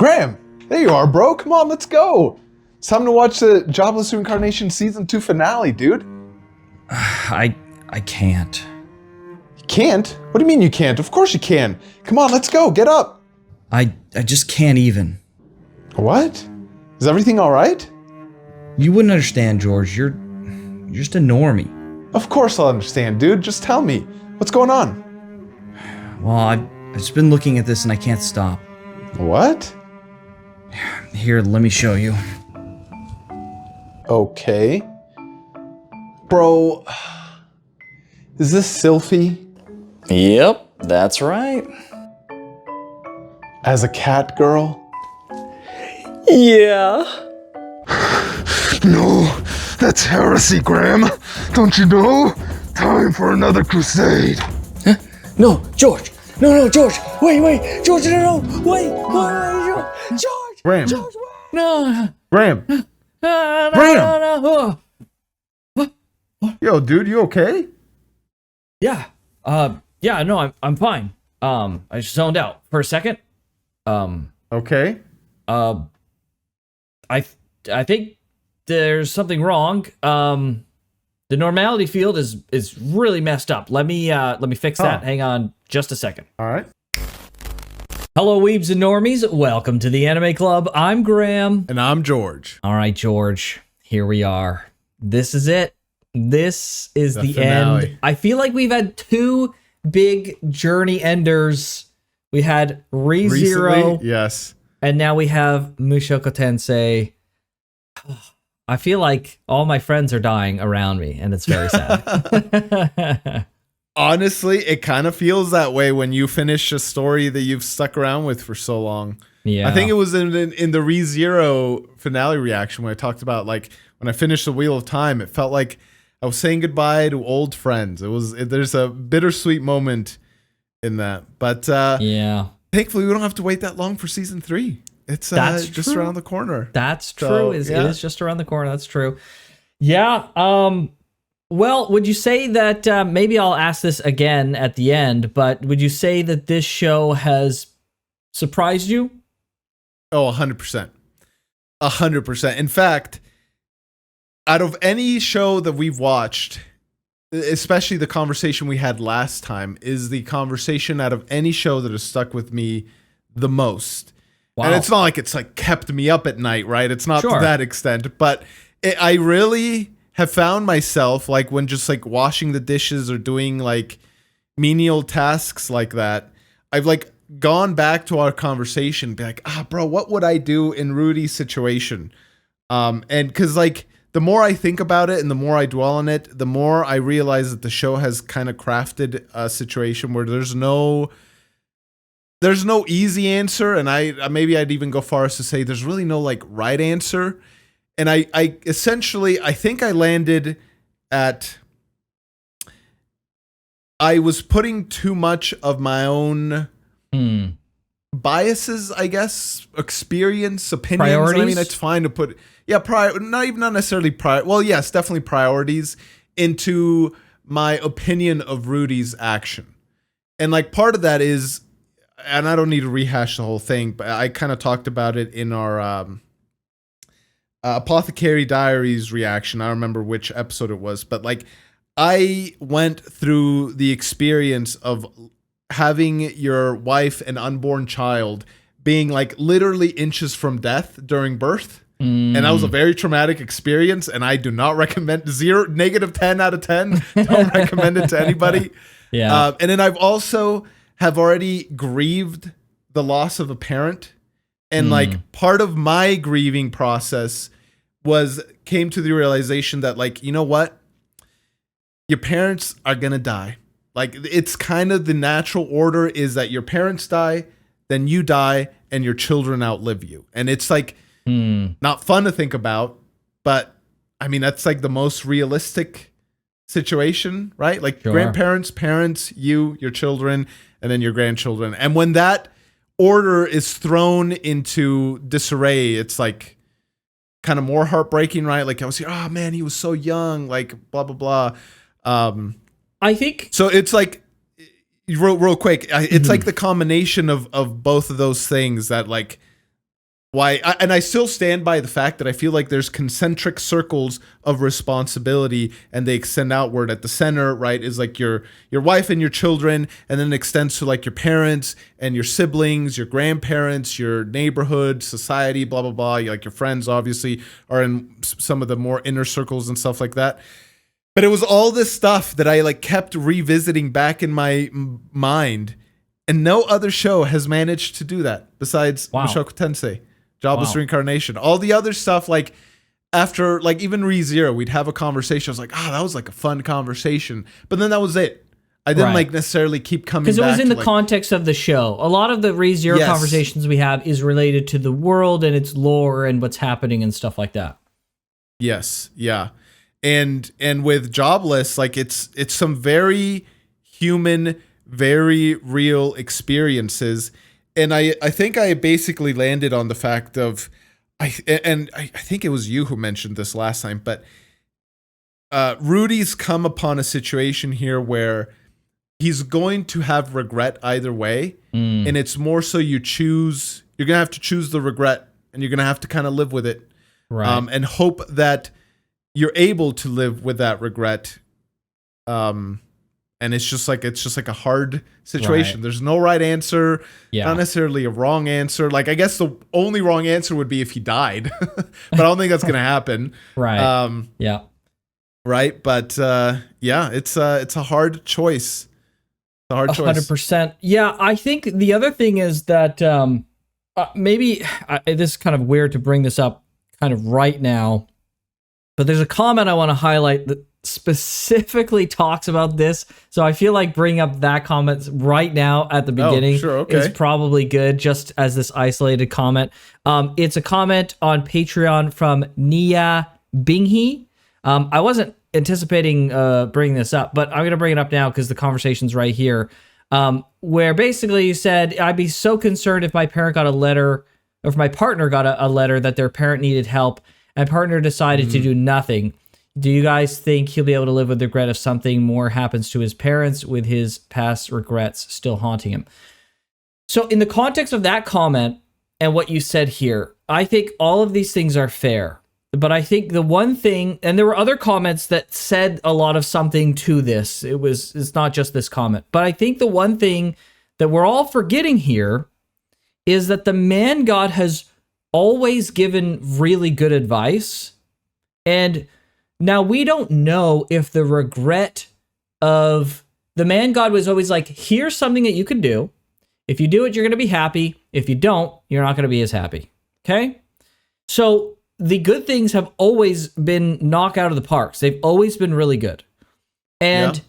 Graham, there you are, bro. Come on, let's go. It's time to watch the Jobless Reincarnation Season 2 finale, dude. I can't. You can't? What do you mean you can't? Of course you can. Come on, let's go. Get up. I just can't even. What? Is everything all right? You wouldn't understand, George. You're just a normie. Of course I'll understand, dude. Just tell me. What's going on? Well, I've just been looking at this and I can't stop. What? Here, let me show you. Okay. Bro, is this Sylphie? Yep, that's right. As a cat girl? Yeah. No, that's heresy, Graham. Don't you know? Time for another crusade. Huh? No, George. No, George. Wait. George, no. Wait, George. Graham. George, no. Graham. No. Yo, dude, you okay? Yeah. No, I'm fine. I just zoned out for a second. Okay. I think there's something wrong. The normality field is really messed up. Let me fix that. Hang on just a second. All right. Hello, weebs and normies. Welcome to the Anime Club. I'm Graham. And I'm George. All right, George. Here we are. This is it. This is the finale. end. I feel like we've had two big journey enders. We had ReZero. Recently, yes. And now we have Mushoku Tensei. I feel like all my friends are dying around me, and it's very sad. Honestly, it kind of feels that way when you finish a story that you've stuck around with for so long. Yeah, I think it was in the ReZero finale reaction when I talked about, like, when I finished the Wheel of Time, it felt like I was saying goodbye to old friends. There's a bittersweet moment in that. But yeah, thankfully, we don't have to wait that long for season 3. It's just around the corner. That's true. So, It is just around the corner. That's true. Yeah. Well, would you say that maybe I'll ask this again at the end, but would you say that this show has surprised you? Oh, 100%. 100%. In fact, out of any show that we've watched, especially the conversation we had last time, is the conversation out of any show that has stuck with me the most. Wow. And it's not like it's like kept me up at night, right? It's not to that extent, but I really have found myself, like, when just like washing the dishes or doing like menial tasks like that, I've like gone back to our conversation, be like, bro, what would I do in Rudy's situation? And cause like the more I think about it and the more I dwell on it, the more I realize that the show has kind of crafted a situation where there's no easy answer, and maybe I'd even go far as to say there's really no like right answer. And I essentially, I think I landed at, I was putting too much of my own biases, I guess, experience, opinions. Priorities? I mean, it's fine to put, not necessarily well, yes, definitely priorities into my opinion of Rudy's action. And like part of that is, and I don't need to rehash the whole thing, but I kind of talked about it in our Apothecary Diaries reaction. I don't remember which episode it was, but like I went through the experience of having your wife and unborn child being like literally inches from death during birth. And that was a very traumatic experience, and I do not recommend -10 out of 10. Don't recommend it to anybody. Yeah. And then I've also have already grieved the loss of a parent. And like part of my grieving process came to the realization that, like, you know what? Your parents are going to die. Like, it's kind of the natural order is that your parents die, then you die, and your children outlive you. And it's like not fun to think about, but I mean, that's like the most realistic situation, right? Like grandparents, parents, your children, and then your grandchildren. And when that order is thrown into disarray, it's like kind of more heartbreaking, right? Like I was here, oh man, he was so young, like blah, blah, blah. I think so. It's like real quick. It's like the combination of both of those things that like and I still stand by the fact that I feel like there's concentric circles of responsibility, and they extend outward. At the center, right, is like your wife and your children, and then it extends to like your parents and your siblings, your grandparents, your neighborhood, society, blah blah blah. Like your friends obviously are in some of the more inner circles and stuff like that. But it was all this stuff that I like kept revisiting back in my mind, and no other show has managed to do that besides Mushoku Tensei. Jobless Reincarnation. All the other stuff, like after like even ReZero, we'd have a conversation. I was like, that was like a fun conversation. But then that was it. I didn't like necessarily keep coming back. Because it was in the context of the show. A lot of the ReZero conversations we have is related to the world and its lore and what's happening and stuff like that. Yes. Yeah. And with Jobless, like it's some very human, very real experiences. And I think I basically landed on the fact of, I think it was you who mentioned this last time, but Rudy's come upon a situation here where he's going to have regret either way. And it's more so you're going to have to choose the regret, and you're going to have to kind of live with it. Right. And hope that you're able to live with that regret. And it's just like a hard situation. Right. There's no right answer, Yeah. not necessarily a wrong answer. Like I guess the only wrong answer would be if he died, but I don't think that's gonna happen. Right. Yeah. Right. But it's a hard choice. It's a hard choice. 100%. Yeah, I think the other thing is that maybe this is kind of weird to bring this up kind of right now, but there's a comment I want to highlight that specifically talks about this, so I feel like bringing up that comment right now at the beginning is probably good, just as this isolated comment. It's a comment on Patreon from Nia Binghe. I wasn't anticipating bringing this up, but I'm going to bring it up now because the conversation's right here, where basically you said, I'd be so concerned if my parent got a letter, or if my partner got a letter that their parent needed help, and partner decided to do nothing. Do you guys think he'll be able to live with regret if something more happens to his parents, with his past regrets still haunting him? So in the context of that comment and what you said here, I think all of these things are fair. But I think the one thing, and there were other comments that said a lot of something to this. It's not just this comment. But I think the one thing that we're all forgetting here is that the man God has always given really good advice. And now, we don't know if the regret of the man God was always like, here's something that you can do. If you do it, you're going to be happy. If you don't, you're not going to be as happy. Okay? So the good things have always been knocked out of the parks. They've always been really good. And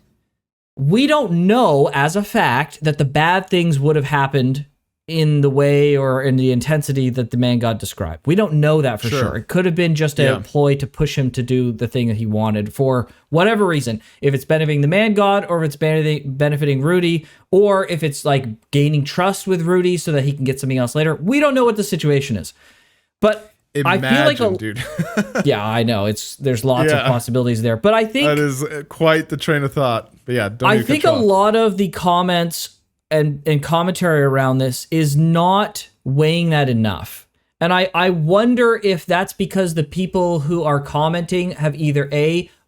we don't know as a fact that the bad things would have happened in the way or in the intensity that the man God described. We don't know that for sure. It could have been just a ploy to push him to do the thing that he wanted for whatever reason. If it's benefiting the man God, or if it's benefiting Rudy, or if it's like gaining trust with Rudy so that he can get something else later. We don't know what the situation is. But imagine, I feel like dude. Yeah, I know. There's lots of possibilities there. But I think that is quite the train of thought. But yeah, I think a lot of the comments and commentary around this is not weighing that enough. And I wonder if that's because the people who are commenting have either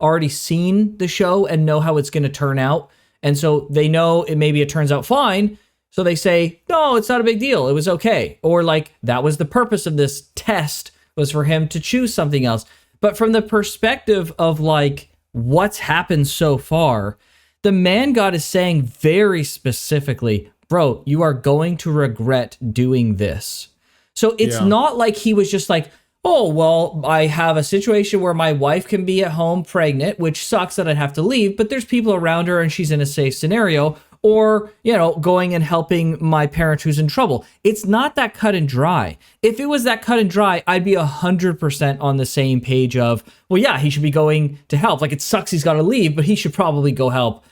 already seen the show and know how it's going to turn out, and so they know maybe it turns out fine, so they say, no, it's not a big deal, it was okay. Or like, that was the purpose of this test, was for him to choose something else. But from the perspective of like what's happened so far, the man God is saying very specifically, bro, you are going to regret doing this. So it's not like he was just like, oh, well, I have a situation where my wife can be at home pregnant, which sucks that I'd have to leave, but there's people around her and she's in a safe scenario. Or, going and helping my parent who's in trouble. It's not that cut and dry. If it was that cut and dry, I'd be 100% on the same page of, well, yeah, he should be going to help. Like, it sucks he's got to leave, but he should probably go help.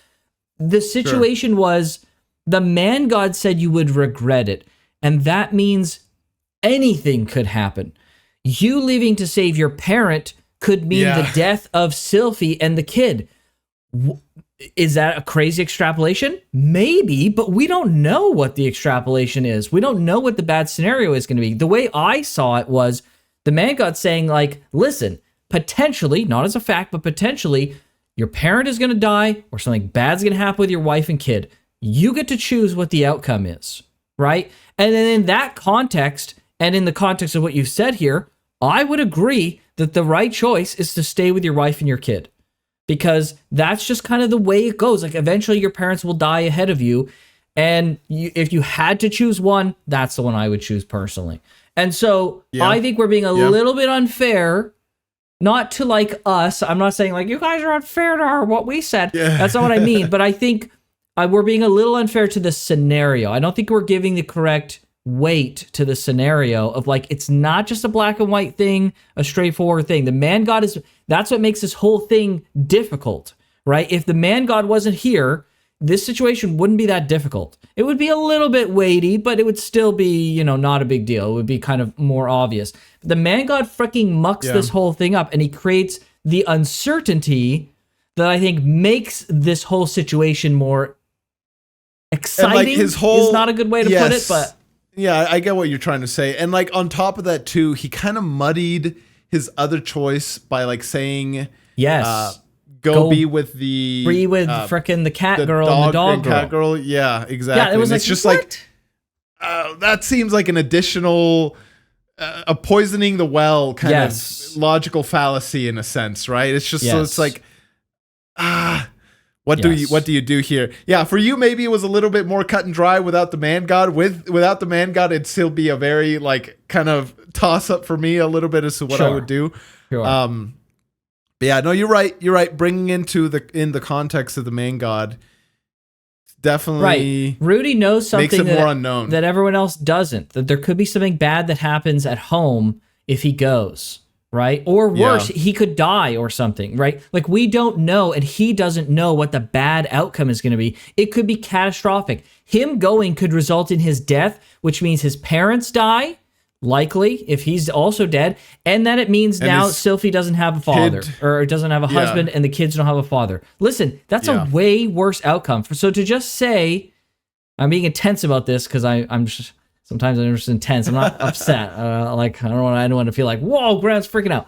The situation was, the man God said you would regret it. And that means anything could happen. You leaving to save your parent could mean the death of Sylphie and the kid. Is that a crazy extrapolation? Maybe, but we don't know what the extrapolation is. We don't know what the bad scenario is going to be. The way I saw it was the man god saying, like, listen, potentially, not as a fact, but potentially, your parent is going to die or something bad's going to happen with your wife and kid. You get to choose what the outcome is, right? And then in that context, and in the context of what you've said here, I would agree that the right choice is to stay with your wife and your kid. Because that's just kind of the way it goes. Like, eventually your parents will die ahead of you. And if you had to choose one, that's the one I would choose personally. And so I think we're being a little bit unfair, not to like us. I'm not saying like, you guys are unfair to what we said. That's not what I mean. But I think we're being a little unfair to the scenario. I don't think we're giving the correct weight to the scenario of like, it's not just a black and white thing, a straightforward thing. The man god that's what makes this whole thing difficult, right? If the man god wasn't here, this situation wouldn't be that difficult. It would be a little bit weighty, but it would still be, not a big deal. It would be kind of more obvious. The man god freaking mucks this whole thing up, and he creates the uncertainty that I think makes this whole situation more exciting. And like his whole, is not a good way to put it, but yeah, I get what you're trying to say. And like on top of that too, he kind of muddied his other choice by like saying, go be with frickin' the cat girl and the dog girl. Cat girl. Yeah, exactly. Yeah, it was like, it's just what? Like, that seems like an additional, a poisoning the well kind of logical fallacy in a sense, right? It's just, so it's like, what do you do here? Yeah, for you, maybe it was a little bit more cut and dry without the man god. Without the man god, it'd still be a very like kind of toss up for me a little bit as to what I would do. Sure. But yeah, no, you're right. You're right. Bringing in the context of the man god, definitely right. Rudy knows something makes it more unknown that everyone else doesn't. That there could be something bad that happens at home if he goes. Right? Or worse, he could die or something, right? Like, we don't know, and he doesn't know what the bad outcome is going to be. It could be catastrophic. Him going could result in his death, which means his parents die, likely, if he's also dead, and then it means now Sylphie doesn't have a father, or doesn't have a husband, and the kids don't have a father. Listen, that's a way worse outcome. So to just say, I'm being intense about this, because I'm just... Sometimes I'm just intense. I'm not upset. Like, I don't want to feel like, whoa, Graham's freaking out.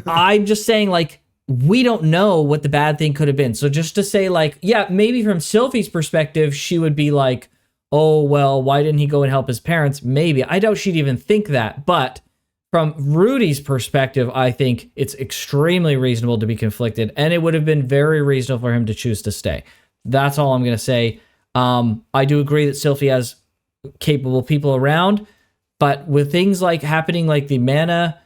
I'm just saying, like, we don't know what the bad thing could have been. So just to say, like, yeah, maybe from Sylphie's perspective, she would be like, oh, well, why didn't he go and help his parents? Maybe. I doubt she'd even think that. But from Rudy's perspective, I think it's extremely reasonable to be conflicted. And it would have been very reasonable for him to choose to stay. That's all I'm going to say. I do agree that Sylphie has capable people around, but with things like happening like the mana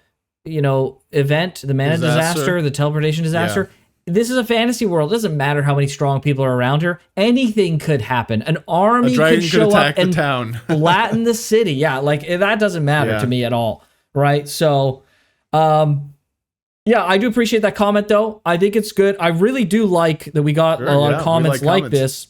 event, the mana disaster, the teleportation disaster, this is a fantasy world. It doesn't matter how many strong people are around her. Anything could happen. An army could show up and flatten the city. Yeah, like that doesn't matter to me at all, right? So I do appreciate that comment though. I think it's good. I really do like that we got a lot of comments like this,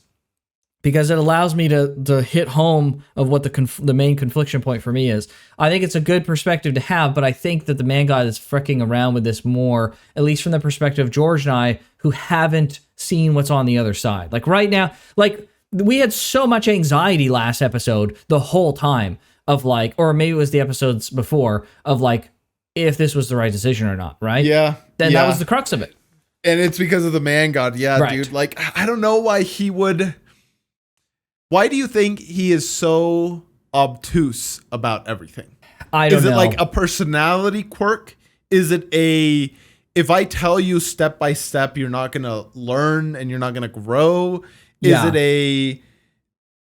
because it allows me to hit home of what the main confliction point for me is. I think it's a good perspective to have, but I think that the man god is fricking around with this more, at least from the perspective of George and I, who haven't seen what's on the other side. Like right now, like we had so much anxiety last episode the whole time of like, or maybe it was the episodes before, of like, if this was the right decision or not, right? Yeah. Then that was the crux of it. And it's because of the man god. Yeah, right. Dude. Like, I don't know why he would... Why do you think he is so obtuse about everything? I don't know. Is it like a personality quirk? Is it if I tell you step by step, you're not going to learn and you're not going to grow? Is it a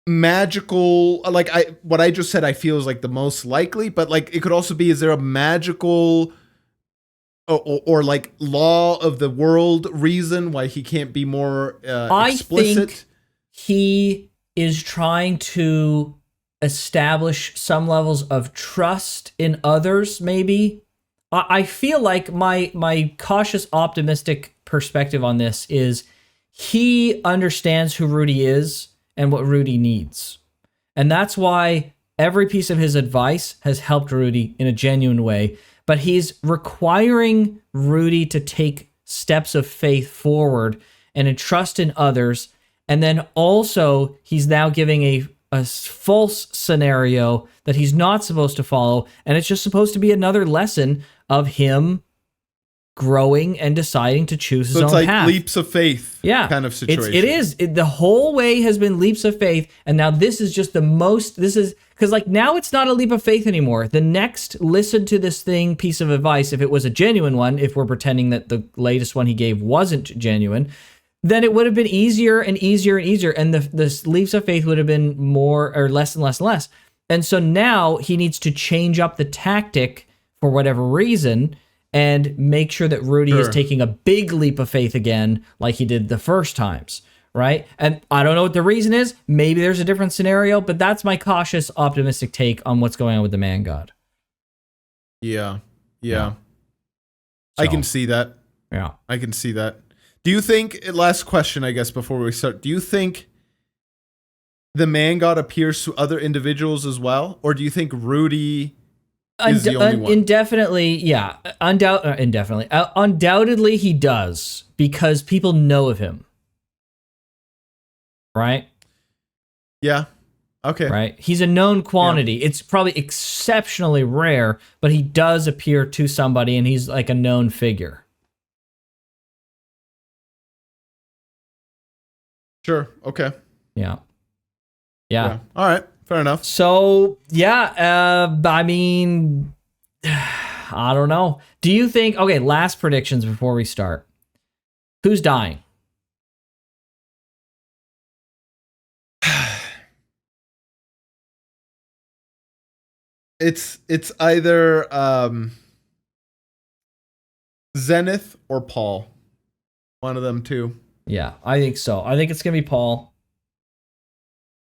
magical, like what I just said, I feel is like the most likely, but like it could also be, is there a magical or like law of the world reason why he can't be more explicit? I think he is trying to establish some levels of trust in others, maybe. I feel like my cautious optimistic perspective on this is he understands who Rudy is and what Rudy needs. And that's why every piece of his advice has helped Rudy in a genuine way. But he's requiring Rudy to take steps of faith forward and in trust in others. And then also he's now giving a false scenario that he's not supposed to follow. And it's just supposed to be another lesson of him growing and deciding to choose his So it's own like path. leaps of faith kind of situation. It is. The whole way has been leaps of faith. And now this is just the most, this is, because like now it's not a leap of faith anymore. The next listen to this thing piece of advice, if it was a genuine one, if we're pretending that the latest one he gave wasn't genuine, then it would have been easier and easier and easier. And the leaps of faith would have been more or less and less and less. And so now he needs to change up the tactic for whatever reason and make sure that Rudy is taking a big leap of faith again, like he did the first times, right? And I don't know what the reason is. Maybe there's a different scenario, but that's my cautious, optimistic take on what's going on with the man god. Yeah. So, I can see that. Yeah. I can see that. Do you think, last question, I guess, before we start, do you think the man god appears to other individuals as well? Or do you think Rudy is the only one? Indefinitely, yeah. Indefinitely. Undoubtedly, he does, because people know of him. Right? Yeah. Okay. Right? He's a known quantity. Yeah. It's probably exceptionally rare, but he does appear to somebody, and he's like a known figure. Sure. Okay. Yeah. Yeah. All right. Fair enough. So, yeah, I mean, I don't know. Do you think, okay, last predictions before we start. Who's dying? It's either Zenith or Paul. One of them two. Yeah, I think so. I think it's going to be Paul.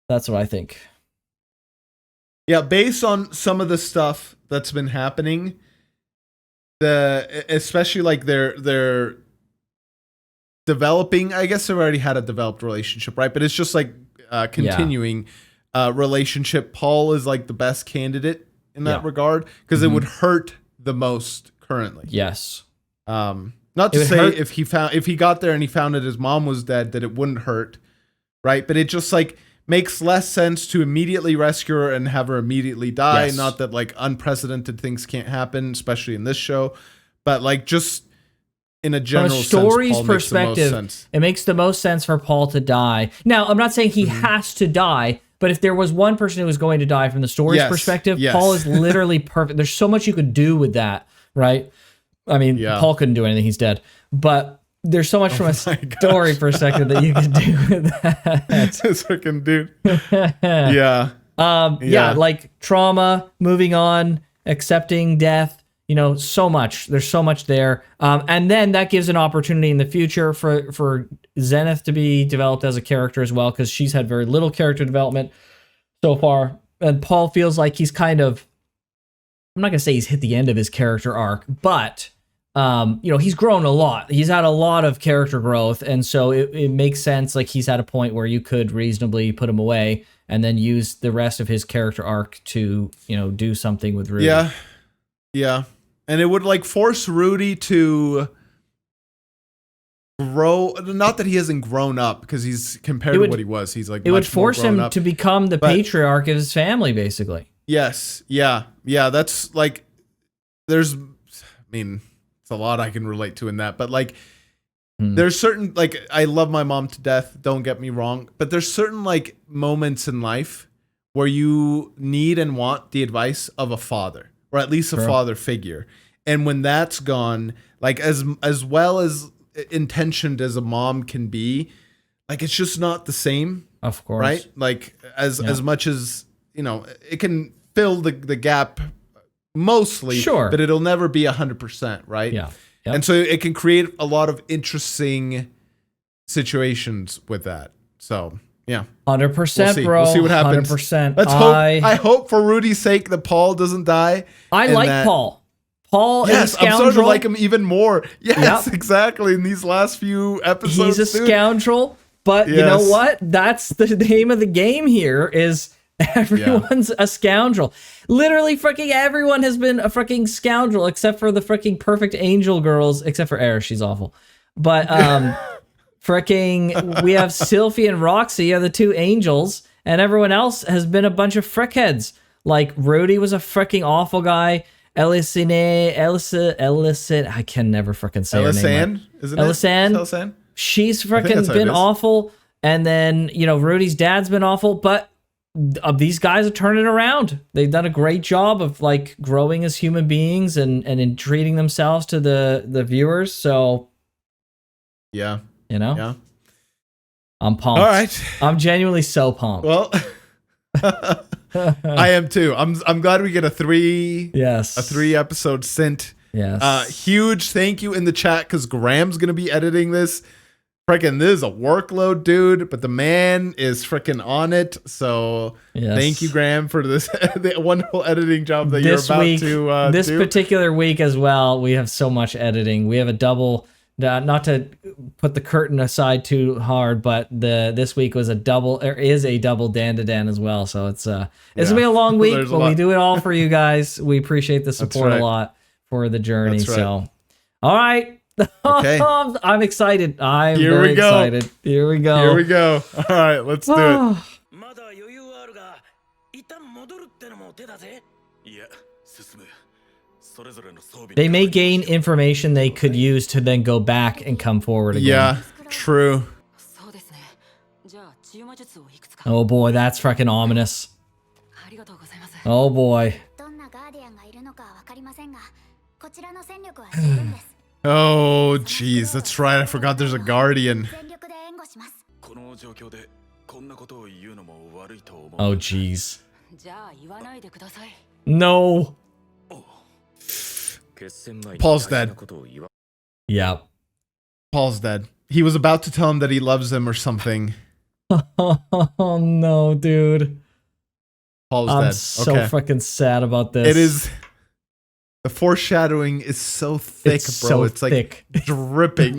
That's what I think. Yeah, based on some of the stuff that's been happening, especially like they're developing. I guess they've already had a developed relationship, right? But it's just like continuing relationship. Paul is like the best candidate in that regard because it would hurt the most currently. Yes. Not to say if he got there and he found that his mom was dead, that it wouldn't hurt, right? But it just like makes less sense to immediately rescue her and have her immediately die. Yes. Not that like unprecedented things can't happen, especially in this show, but like just in a general from a story's sense, perspective, it makes the most sense for Paul to die. Now, I'm not saying he has to die, but if there was one person who was going to die from the story's perspective, Paul is literally perfect. There's so much you could do with that, right? I mean, Paul couldn't do anything. He's dead. But there's so much from a story perspective that you can do with that. This freaking dude. Yeah, like trauma, moving on, accepting death, you know, so much. There's so much there. And then that gives an opportunity in the future for Zenith to be developed as a character as well, because she's had very little character development so far. And Paul feels like he's kind of, I'm not going to say he's hit the end of his character arc, but, you know, he's grown a lot. He's had a lot of character growth. And so it makes sense. Like he's at a point where you could reasonably put him away and then use the rest of his character arc to, you know, do something with Rudy. Yeah. Yeah. And it would like force Rudy to grow. Not that he hasn't grown up, because he's compared to what he was. He's like, it would force him to become the patriarch of his family, basically. Yes. Yeah. Yeah. That's like, there's, I mean, it's a lot I can relate to in that, but like, there's certain, like, I love my mom to death. Don't get me wrong. But there's certain like moments in life where you need and want the advice of a father, or at least a father figure. And when that's gone, like as well as intentioned as a mom can be, like, it's just not the same. Of course. Right. Like as much as, you know, it can fill the gap mostly, but it'll never be 100%. Right. Yeah. Yep. And so it can create a lot of interesting situations with that. So, yeah. 100%, bro. We'll see what happens. 100%. Let's hope. I hope for Rudy's sake that Paul doesn't die. I like Paul. Paul is a scoundrel. I'm starting to like him even more. Yes, exactly. In these last few episodes, he's a scoundrel. But you know what? That's the name of the game here. Is everyone's a scoundrel. Literally, freaking everyone has been a freaking scoundrel except for the freaking perfect angel girls, except for Eris. She's awful. But Freaking, we have Sylphie and Roxy are the two angels, and everyone else has been a bunch of frickheads. Like, Rudy was a freaking awful guy. Elisine, I can never freaking say her name. Elisanne, isn't Elisanne? it? Elisanne? She's think that's freaking how it been is. awful. And then, you know, Rudy's dad's been awful, but these guys are turning around. They've done a great job of like growing as human beings and entreating themselves to the viewers. So, Yeah. you know, Yeah. I'm pumped. All right. I'm genuinely so pumped. Well, I am too. I'm glad we get a three episode sent. Yes. Huge thank you in the chat because Graham's gonna be editing this. Freaking, this is a workload, dude. But the man is freaking on it. So thank you, Graham, for this the wonderful editing job that you're about to this do. particular week as well. We have so much editing. We have a double. Not to put the curtain aside too hard, but this week was a double Dan as well. So it's gonna be a long week, but we do it all for you guys. We appreciate the support a lot for the journey. That's right. So, all right. Okay. I'm excited. I'm Here very we go. excited. Here we go. Here we go. All right, let's do it. They may gain information they could use to then go back and come forward again. Yeah, true. Oh boy, that's fucking ominous. Oh boy. Oh, jeez, that's right. I forgot there's a guardian. Oh, jeez. No. Paul's dead. Yep. Paul's dead. He was about to tell him that he loves him or something. Oh no, dude. Paul's I'm dead. so Okay. fucking sad about this. It is. The foreshadowing is so thick, It's bro. so It's like thick. dripping.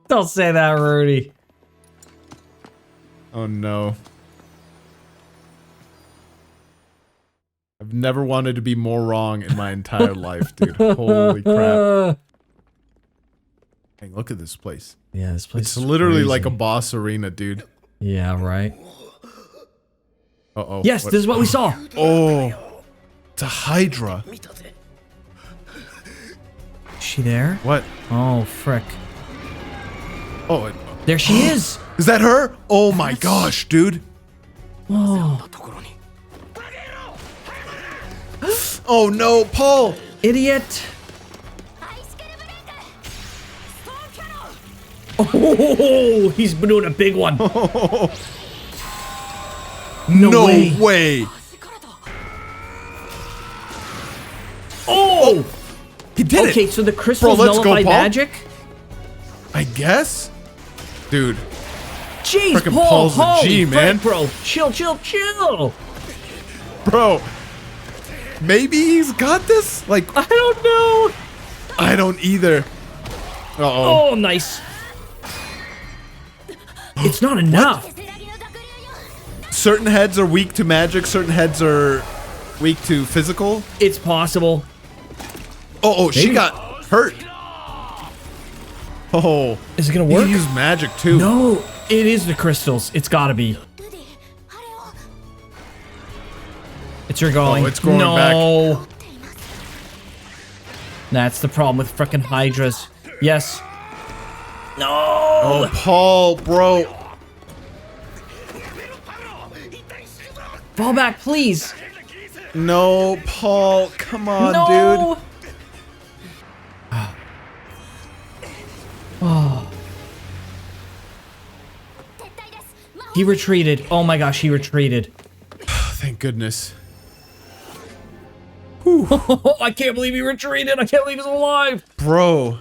Don't say that, Rudy. Oh no. I've never wanted to be more wrong in my entire life, dude. Holy crap. Hey, look at this place. Yeah, this place It's is literally crazy. like a boss arena, dude. Yeah, right. Uh-oh. Yes, this is what we saw. Oh. It's a Hydra. Is she there? What? Oh, frick. Oh, There she is. is that her? Oh my gosh, dude. Oh, Oh no, Paul. idiot. Oh, he's been doing a big one. No way. way. Oh. He did Okay, it. so the crystals let's go, nullify Paul. magic? I guess. Dude. Jeez, Frickin' Paul, Paul's a holy G, man. frick, bro. Chill, chill, chill. Bro. Maybe he's got this? Like, I don't know. I don't either. Uh-oh. Oh, nice. It's not enough. Certain heads are weak to magic, certain heads are weak to physical. It's possible. Oh, she Maybe. got hurt. Oh. Is it gonna You work? can use magic too. No, it is the crystals. It's gotta be. It's her going. Oh, it's going no. That's the problem with frickin' Hydras. Yes. No. Oh, Paul, bro. Fall back, please. No, Paul. Come on, No. dude. Oh. He retreated. Oh my gosh, he retreated. Thank goodness. I can't believe he retreated. I can't believe he's alive. Bro.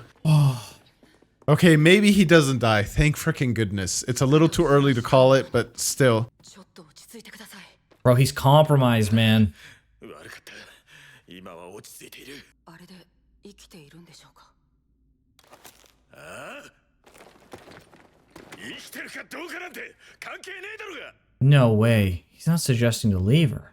Okay, maybe he doesn't die. Thank freaking goodness. It's a little too early to call it, but still. Bro, he's compromised, man. No way. He's not suggesting to leave her.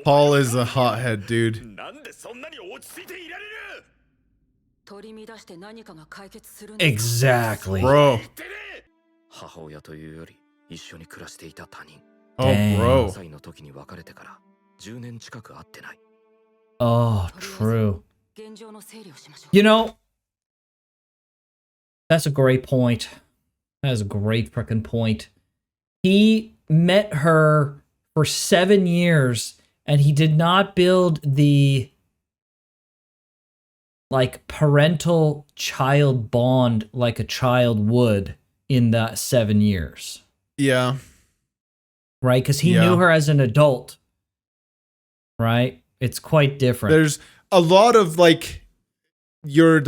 Paul is a hothead, dude. Exactly. Bro. 母親というより一緒に暮らしていた他人。 Oh, Dang. bro. 5歳の時に別れてから10年近く会ってない。 Oh, true. You know, that's a great point. That is a great freaking point. He met her for 7 years and he did not build the like parental child bond like a child would in that 7 years. Yeah. Right? Because he knew her as an adult. Right? It's quite different. There's a lot of like your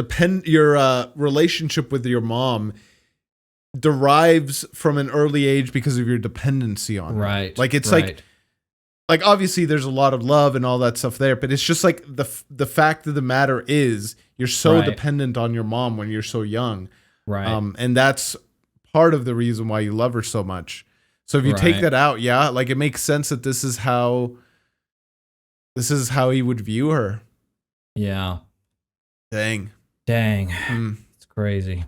relationship with your mom derives from an early age because of your dependency on her. Right. Like it's right. like obviously there's a lot of love and all that stuff there, but it's just like the fact of the matter is you're so Right. dependent on your mom when you're so young. Right. And that's part of the reason why you love her so much. So if you take Right. that out, yeah, like it makes sense that this is how he would view her. Yeah. Dang. Dang. Hmm. It's crazy.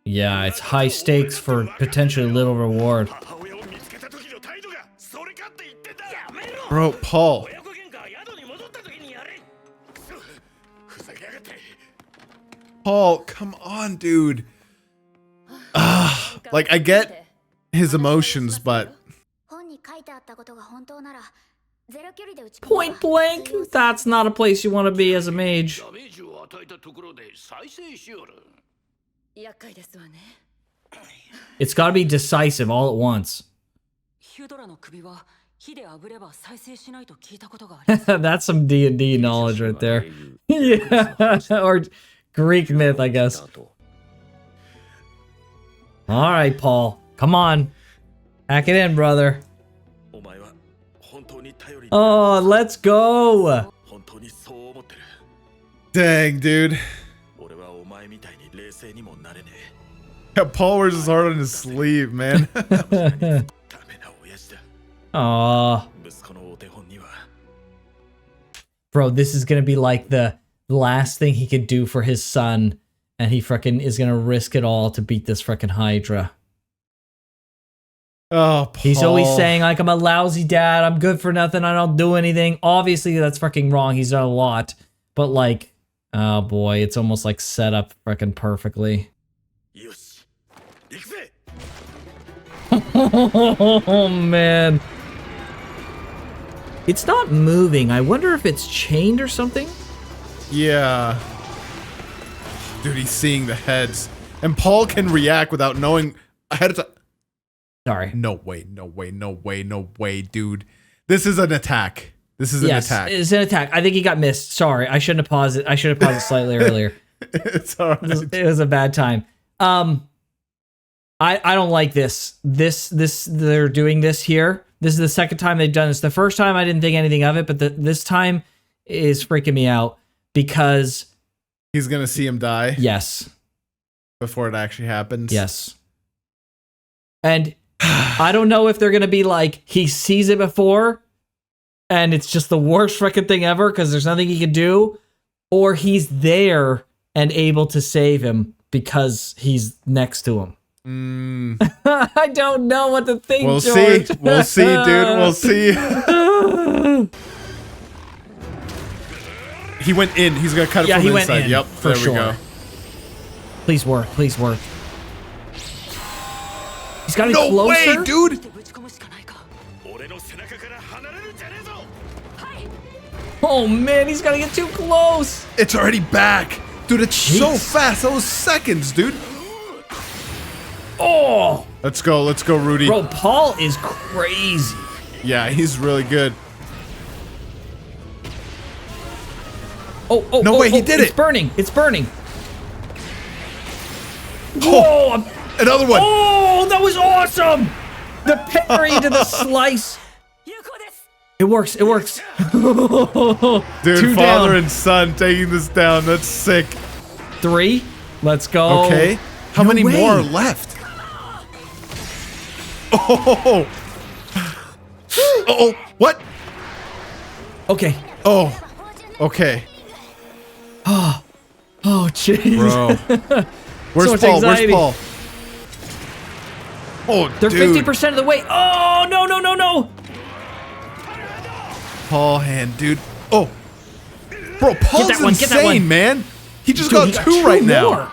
Yeah, it's high stakes for potentially little reward. Bro, Paul. Paul, come on, dude. Like I get his emotions, but Point blank, that's not a place you want to be as a mage. It's got to be decisive all at once. That's some D&D knowledge right there. Yeah, or Greek myth, I guess. All right, Paul, come on, hack it in, brother. Oh, let's go. dang, dude. Yeah, Paul wears his heart on his sleeve, man. Aw. Bro, this is gonna be like the last thing he could do for his son, and he frickin' is gonna risk it all to beat this frickin' Hydra. Oh, Paul. He's always saying, like, I'm a lousy dad, I'm good for nothing, I don't do anything. Obviously, that's frickin' wrong, he's done a lot. But, like, oh boy, it's almost like set up frickin' perfectly. Oh, man. It's not moving. I wonder if it's chained or something? Yeah. Dude, he's seeing the heads. And Paul can react without knowing ahead of time. Sorry. No way, no way, no way, no way, dude. This is an attack. This is an attack. It's an attack. I think he got missed. Sorry, I shouldn't have paused it. I should have paused it slightly earlier. It's all right. It was a bad time. I don't like this. They're doing this here. This is the second time they've done this. The first time I didn't think anything of it, but this time is freaking me out because He's gonna see him die yes, before it actually happens. yes, and I don't know if they're gonna be like he sees it before, and it's just the worst freaking thing ever because there's nothing he can do, or he's there and able to save him because he's next to him. I don't know what to think. We'll George. see. We'll see, dude. We'll see. He went in. He's gonna cut it from he the went inside. in, Yep. for There sure. we go. Please work. Please work. He's got to be No closer. way, dude. Oh man, he's got to get too close. It's already back, dude. It's so Jeez. fast. That was seconds, dude. Oh, Let's go, Rudy. bro, Paul is crazy. Yeah, he's really good. Oh, No way, he did it's it. burning. It's burning. Whoa! Another one. Oh, that was awesome. The parry to the slice. It works. It works. Dude, Two father down. and son taking this down. That's sick. 3. Let's go. Okay. How No many way. more are left? Oh. Oh. What? Okay. Oh. Okay. Oh, jeez. Bro. Where's much Paul? anxiety. Where's Paul? Oh, They're dude. 50% of the way. Oh, no, no, no, no. Paul hand, dude. Oh. Bro, Paul's that one, get that one. insane, man. He just Dude, he got two right now. more.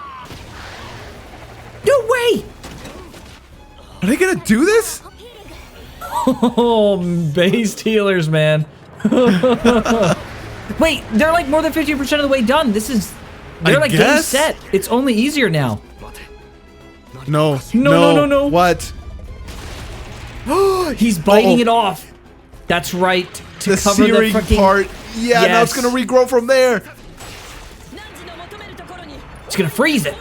No way. Are they gonna do this? Oh, based healers, man. Wait, they're like more than 50% of the way done. They're like game guess? set. It's only easier now. No. No. What? He's biting Uh-oh. it off. That's right. To The cover the searing freaking part. Yeah, now it's Yes. gonna regrow from there. It's gonna freeze it.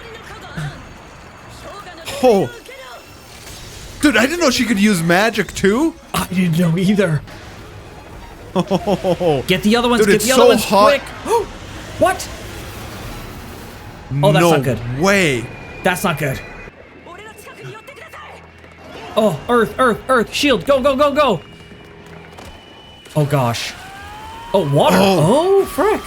Oh. Dude, I didn't know she could use magic too. I didn't know either. Oh. Get the other ones. Dude, Get it's the other so ones hot. quick. What? Oh, that's no not good. way. That's not good. Oh, Earth, shield, go. Oh gosh. Oh, water. Oh, frick.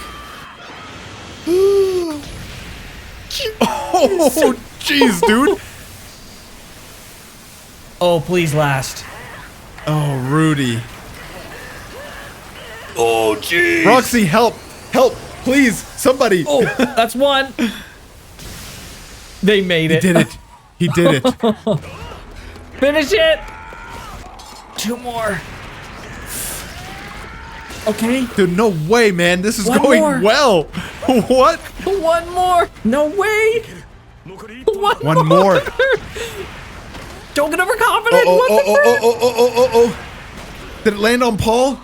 Oh, jeez, dude. Oh, please last. Oh, Rudy. Oh, jeez. Roxy, help. Help, please. Somebody. Oh, that's one. They made He it. did it. He did it. Finish it. Two more. Okay. Dude, no way, man. This is One going more. well. What? One more. No way. One more. Don't get overconfident. Oh, What oh, the oh, frick? oh, oh, oh, oh, oh. Did it land on Paul?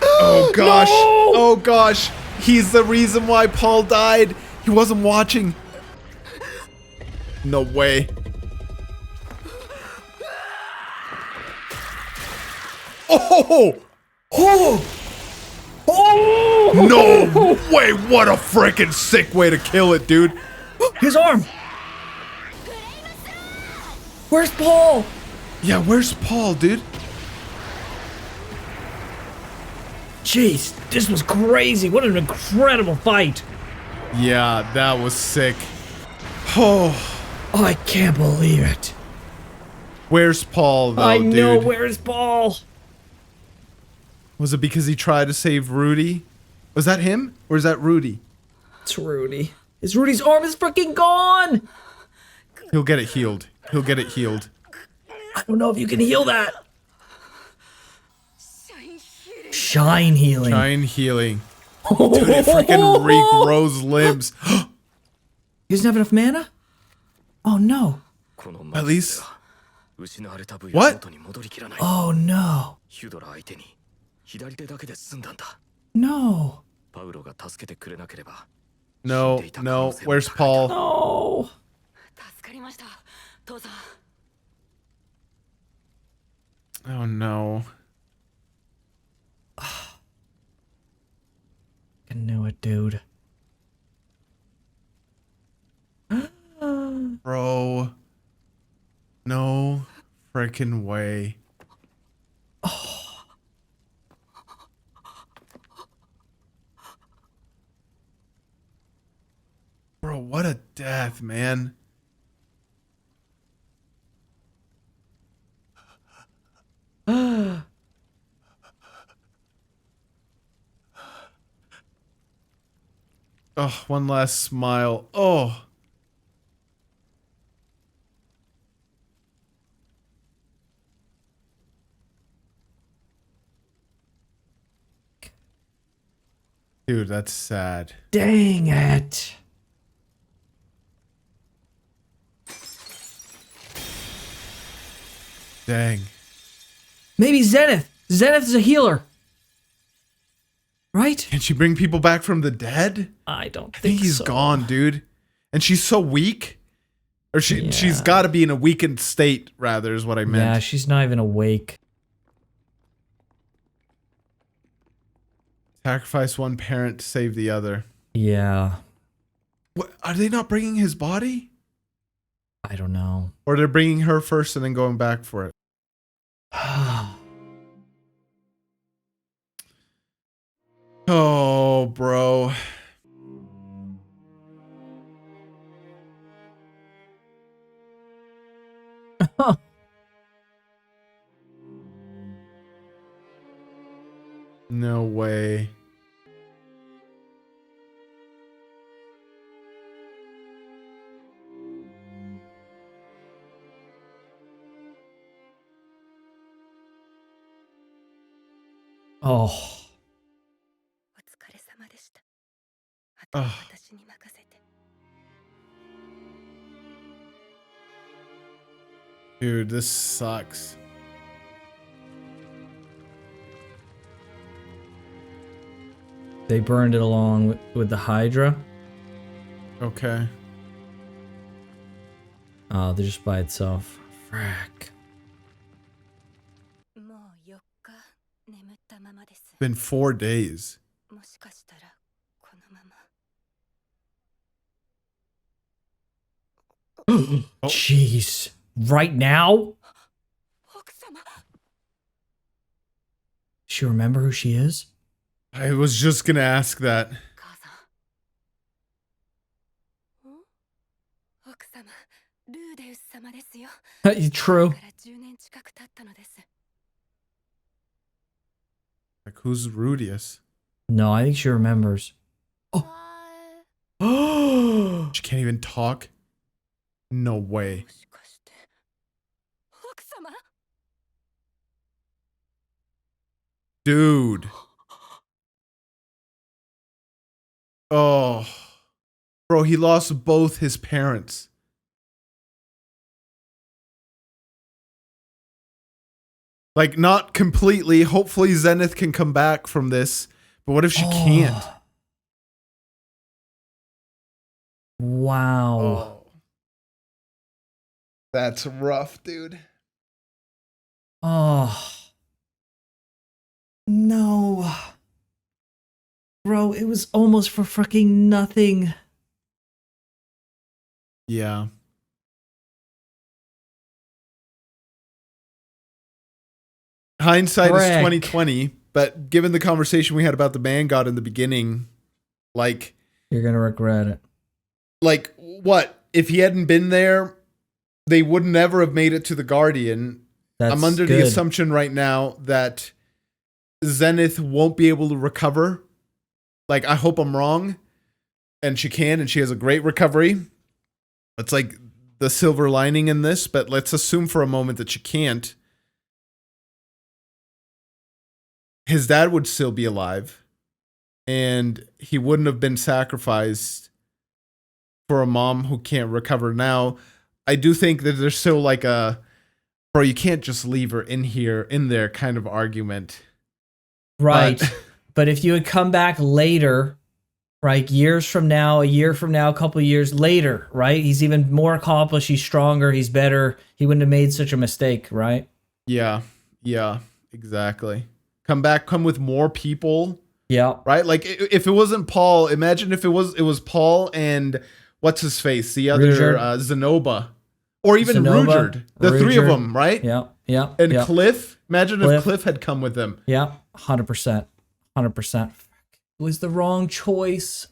Oh, gosh. No. Oh, gosh. He's the reason why Paul died. He wasn't watching. No way. Oh! Oh! Oh! No way! What a freaking sick way to kill it, dude. His arm. Where's Paul? Yeah, where's Paul, dude? Jeez, this was crazy. What an incredible fight. Yeah, that was sick. Oh, Oh, I can't believe it. where's Paul, though, I know. dude? Where's Paul? Was it because he tried to save Rudy? Was that him? Or is that Rudy? It's Rudy. Rudy's arm is freaking gone. He'll get it healed. He'll get it healed. I don't know if you can heal that. Shine healing. Shine healing. Dude, it freaking regrows limbs. He doesn't have enough mana? Oh no. At least. What? Oh no. No. No, no. Where's Paul? Oh. Oh, no. I knew it, dude. Bro. No freaking way. Bro, what a death, man. Oh, one last smile. Oh. Dude, that's sad. Dang it. Dang. Maybe Zenith. Zenith is a healer. Right? Can she bring people back from the dead? I don't I think he's so. gone, dude. And she's so weak. Or she's got to be in a weakened state, rather, is what I meant. Yeah, she's not even awake. Sacrifice one parent to save the other. Yeah. What, are they not bringing his body? I don't know. Or they're bringing her first and then going back for it. Oh, bro. No way. Oh. お疲れ様でした。あとは私に任せて。 Dude, this sucks. They burned it along with the Hydra. Okay. Oh, they're just by itself. Frack. もう4日眠ったままです。 Been 4 days. もしかしたらこのまま。 Jeez. Right now? 奥様。 She remember who she is? I was just gonna ask that. 母さん。奥様、ルーデウス様ですよ。 True. から10年近く経ったのです。 Like, who's rudeus? No, I think she remembers. Oh. She can't even talk? No way. もしかして奥様。 Dude. Oh. Bro, he lost both his parents. Like, not completely. Hopefully Zenith can come back from this. But what if she can't? Wow. Oh. That's rough, dude. Oh. No. Bro, it was almost for fucking nothing. Yeah. Hindsight is Frick. 2020, but given the conversation we had about the man god in the beginning, like You're gonna regret it. What? If he hadn't been there, they would never have made it to the Guardian. That's I'm under good. the assumption right now that Zenith won't be able to recover. Like, I hope I'm wrong. And she can, and she has a great recovery. That's like the silver lining in this, but let's assume for a moment that she can't. His dad would still be alive, and he wouldn't have been sacrificed for a mom who can't recover now. I do think that there's still like a, bro, you can't just leave her in there kind of argument. Right. But if you had come back later, right, years from now, a year from now, a couple of years later, right? He's even more accomplished, he's stronger, he's better. He wouldn't have made such a mistake, right? Yeah, exactly. Come with more people. Yeah. Right? Like, if it wasn't Paul, imagine if it was Paul and what's his face? The other Zenoba. Or even Zenoba, Rugerd. The three of Rugerd. them, right? Yeah. And Cliff. Imagine if Cliff had come with them. Yeah, 100%. 100%. It was the wrong choice.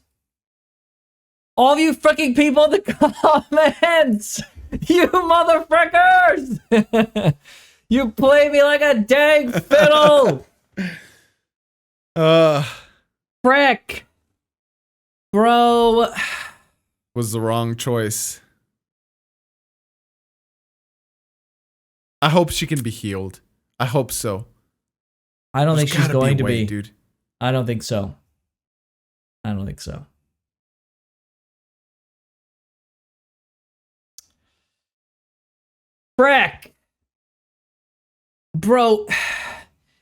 All of you freaking people in the comments! You motherfuckers! You play me like a dang fiddle! Frick! Bro. Was the wrong choice. I hope she can be healed. I hope so. I don't think she's going to be. Dude. I don't think so. I don't think so. Frick! Bro,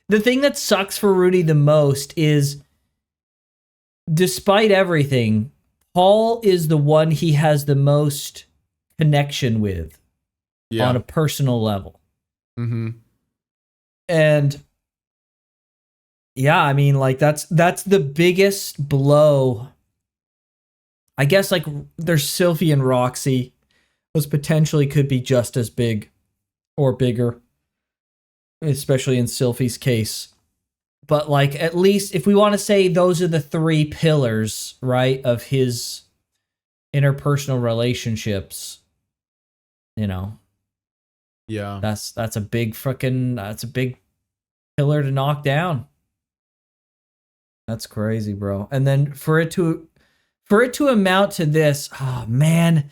the thing that sucks for Rudy the most is, despite everything, Paul is the one he has the most connection with on a personal level. Mm-hmm. And yeah, I mean, like, that's the biggest blow. I guess, like, there's Sylphie and Roxy, those potentially could be just as big or bigger, especially in Sylphie's case. But like, at least if we want to say those are the 3 pillars, right, of his interpersonal relationships, you know, Yeah. that's a big pillar to knock down. That's crazy, bro. And then for it to amount to this, oh man,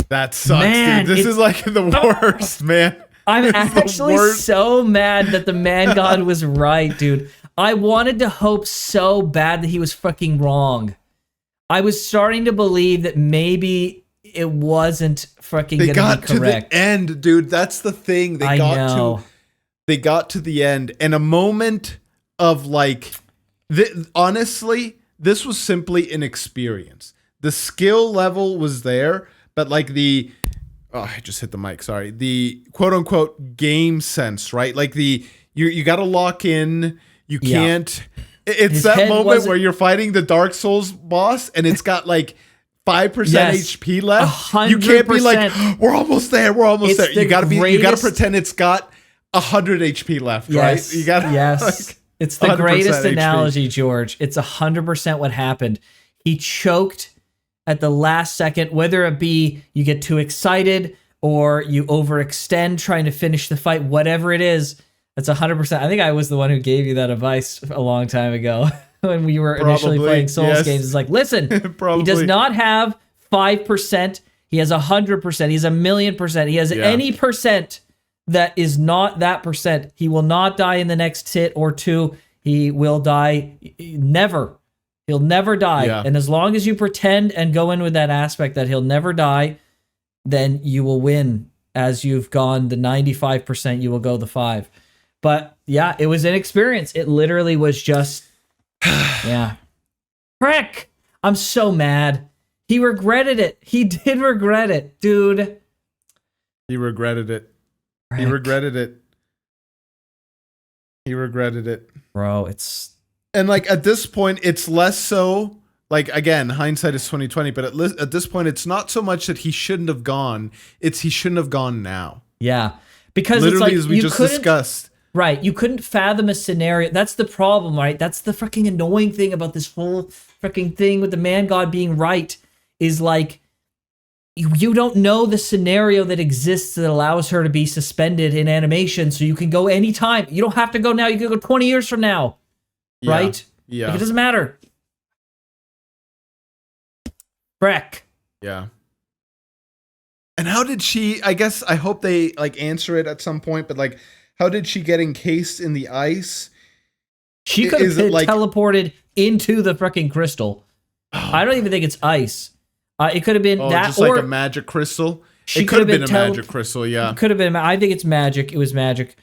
That sucks, Man, dude. This is like the worst, man. I'm This is the actually worst. so mad that the man god was right, dude. I wanted to hope so bad that he was fucking wrong. I was starting to believe that maybe it wasn't fucking They gonna got be to correct. the end, dude. That's the thing. They I know. got to the end, and a moment of like, honestly, this was simply an experience. The skill level was there, but like I just hit the mic. Sorry. The quote unquote game sense, right? Like you got to lock in. You Yeah. can't. It's His that head moment wasn't- where you're fighting the Dark Souls boss, and it's got like 5% Yes. HP left. You can't be like, 100%. we're almost there. We're almost It's there. the You gotta greatest- pretend it's got 100 HP left, Yes. right? You gotta Yes. like, It's the 100% greatest HP. analogy, George. It's 100% what happened. He choked at the last second, whether it be you get too excited or you overextend trying to finish the fight, whatever it is. That's 100%. I think I was the one who gave you that advice a long time ago when we were initially Probably, playing Souls yes. games. It's like, listen, he does Probably. not have 5%. He has 100%. He has 1,000,000%. He has Yeah. any percent that is not that percent. He will not die in the next hit or two. He will die never. He'll never die. Yeah. And as long as you pretend and go in with that aspect that he'll never die, then you will win. As you've gone the 95%, you will go the 5. But yeah, it was an experience. It literally was just, yeah. Frick! I'm so mad. He regretted it. He did regret it, dude. He regretted it. He Frick. regretted it. He regretted it. Bro, it's And like at this point, it's less so. Like again, hindsight is 20/20. But at this point, it's not so much that he shouldn't have gone. It's he shouldn't have gone now. yeah. Because Literally, it's like as we you just couldn't discussed. right, you couldn't fathom a scenario. That's the problem, right? That's the freaking annoying thing about this whole freaking thing with the man god being right is like you don't know the scenario that exists that allows her to be suspended in animation so you can go anytime. You don't have to go now. You can go 20 years from now. Yeah. Right? Yeah. Like, it doesn't matter. Breck. Yeah. And how did she, I guess, I hope they like answer it at some point, but like, how did she get encased in the ice? She could have Is it been like- teleported into the freaking crystal. I don't even think it's ice. It could have been Oh, that, just or like a magic crystal? she It could have been a tele- magic crystal, yeah. Could have been. I think it's magic. It was magic.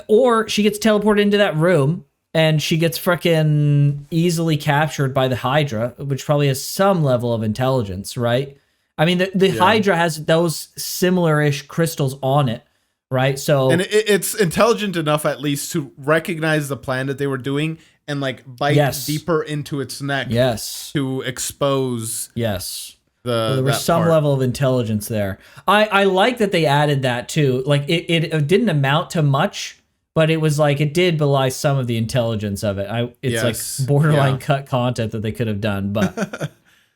Or she gets teleported into that room and she gets freaking easily captured by the Hydra, which probably has some level of intelligence, right? I mean, the Hydra has those similar-ish crystals on it, right? So And it's intelligent enough at least to recognize the plan that they were doing and like bite Yes. deeper into its neck yes, to expose yes. the There was that some part. level of intelligence there. I like that they added that too. Like it didn't amount to much, but it was like it did belie some of the intelligence of it. It's Yes. like borderline Yeah. cut content that they could have done, but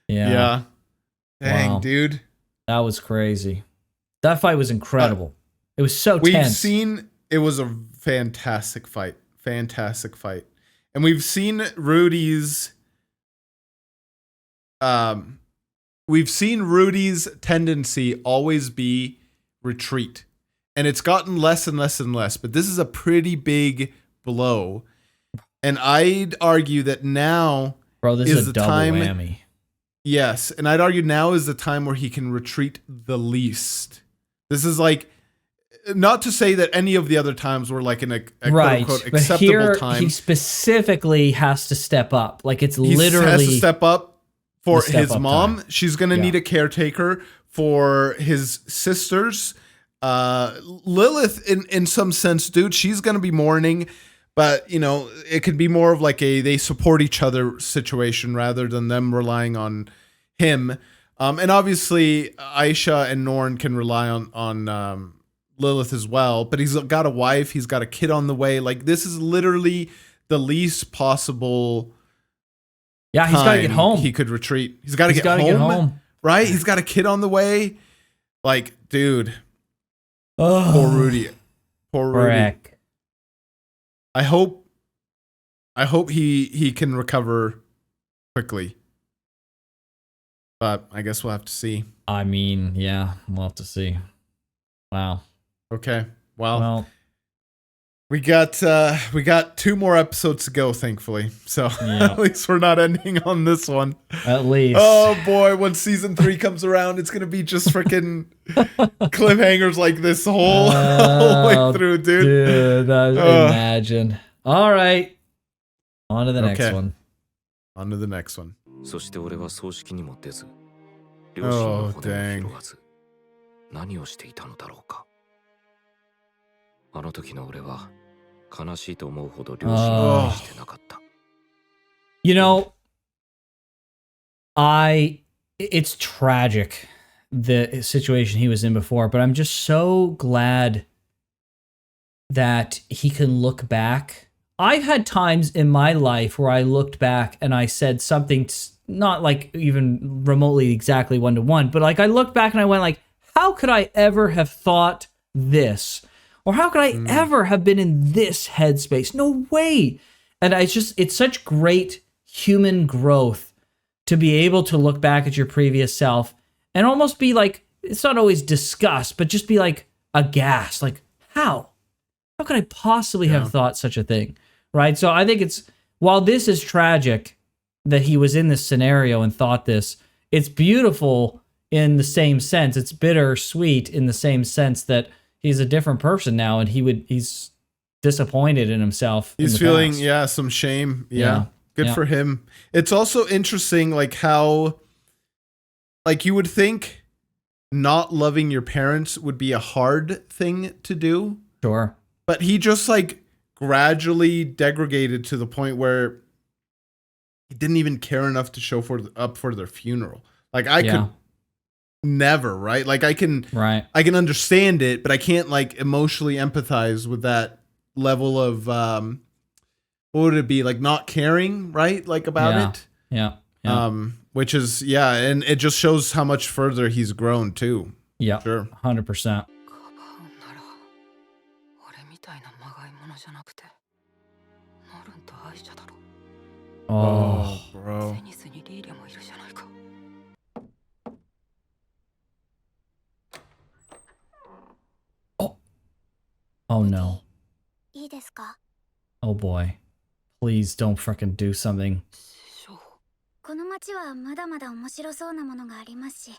yeah, Yeah. Dang, Wow. dude. that was crazy. That fight was incredible. It was so We've tense. seen it was a fantastic fight. Fantastic fight. And we've seen Rudy's tendency always be retreat. And it's gotten less and less and less, but this is a pretty big blow. And I'd argue that now Bro, this is is a the double time- whammy. yes, and I'd argue now is the time where he can retreat the least. This is like, not to say that any of the other times were like in a Right, quote unquote but acceptable here time. he specifically has to step up. Like it's He literally has to step up for the step his up mom. time. She's gonna Yeah. need a caretaker for his sisters. Lilith, in some sense, dude, she's gonna be mourning, but you know, it could be more of like a they support each other situation rather than them relying on him. And obviously Aisha and Norn can rely on Lilith as well, but he's got a wife, he's got a kid on the way. Like, this is literally the least possible. Yeah, he's got to get home. He could retreat. He's got to get home. Right? He's got a kid on the way. Like, dude. Poor Rudy. Poor Rudy. Frick. I hope he can recover quickly. But I guess we'll have to see. I mean, yeah, we'll have to see. Wow. Okay. Well, we got 2 more episodes to go, thankfully. So yeah. At least we're not ending on this one. At least. Oh boy, when season 3 comes around, it's gonna be just freaking cliffhangers like this whole way through, dude. Dude, imagine. All right. On to the next one. On to the next one. そして俺は葬式にも出ず、 Oh, 両親の骨も dang. 拾わず、何をしていたのだろうか。あの時の俺は悲しいと思うほど両親を愛してなかった。You know, it's tragic, the situation he was in before, but I'm just so glad that he can look back. I've had times in my life where I looked back and I said something, not like even remotely exactly 1-to-1, but like I looked back and I went like, how could I ever have thought this? Or how could I ever have been in this headspace? No way. And it's such great human growth to be able to look back at your previous self and almost be like, it's not always disgust, but just be like aghast. Like, how? How could I possibly have thought such a thing? Right? So I think while this is tragic that he was in this scenario and thought this, it's beautiful in the same sense. It's bittersweet in the same sense that he's a different person now and he's disappointed in himself. He's feeling, some shame. Yeah. Good for him. It's also interesting, like how, like you would think not loving your parents would be a hard thing to do. Sure. But he just like gradually degraded to the point where he didn't even care enough to show up for their funeral. Like I could never, right? Like I can understand it, but I can't like emotionally empathize with that level of what would it be, like not caring, right? Like about it. Yeah. Which is and it just shows how much further he's grown too. Yeah. Sure. 100%. Oh, bro. Oh no. Oh boy. Please don't frickin' do something. この街はまだまだ面白そうなものがありますし、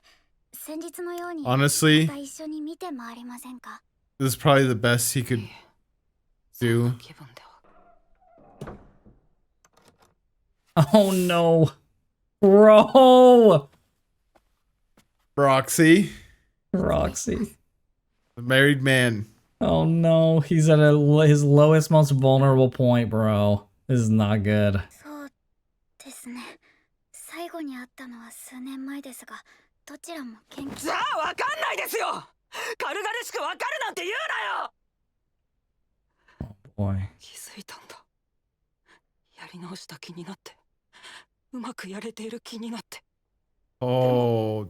先日のように Honestly, また一緒に見て回りませんか? this is probably the best he could do. Oh no. Bro. Roxy. The married man. Oh no, he's at his lowest, most vulnerable point, bro. This is not good. そうですね。最後に会ったのは数年前ですが、どちらも元気。じゃあわかんないですよ。軽々しくわかるなんて言うなよ。Boy. 気づいたんだ。やり直した気になって、うまくやれている気になって。Oh,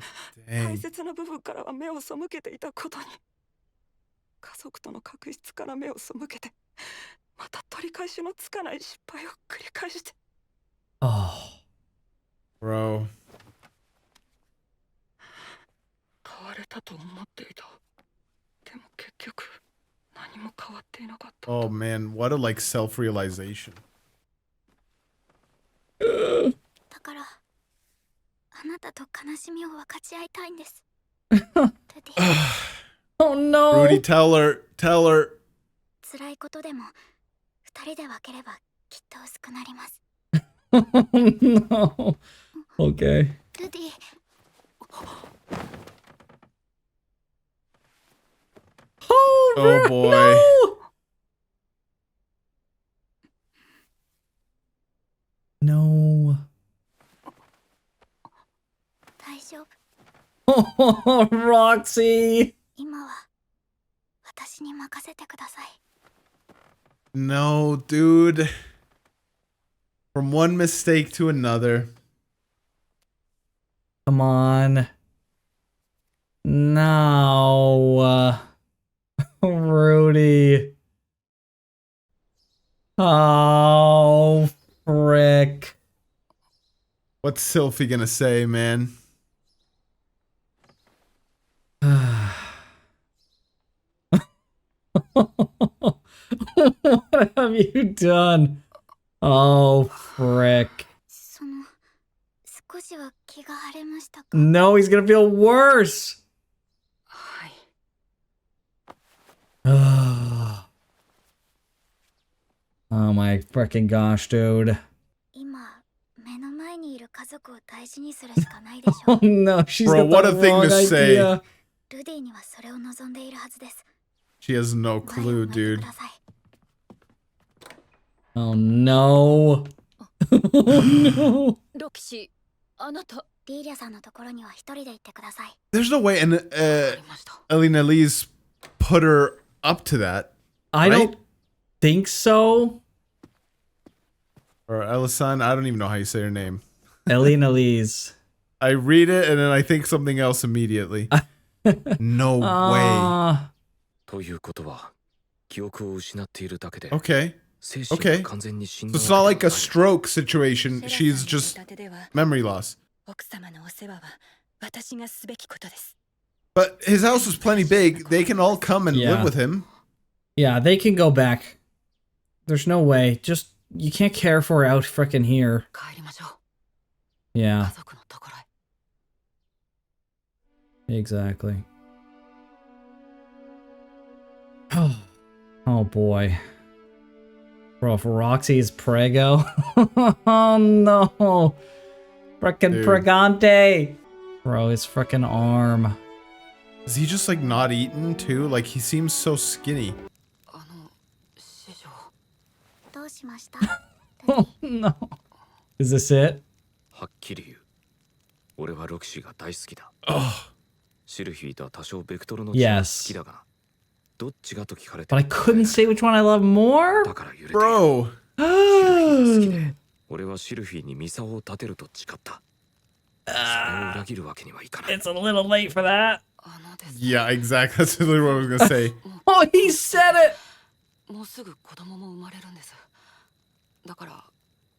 大 dang. 切な部分からは目を背けていたことに。家族との確執から目を背けて、また取り返しのつかない失敗を繰り返して。Oh. Bro. 変われたと思っていた。でも結局何も変わっていなかった。 Oh man, what a like self-realization. だからあなたと悲しみを分かち合いたいんです。Oh no. Rudy, tell her. 辛いことでも二人で分ければきっと薄くなります。No. Okay. ルディ。Oh boy. No. 大丈夫。Oh, Roxy. 今は私に任せてください。 No, dude. From one mistake to another. Come on. No. Rudy. Oh, frick. What's Sylphie gonna say, man? What have you done? Oh, frick. その少しは気が晴れましたか？ No, he's gonna feel worse. はい。 Oh my freaking gosh, dude. 今目の前にいる家族を大事にするしかないでしょ Oh う。 no, she's Bro, got what the a thing wrong to say. idea. ルディにはそれを望んでいるはずです。 She has no 前を clue, 向いてく dude. ださい。 Oh no. Oh no. ロキシー、あなた。リーリャさんのところには一人で行ってください。 There's no way, and わかりました。 Elena Lee's put her up to that. I Right? don't think so. Or Elisan, I don't even know how you say her name. Elena Lee's. I read it and then I think something else immediately. No way. ということは記憶を失っているだけで Okay. 精神 Okay. が完全に死ん So だ it's not わ like け a ではない stroke situation. She's just memory loss. 奥様のお世話は私がすべきことです。 But his house was plenty big. They can all come and Yeah. live with him. Yeah, they can go back. There's no way. Just, you can't care for her out frickin' here. 帰りましょう。 Yeah, 家族のところへ。 exactly. Oh boy. Bro, if Roxy is prego. Oh no. Frickin' Dude. pregante. Bro, his frickin' arm. Is he just like not eating too? Like he seems so skinny. 師匠。どうしました？ Oh no. Is this it? はっきり言う俺はロキシーが大好きだ Oh, シルフィーとは多少ベクトルの違いが Yes. 好きだがどっちがと聞かれて But I couldn't say which one I love more? だから許れて bro. シルフィーが好きで俺はシルフィーにミサオを立てると誓ったそれを裏切るわけにはいかない It's a little late for that. です。 Yeah, exactly. That's literally what I was gonna say. Oh, he said it! もうすぐ子供も生まれるんです。だから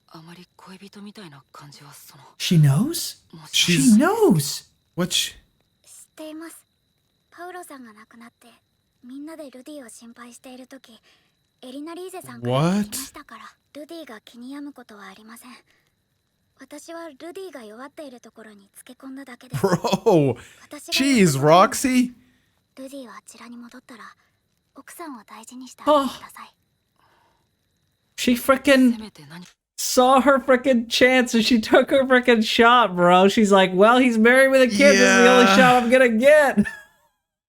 あまり恋人みたいな感じはその。 She knows? もし She's knows! what? 知っています。パウロさんが亡くなってみんなでルディを心配しているとき、エリナリーゼさんから聞きましたから、ルディが気に病むことはありません。私はルディが弱っているところにつけ込んだだけです。 Bro. 私が Jeez, Roxy. ルディはあちらに戻ったら奥さんを大事にしてあげてください。 She せ frickin' めて何 saw her frickin' chance and she took her frickin' shot, bro. She's like, well, he's married with a kid. This is the only Yeah. shot I'm gonna get.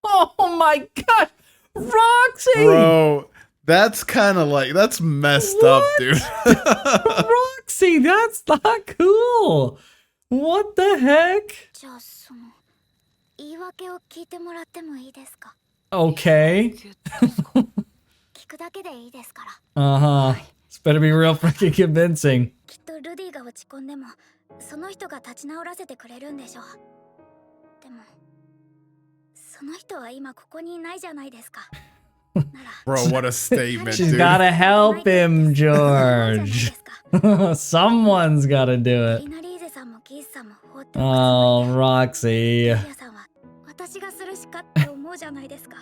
Oh my god. Roxy! Bro, that's kind of like that's messed up, dude. Roxy, that's not cool. What the heck? じゃあその言い訳を聞いてもらってもいいですか？ Okay. 聞くだけでいいですから。 Uh-huh. This better be real freaking convincing. きっとルディが落ち込んでもその人が立ち直らせてくれるんでしょう。でもその人は今ここにいないじゃないですか。なら Bro, what a statement, She's dude. gotta help him, George. Someone's gotta do エリ it. ナリーゼさんもギースさんも放っておくつもり Oh, で Roxy. リアさんは私がするしかって思うじゃないですか。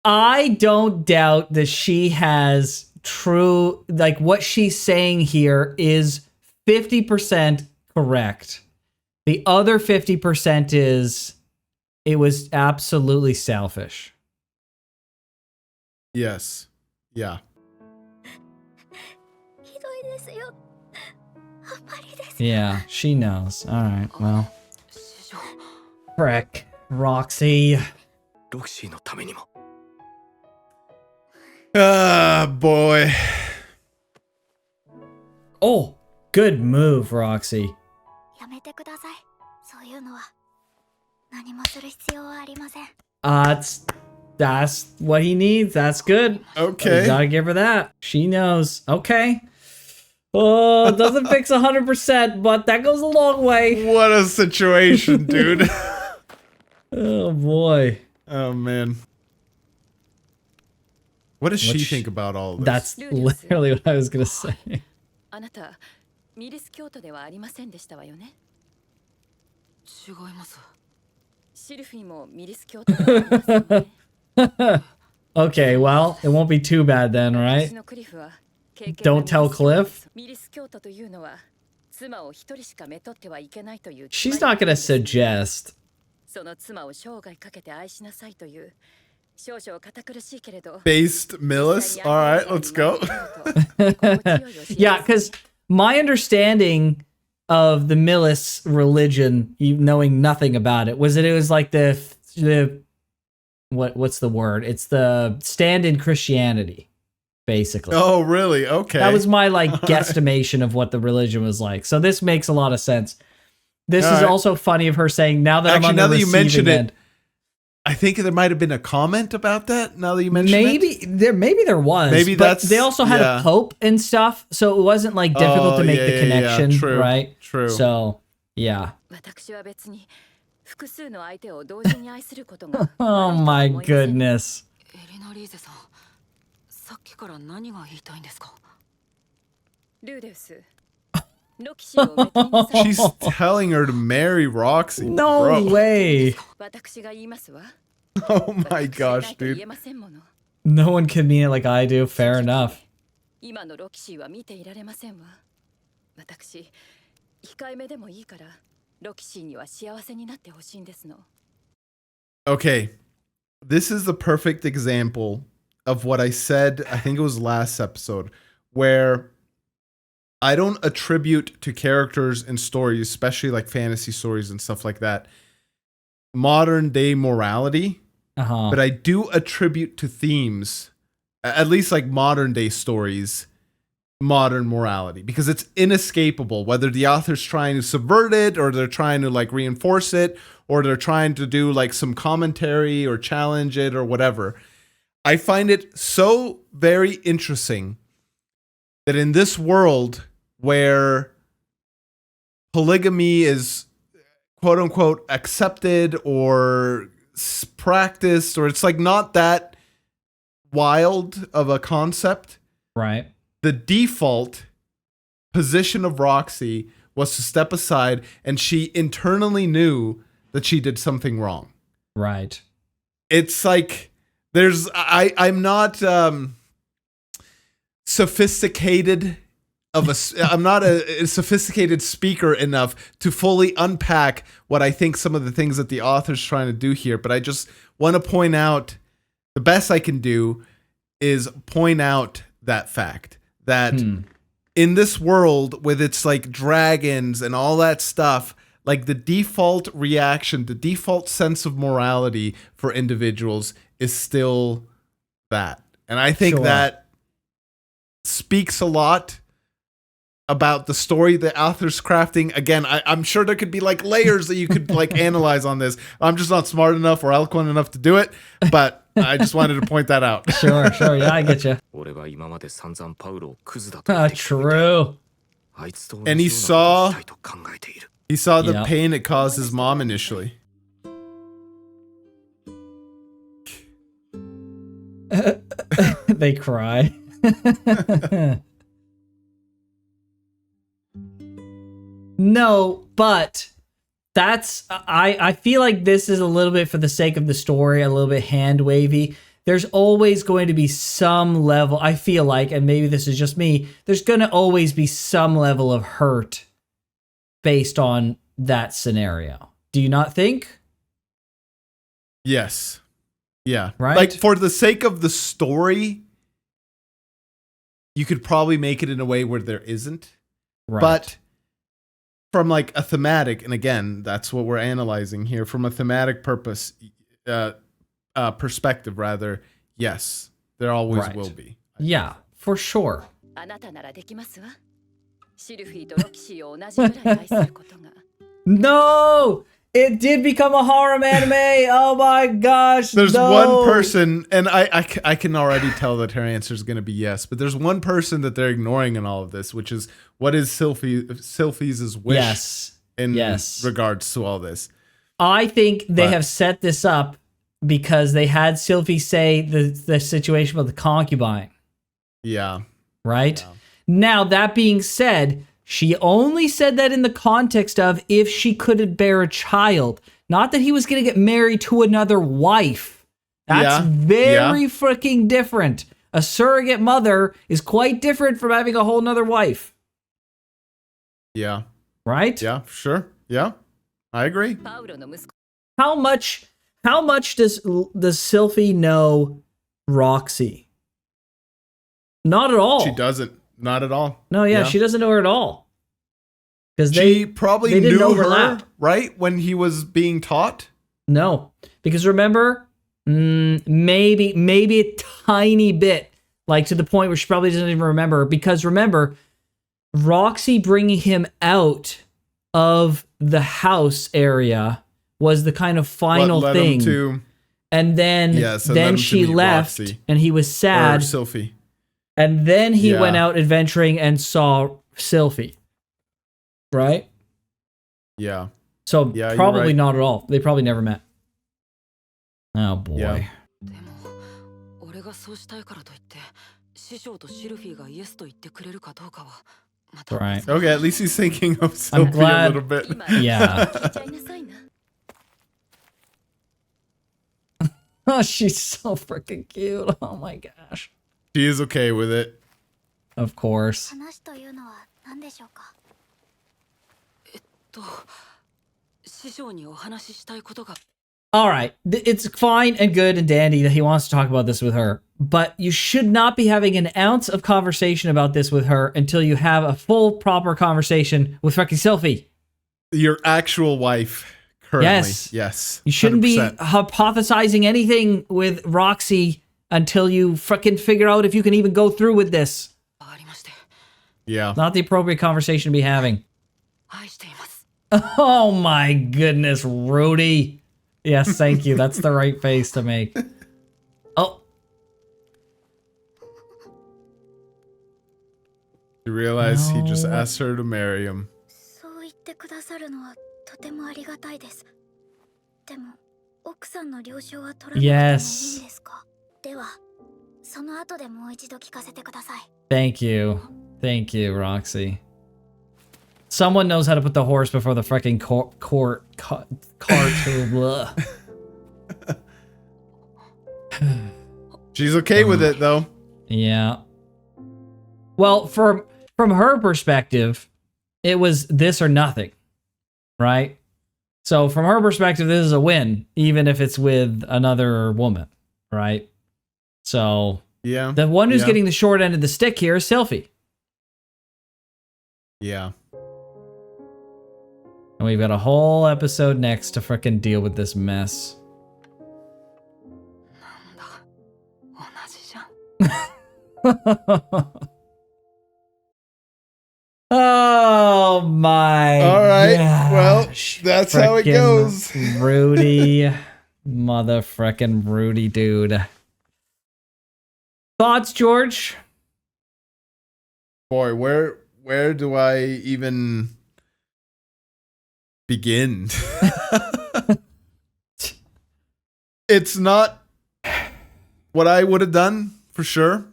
I don't doubt that she has true, like what she's saying here is 50% correct. The other 50% is it was absolutely selfish. Yes. Yeah. ひどいですよ。あんまりです。 Yeah, she knows. All right, well, 師匠。 frick. Roxy. ロキシーのためにも Ah, boy. Oh, good move, Roxy. やめてください。そういうのは。何もする必要はありません。 That's what he needs. That's good. Okay. You gotta give her that. She knows. Okay. Oh, it doesn't fix 100%, but that goes a long way. What a situation, dude. Oh boy. Oh man. What does she think about all of this? That's literally what I was gonna say. あなたミリス京都ではありませんでしたわよね。違います。シルフィもミリス京都ではありませんね。Okay, well, it won't be too bad then, right? 私のクリフは経験 Don't tell Cliff. ミリス京都というのは妻を一人しかめとってはいけないという。 She's not gonna suggest. その妻を生涯かけて愛しなさいという少々堅苦しいけれど。 Based Millis? Alright, let's go. Yeah, because my understanding of the Millis religion, knowing nothing about it, was that it was like the what's the word? It's the stand-in Christianity, basically. Oh, really? Okay. That was my like guesstimation of what the religion was like. So this makes a lot of sense. This is also funny of her saying, now that I'm on the receiving end. I think there might have been a comment about that. Now that you mention it, maybe there was. Maybe but they also had a pope and stuff, so it wasn't like difficult to make the connection, true, right? True. So yeah. Oh my goodness. She's telling her to marry Roxy. No Bro. way. Oh my gosh, dude. No one can mean it like I do. Fair enough. Okay. This is the perfect example of what I said, I think it was last episode, where I don't attribute to characters and stories, especially like fantasy stories and stuff like that, modern day morality. But I do attribute to themes, at least like modern day stories, modern morality, because it's inescapable, whether the author's trying to subvert it or they're trying to like reinforce it or they're trying to do like some commentary or challenge it or whatever. I find it so very interesting that in this world where polygamy is quote unquote accepted or practiced, or it's like not that wild of a concept, right? The default position of Roxy was to step aside, and she internally knew that she did something wrong. Right. It's like I'm not sophisticated I'm not a sophisticated speaker enough to fully unpack what I think some of the things that the author's trying to do here, but I just want to point out, the best I can do is point out that fact that in this world with its like dragons and all that stuff, like the default reaction, the default sense of morality for individuals is still that. And I think that speaks a lot about the story the author's crafting. Again, I'm sure there could be like layers that you could like analyze on this. I'm just not smart enough or eloquent enough to do it, but I just wanted to point that out. Sure, yeah, I get you. True. And he saw the pain it caused his mom initially. They cry. No, but that's I feel like this is a little bit for the sake of the story, a little bit hand wavy. There's always going to be some level, I feel like, and maybe this is just me, there's going to always be some level of hurt based on that scenario. Do you not think? Yes. Yeah. Right? Like for the sake of the story, you could probably make it in a way where there isn't. Right. But from like a thematic, and again, that's what we're analyzing here, from a thematic perspective, rather, yes, there always will be. Yeah, for sure. No! It did become a harem anime. Oh my gosh. There's no. one person, and I can already tell that her answer is going to be yes, but there's one person that they're ignoring in all of this, which is what is Sylphie's wish Yes. in Yes. regards to all this. I think they But- have set this up because they had Sylphie say the situation with the concubine, Yeah. right? Yeah. Now, that being said, she only said that in the context of if she couldn't bear a child, not that he was going to get married to another wife. That's Yeah. very Yeah. freaking different. A surrogate mother is quite different from having a whole nother wife, Yeah. right? Yeah. Sure. Yeah. I agree. How much does Sylphie know Roxy? Not at all. She doesn't. Not at all. No, yeah, she doesn't know her at all. Because She probably they didn't knew overlap. her, right? When he was being taught? No, because remember, maybe a tiny bit, like to the point where she probably doesn't even remember. Because remember, Roxy bringing him out of the house area was the kind of final What led thing. him to And then Yes, and led him to she meet left, Roxy. and he was or sad. Sylphie. And then he Yeah. went out adventuring and saw Sylphie. Right? Yeah. So Yeah, you're probably right. not at all. They probably never met. Oh boy. Yeah. でも俺がそうしたいからといって師匠とシルフィーがイエスと言ってくれるかどうかはまた Right. Okay, at least he's thinking of I'm Sylphie a glad- little bit. Yeah. 聞いちゃいなさいな Oh, she's so freaking cute. Oh my gosh. She is okay with it. Of course. 話というのは何でしょうかと師匠にお話ししたいことが All right. It's fine and good and dandy that he wants to talk about this with her, but you should not be having an ounce of conversation about this with her until you have a full, proper conversation with freaking Sylphie. Your actual wife currently. Yes. Yes. You shouldn't be 100%. hypothesizing anything with Roxy until you freaking figure out if you can even go through with this. ありまして Yeah. Not the appropriate conversation to be having. 愛しています Oh my goodness, Rudy. Yes, thank you. That's the right face to make. Oh, You realize he just No. asked her to marry him. そう言ってくださるのはとてもありがたいですでも奥さんの了承は取らなくてもいいんですかではその後でもう一度聞かせてください thank you. Thank you, Roxy. Someone knows how to put the horse before the freaking cart. Blah. She's okay with it though. Yeah. Well, from her perspective, it was this or nothing, right? So from her perspective, this is a win, even if it's with another woman, right? So Yeah. the one who's Yeah. getting the short end of the stick here is Sylphie. Yeah. And we've got a whole episode next to frickin' deal with this mess. なんだ同じじゃん Oh my All right. Well, gosh. that's how it Frickin' goes. Rudy. Mother frickin' Rudy, dude. Thoughts, George? Boy, where do I even begin? It's not what I would have done for sure.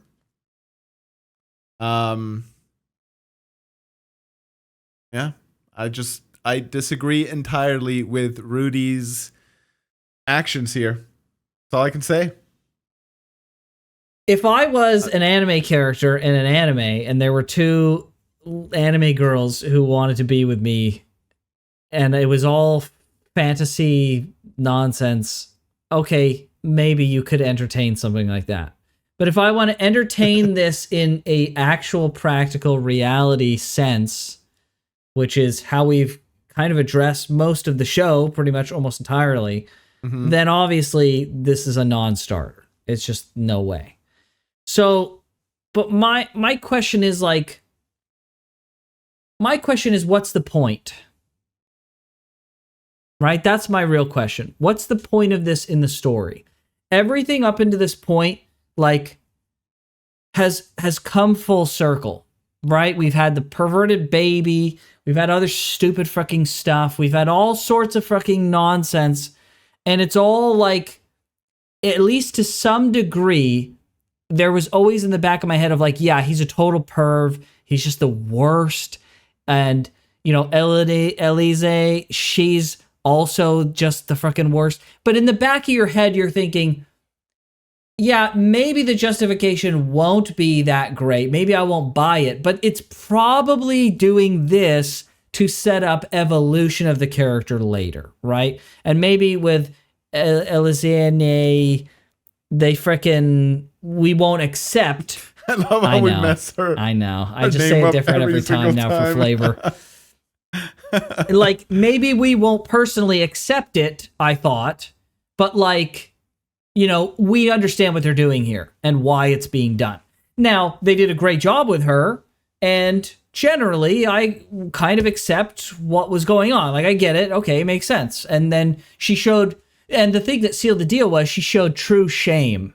Yeah, I disagree entirely with Rudy's actions here. That's all I can say. If I was an anime character in an anime and there were two anime girls who wanted to be with me and it was all fantasy nonsense, okay, maybe you could entertain something like that. But if I want to entertain this in a actual practical reality sense, which is how we've kind of addressed most of the show, pretty much almost entirely, then obviously this is a non-starter. It's just no way. So, but my question is like, what's the point? right? That's my real question. What's the point of this in the story? Everything up into this point, like, has come full circle, right? We've had the perverted baby. We've had other stupid fucking stuff. We've had all sorts of fucking nonsense. And it's all like, at least to some degree, there was always in the back of my head of like, yeah, he's a total perv. He's just the worst. And, you know, Elise, she's also just the fucking worst. But in the back of your head, you're thinking, yeah, maybe the justification won't be that great. Maybe I won't buy it. But it's probably doing this to set up evolution of the character later, right? And maybe with Elise, they frickin' we won't accept. I love how we mess her. I know. I her just name say it up different every time now for flavor. Like, maybe we won't personally accept it, I thought, but like, you know, we understand what they're doing here and why it's being done. Now, they did a great job with her, and generally, I kind of accept what was going on. Like, I get it. Okay, it makes sense. And then she showed, and the thing that sealed the deal was she showed true shame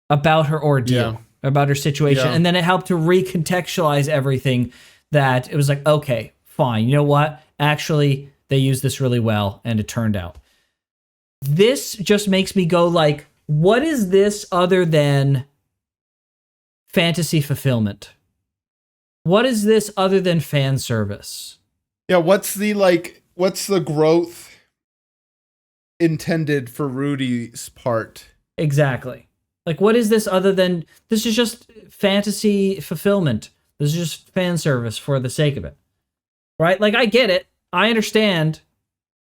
about her ordeal, about her situation. And then it helped to recontextualize everything, that it was like, okay, fine. You know what? Actually, they used this really well, and it turned out. This just makes me go like, what is this other than fantasy fulfillment? What is this other than fan service? Yeah, what's the growth intended for Rudy's part? Exactly. Like, what is this other than, this is just fantasy fulfillment. This is just fan service for the sake of it. Right? Like, I get it. I understand.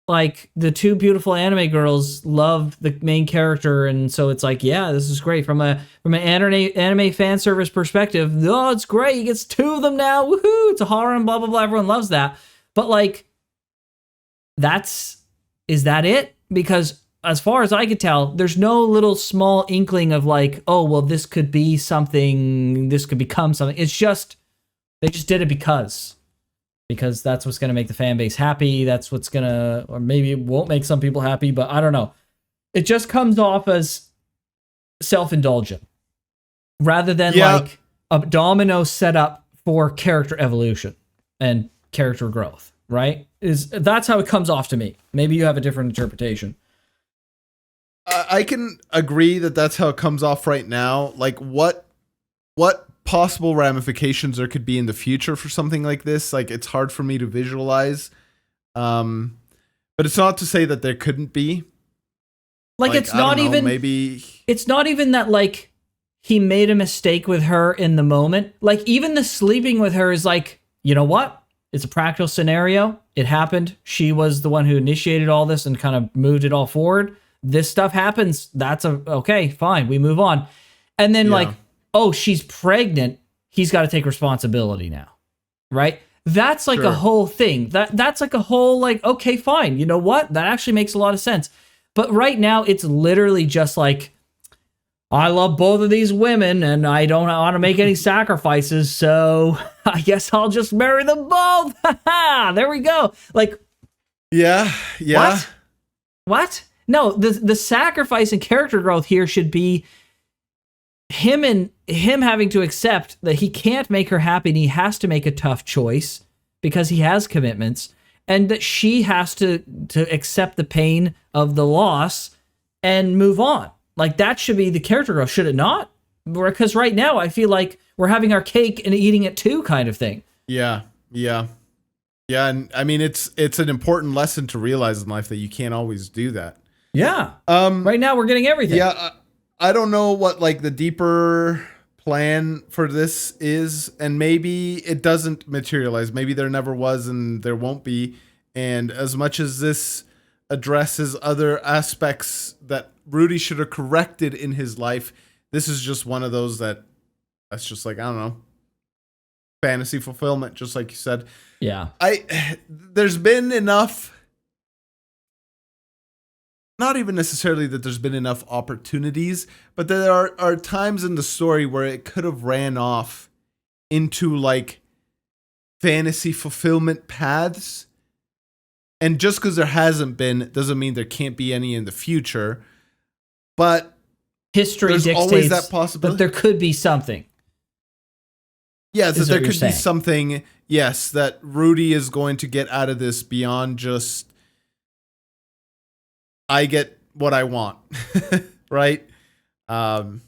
Like, the two beautiful anime girls love the main character, and so it's like, yeah, this is great from an anime fan service perspective. Oh, it's great. He gets two of them now. Woohoo! It's a horror and blah blah blah. Everyone loves that. But like, is that it? Because as far as I could tell, there's no little small inkling of like, oh well, this could be something. This could become something. It's just they just did it because that's what's going to make the fan base happy. That's what's going to, or maybe it won't make some people happy, but I don't know. It just comes off as self-indulgent rather than like a domino set up for character evolution and character growth, right? That's how it comes off to me. Maybe you have a different interpretation. I can agree that that's how it comes off right now. Like, what possible ramifications there could be in the future for something like this? Like, it's hard for me to visualize. But it's not to say that there couldn't be. Like it's not even, maybe it's not even that like he made a mistake with her in the moment. Like, even the sleeping with her is like, you know what? It's a practical scenario. It happened. She was the one who initiated all this and kind of moved it all forward. This stuff happens. That's okay, fine. We move on. And then like, oh, she's pregnant. He's got to take responsibility now. Right? That's like a whole thing. That's like a whole like, okay, fine. You know what? That actually makes a lot of sense. But right now it's literally just like, I love both of these women and I don't want to make any sacrifices, so I guess I'll just marry them both. There we go. Like, yeah. What? No, the sacrifice and character growth here should be him having to accept that he can't make her happy and he has to make a tough choice because he has commitments, and that she has to accept the pain of the loss and move on. Like, that should be the character growth, should it not? Because right now I feel like we're having our cake and eating it too kind of thing. Yeah, and I mean, it's an important lesson to realize in life that you can't always do that. Yeah. Right now we're getting everything. Yeah, I don't know what like the deeper plan for this is, and maybe it doesn't materialize. Maybe there never was and there won't be. And as much as this addresses other aspects that Rudy should have corrected in his life, this is just one of those that's just like, I don't know, fantasy fulfillment, just like you said. Yeah. There's been enough, not even necessarily that there's been enough opportunities, but there are times in the story where it could have ran off into like fantasy fulfillment paths And just because there hasn't been doesn't mean there can't be any in the future. But History there's dictates always that possibility. that there could be something. Yes, that is there what you're could be saying. something, yes, that Rudy is going to get out of this beyond just I get what I want. Right? Right.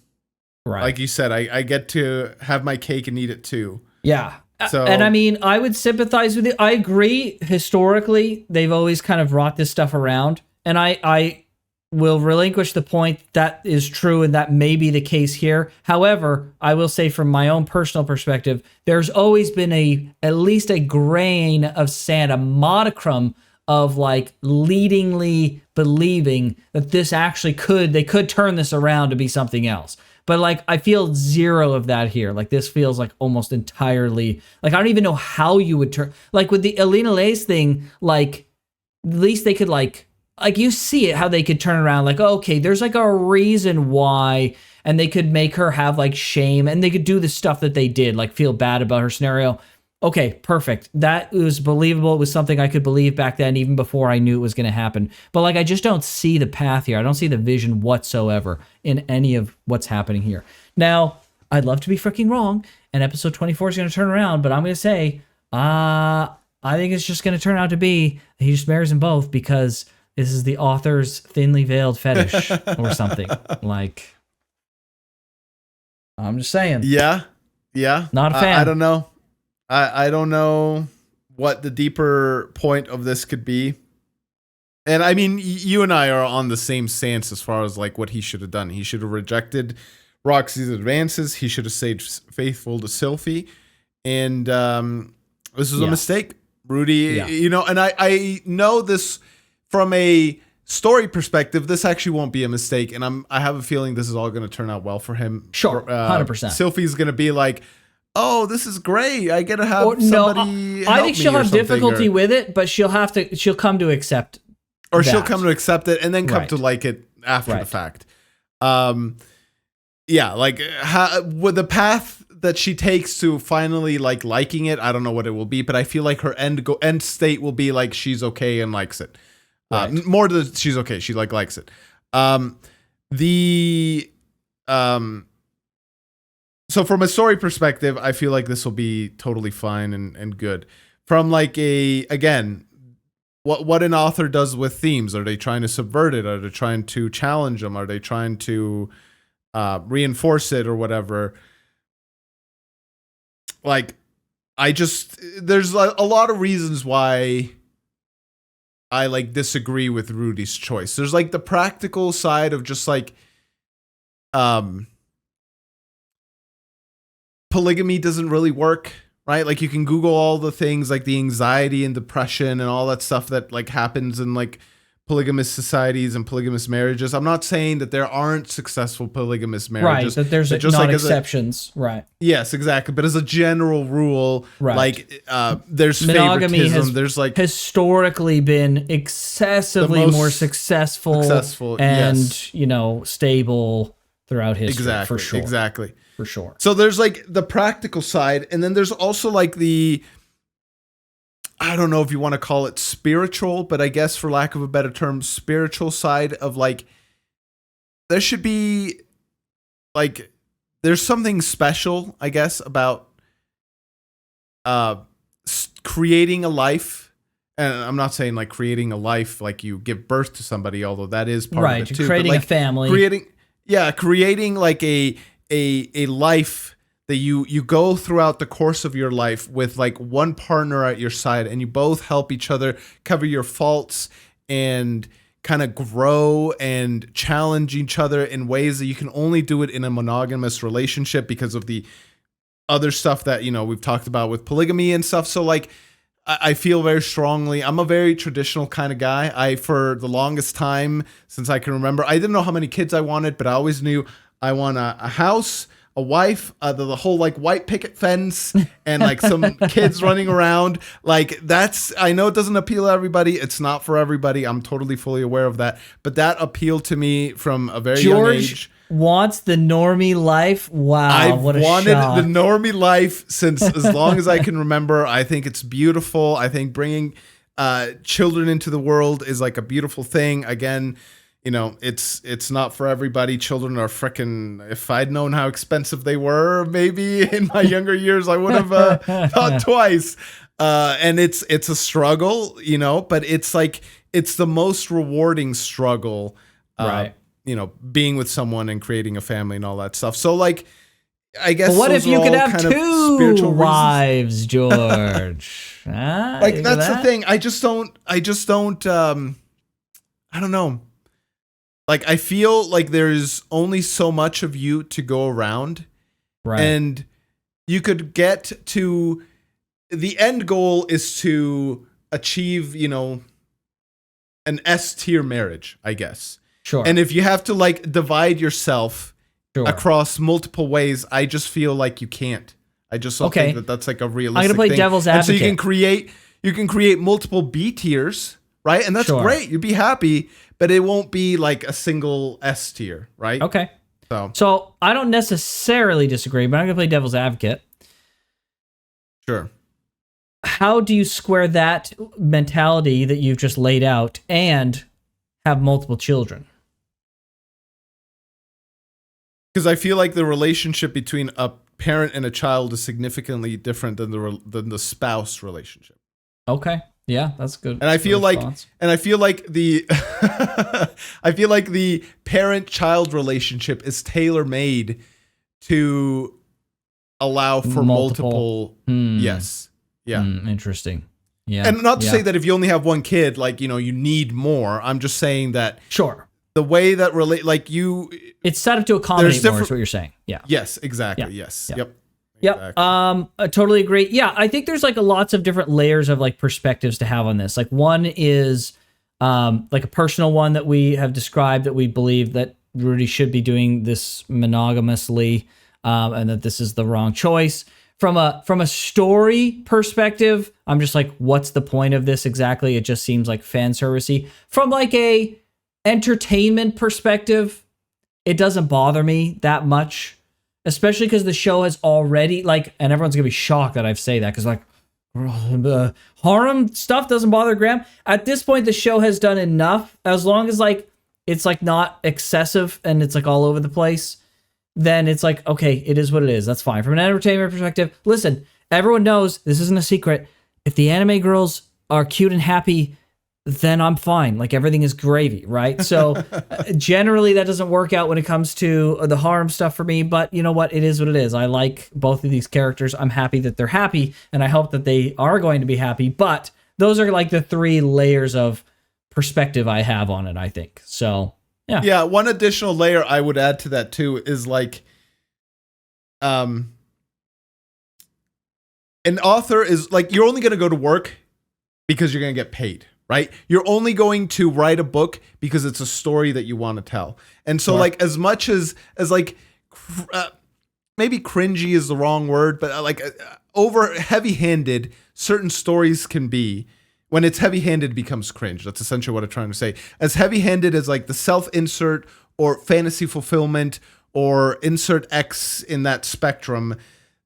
Like you said, I get to have my cake and eat it too. Yeah. So, And I mean, I would sympathize with it. I agree. Historically, they've always kind of brought this stuff around. And I will relinquish the point that is true and that may be the case here. However, I will say from my own personal perspective, there's always been at least a grain of sand, a modicum of like leadingly believing that this actually they could turn this around to be something else. But like, I feel zero of that here. Like this feels like almost entirely, like I don't even know how you would turn, like with the Elena Lace thing, like at least they could like you see it, how they could turn around like, okay, there's like a reason why, and they could make her have like shame and they could do the stuff that they did, like feel bad about her scenario. Okay, perfect. That was believable. It was something I could believe back then, even before I knew it was going to happen. But like, I just don't see the path here. I don't see the vision whatsoever in any of what's happening here. Now, I'd love to be freaking wrong, and episode 24 is going to turn around, but I'm going to say, I think it's just going to turn out to be he just marries them both because this is the author's thinly veiled fetish or something. Like, I'm just saying. Yeah. Not a fan. I don't know. I don't know what the deeper point of this could be. And I mean, you and I are on the same stance as far as like what he should have done. He should have rejected Roxy's advances. He should have stayed faithful to Sylphie. And this was a mistake. Rudy, you know, and I know this from a story perspective, this actually won't be a mistake. And I have a feeling this is all going to turn out well for him. Sure, 100%. Sylphie's going to be like, oh, this is great. I get to have somebody I think she'll have difficulty with with it, but she'll come to accept or that. she'll come to accept it and then come Right. to like it after the Right. fact. Yeah, like with the path that she takes to finally like liking it, I don't know what it will be, but I feel like her end state will be like she's okay and likes it. Right. More than she's okay, she like likes it. So from a story perspective, I feel like this will be totally fine and good. From like again, what an author does with themes. Are they trying to subvert it? Are they trying to challenge them? Are they trying to reinforce it or whatever? Like, there's a lot of reasons why I like disagree with Rudy's choice. There's like the practical side of just like, polygamy doesn't really work, right? Like you can Google all the things like the anxiety and depression and all that stuff that like happens in like polygamous societies and polygamous marriages. I'm not saying that there aren't successful polygamous marriages. Right, that there's just not like exceptions. Right. Yes, exactly. But as a general rule, Right. like there's Monogamy favoritism. has There's like historically been excessively The most more successful and yes. you know, stable throughout history. Exactly, For sure. exactly. For sure. So there's like the practical side, and then there's also like the, I don't know if you want to call it spiritual, but I guess for lack of a better term, spiritual side of like, there should be like, there's something special, I guess, about creating a life. And I'm not saying like creating a life like you give birth to somebody, although that is part of it too. Creating but like a family. Creating like a life that you go throughout the course of your life with like one partner at your side, and you both help each other cover your faults and kind of grow and challenge each other in ways that you can only do it in a monogamous relationship because of the other stuff that, you know, we've talked about with polygamy and stuff. So like, I feel very strongly, I'm a very traditional kind of guy. For the longest time, since I can remember, I didn't know how many kids I wanted, but I always knew I want a house, a wife, the whole like white picket fence, and like some kids running around. Like that's, I know it doesn't appeal to everybody. It's not for everybody. I'm totally fully aware of that. But that appealed to me from a very young age. Wants the normie life. Wow, what a shock. I've wanted the normie life since as long as I can remember. I think it's beautiful. I think bringing children into the world is like a beautiful thing. Again, you know, it's not for everybody. Children are frickin', if I'd known how expensive they were, maybe in my younger years, I would have thought twice. And it's a struggle, you know, but it's like, it's the most rewarding struggle, Right. You know, being with someone and creating a family and all that stuff. So like, I guess But what those if you are could all have kind of two spiritual reasons. wives, George? Like, You that's got the thing. I just don't, I don't know. Like, I feel like there's only so much of you to go around. Right. And you could get to, the end goal is to achieve, you know, an S-tier marriage, I guess. Sure. And if you have to like divide yourself Sure. across multiple ways, I just feel like you can't. I just don't think that that's like a realistic I'm gonna play thing. devil's And so advocate. you can create multiple B tiers, right? And that's Sure. great. You'd be happy, but it won't be like a single S tier, right? Okay. So I don't necessarily disagree, but I'm gonna play devil's advocate. sure. How do you square that mentality that you've just laid out and have multiple children? Because I feel like the relationship between a parent and a child is significantly different than the spouse relationship. Okay. Yeah, that's good. And I feel like, response. the, I feel like the parent-child relationship is tailor-made to allow for multiple. Yes. Yeah. Interesting. Yeah. And not to yeah. say that if you only have one kid, like, you know, you need more. I'm just saying that Sure. the way that like you, It's set up to accommodate There's more, different- is what you're saying. Yeah. yes, exactly. Yeah. Yes. Yeah. Yep. Yep. Exactly. I totally agree. Yeah, I think there's like lots of different layers of like perspectives to have on this. Like one is like a personal one that we have described, that we believe that Rudy should be doing this monogamously, and that this is the wrong choice. From a story perspective, I'm just like, what's the point of this exactly? It just seems like fan servicey. From like a entertainment perspective, it doesn't bother me that much. Especially because the show has already, like, and everyone's going to be shocked that I say that, because, like, harem stuff doesn't bother Graham. At this point, the show has done enough. As long as, like, it's, like, not excessive and it's, like, all over the place, then it's like, okay, it is what it is. That's fine. From an entertainment perspective, listen, everyone knows, this isn't a secret, if the anime girls are cute and happy, then I'm fine. Like, everything is gravy, right? So generally that doesn't work out when it comes to the harem stuff for me, but you know what? It is what it is. I like both of these characters. I'm happy that they're happy, and I hope that they are going to be happy, but those are like the three layers of perspective I have on it, I think. So, yeah. Yeah, one additional layer I would add to that too is like, an author is like, you're only going to go to work because you're going to get paid. Right? You're only going to write a book because it's a story that you want to tell. And so, like, as much as like, maybe cringy is the wrong word, but like over heavy-handed, certain stories can be. When it's heavy-handed, it becomes cringe. That's essentially what I'm trying to say. As heavy-handed as like the self-insert or fantasy fulfillment or insert X in that spectrum,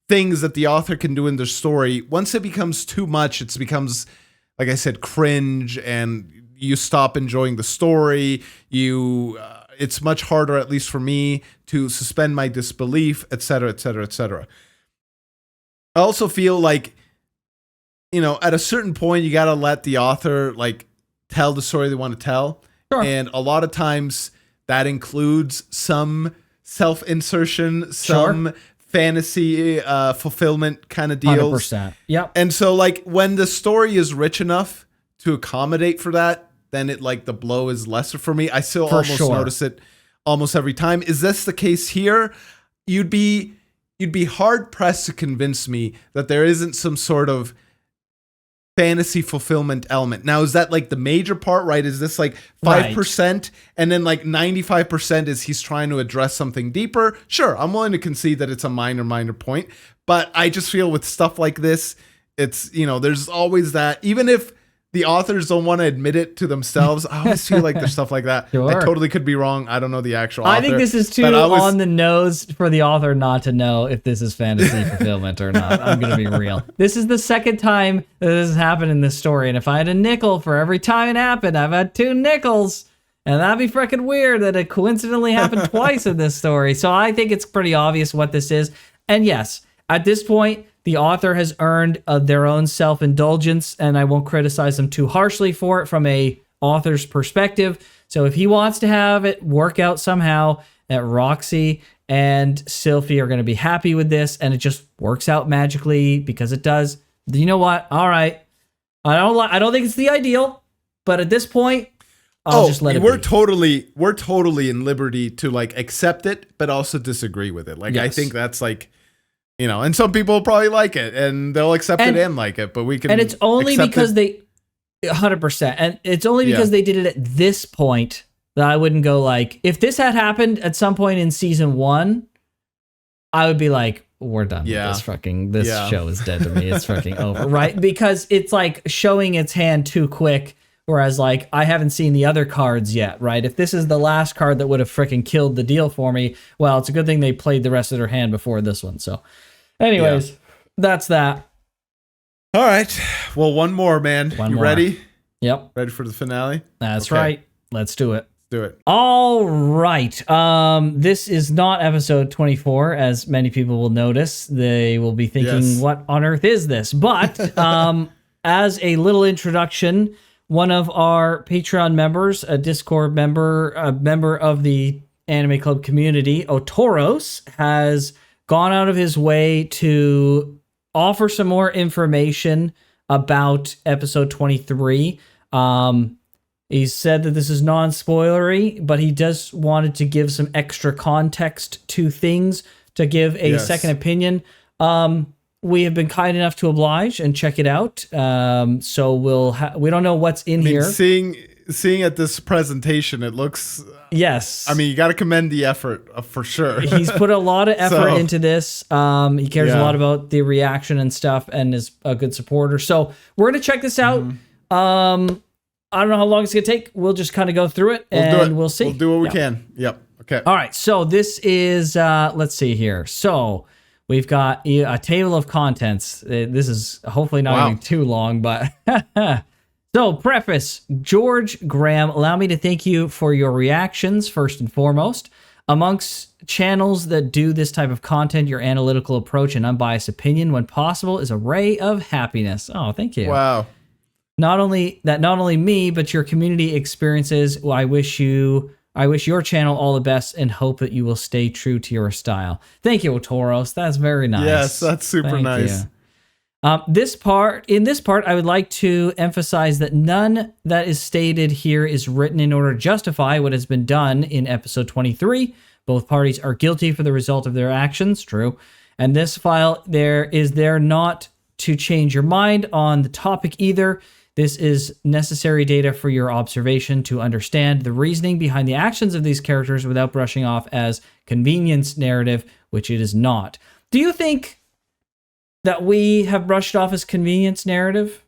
things that the author can do in their story, once it becomes too much, it becomes, like I said, cringe, and you stop enjoying the story. It's much harder, at least for me, to suspend my disbelief, etc., etc., etc. I also feel like, you know, at a certain point, you got to let the author like tell the story they want to tell. Sure. And a lot of times that includes some self-insertion, some fantasy fulfillment kind of deals. 100%. Yep. And so, like, when the story is rich enough to accommodate for that, then it, like, the blow is lesser for me. I still almost notice it almost every time. Is this the case here? You'd be hard pressed to convince me that there isn't some sort of fantasy fulfillment element. Now, is that like the major part, right? Is this like 5% and then like 95% is he's trying to address something deeper? Sure, I'm willing to concede that it's a minor point, but I just feel with stuff like this, it's, you know, there's always that, even if the authors don't want to admit it to themselves. I always feel like there's stuff like that. Sure. I totally could be wrong. I don't know the actual author. I think this is too on the nose for the author not to know if this is fantasy fulfillment or not. I'm going to be real. This is the second time that this has happened in this story. And if I had a nickel for every time it happened, I've had 2 nickels. And that'd be freaking weird that it coincidentally happened twice in this story. So I think it's pretty obvious what this is. And yes, at this point, the author has earned their own self-indulgence, and I won't criticize them too harshly for it from a author's perspective. So if he wants to have it work out somehow that Roxy and Sylphie are going to be happy with this, and it just works out magically because it does, you know what? All right. I don't think it's the ideal, but at this point, I'll just let it we're be. We're totally in liberty to like accept it, but also disagree with it. Like, Yes. I think that's like, you know, and some people will probably like it and they'll accept it and like it, but we can. And it's only accept because it. 100%. And it's only because they did it at this point that I wouldn't go like, if this had happened at some point in season 1, I would be like, we're done with this show is dead to me. It's fucking over, right? Because it's like showing its hand too quick. Whereas, like, I haven't seen the other cards yet, right? If this is the last card that would have freaking killed the deal for me, well, it's a good thing they played the rest of their hand before this one. So, anyways, that's that. All right. Well, one more, man. You ready? Yep. Ready for the finale? That's right. Let's do it. Do it. All right. This is not episode 24, as many people will notice. They will be thinking, what on earth is this? But as a little introduction, one of our Patreon members, a Discord member, a member of the Anime Club community, Otoros, has gone out of his way to offer some more information about episode 23. He said that this is non-spoilery, but he just wanted to give some extra context to things, to give a second opinion. We have been kind enough to oblige and check it out. So we don't know what's in here. Seeing at this presentation, it looks. Yes. I mean, you got to commend the effort for sure. He's put a lot of effort into this. He cares a lot about the reaction and stuff, and is a good supporter. So we're gonna check this out. I don't know how long it's gonna take. We'll just kind of go through it, we'll see. We'll do what we can. Yep. Okay. All right. So this is. Let's see here. So. We've got a table of contents. This is hopefully not going to be too long, but... So, preface. George Graham, allow me to thank you for your reactions, first and foremost. Amongst channels that do this type of content, your analytical approach and unbiased opinion, when possible, is a ray of happiness. Oh, thank you. Wow. Not only me, but your community experiences. Well, I wish your channel all the best and hope that you will stay true to your style. Thank you, Otoros. That's very nice. Yes, that's super nice. In this part, I would like to emphasize that none that is stated here is written in order to justify what has been done in episode 23. Both parties are guilty for the result of their actions. True. And this file there not to change your mind on the topic either. This is necessary data for your observation to understand the reasoning behind the actions of these characters without brushing off as convenience narrative, which it is not. Do you think that we have brushed off as convenience narrative?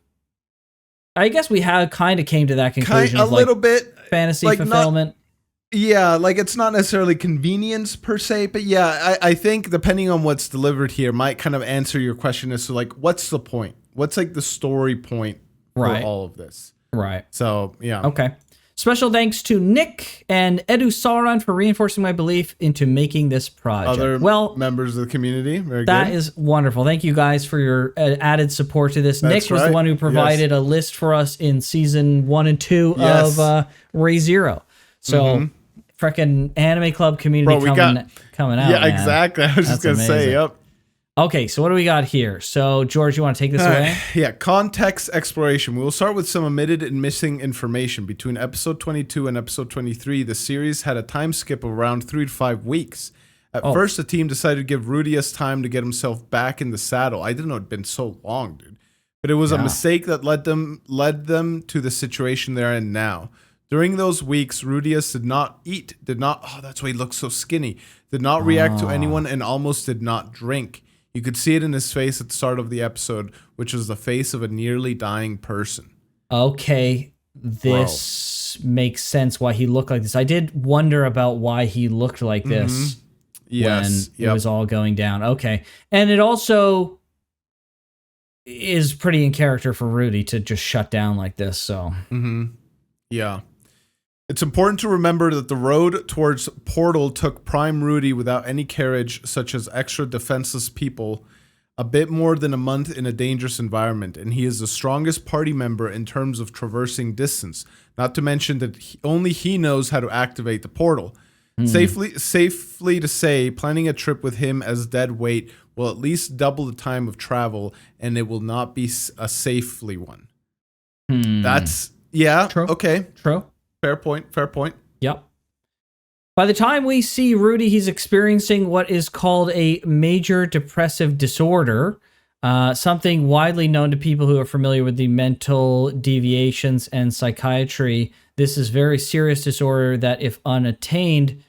I guess we have kind of came to that conclusion. A little bit. Fantasy fulfillment. Like it's not necessarily convenience per se, but I think depending on what's delivered here might kind of answer your question as to like, what's the point? What's like the story point? For all of this. Right. So, yeah. Okay. Special thanks to Nick and Edu Sauron for reinforcing my belief into making this project. Other members of the community. Very good. That is wonderful. Thank you guys for your added support to this. Nick was the one who provided a list for us in season 1 and 2 of Ray Zero. So, freaking Anime Club community coming out. Yeah, man. Exactly. I was just going to say, yep. Okay, so what do we got here? So, George, you want to take this away? Yeah, context exploration. We will start with some omitted and missing information. Between episode 22 and episode 23, the series had a time skip of around 3 to 5 weeks. At first, the team decided to give rudeus time to get himself back in the saddle. I didn't know it'd been so long, dude. But it was a mistake that led them to the situation they're in now. During those weeks, rudeus did not eat, that's why he looked so skinny, did not react to anyone, and almost did not drink. You could see it in his face at the start of the episode, which was the face of a nearly dying person. okay, this makes sense why he looked like this. I did wonder about why he looked like this when it was all going down. Okay. And it also is pretty in character for Rudy to just shut down like this, so. Yeah. It's important to remember that the road towards Portal took Prime Rudy without any carriage, such as extra defenseless people, a bit more than a month in a dangerous environment, and he is the strongest party member in terms of traversing distance, not to mention that only he knows how to activate the portal. Safely to say, planning a trip with him as dead weight will at least double the time of travel, and it will not be a safely one. That's, yeah, True. Okay. True. Fair point. Yep. By the time we see Rudy, he's experiencing what is called a major depressive disorder, something widely known to people who are familiar with the mental deviations and psychiatry. This is very serious disorder that, if unattended,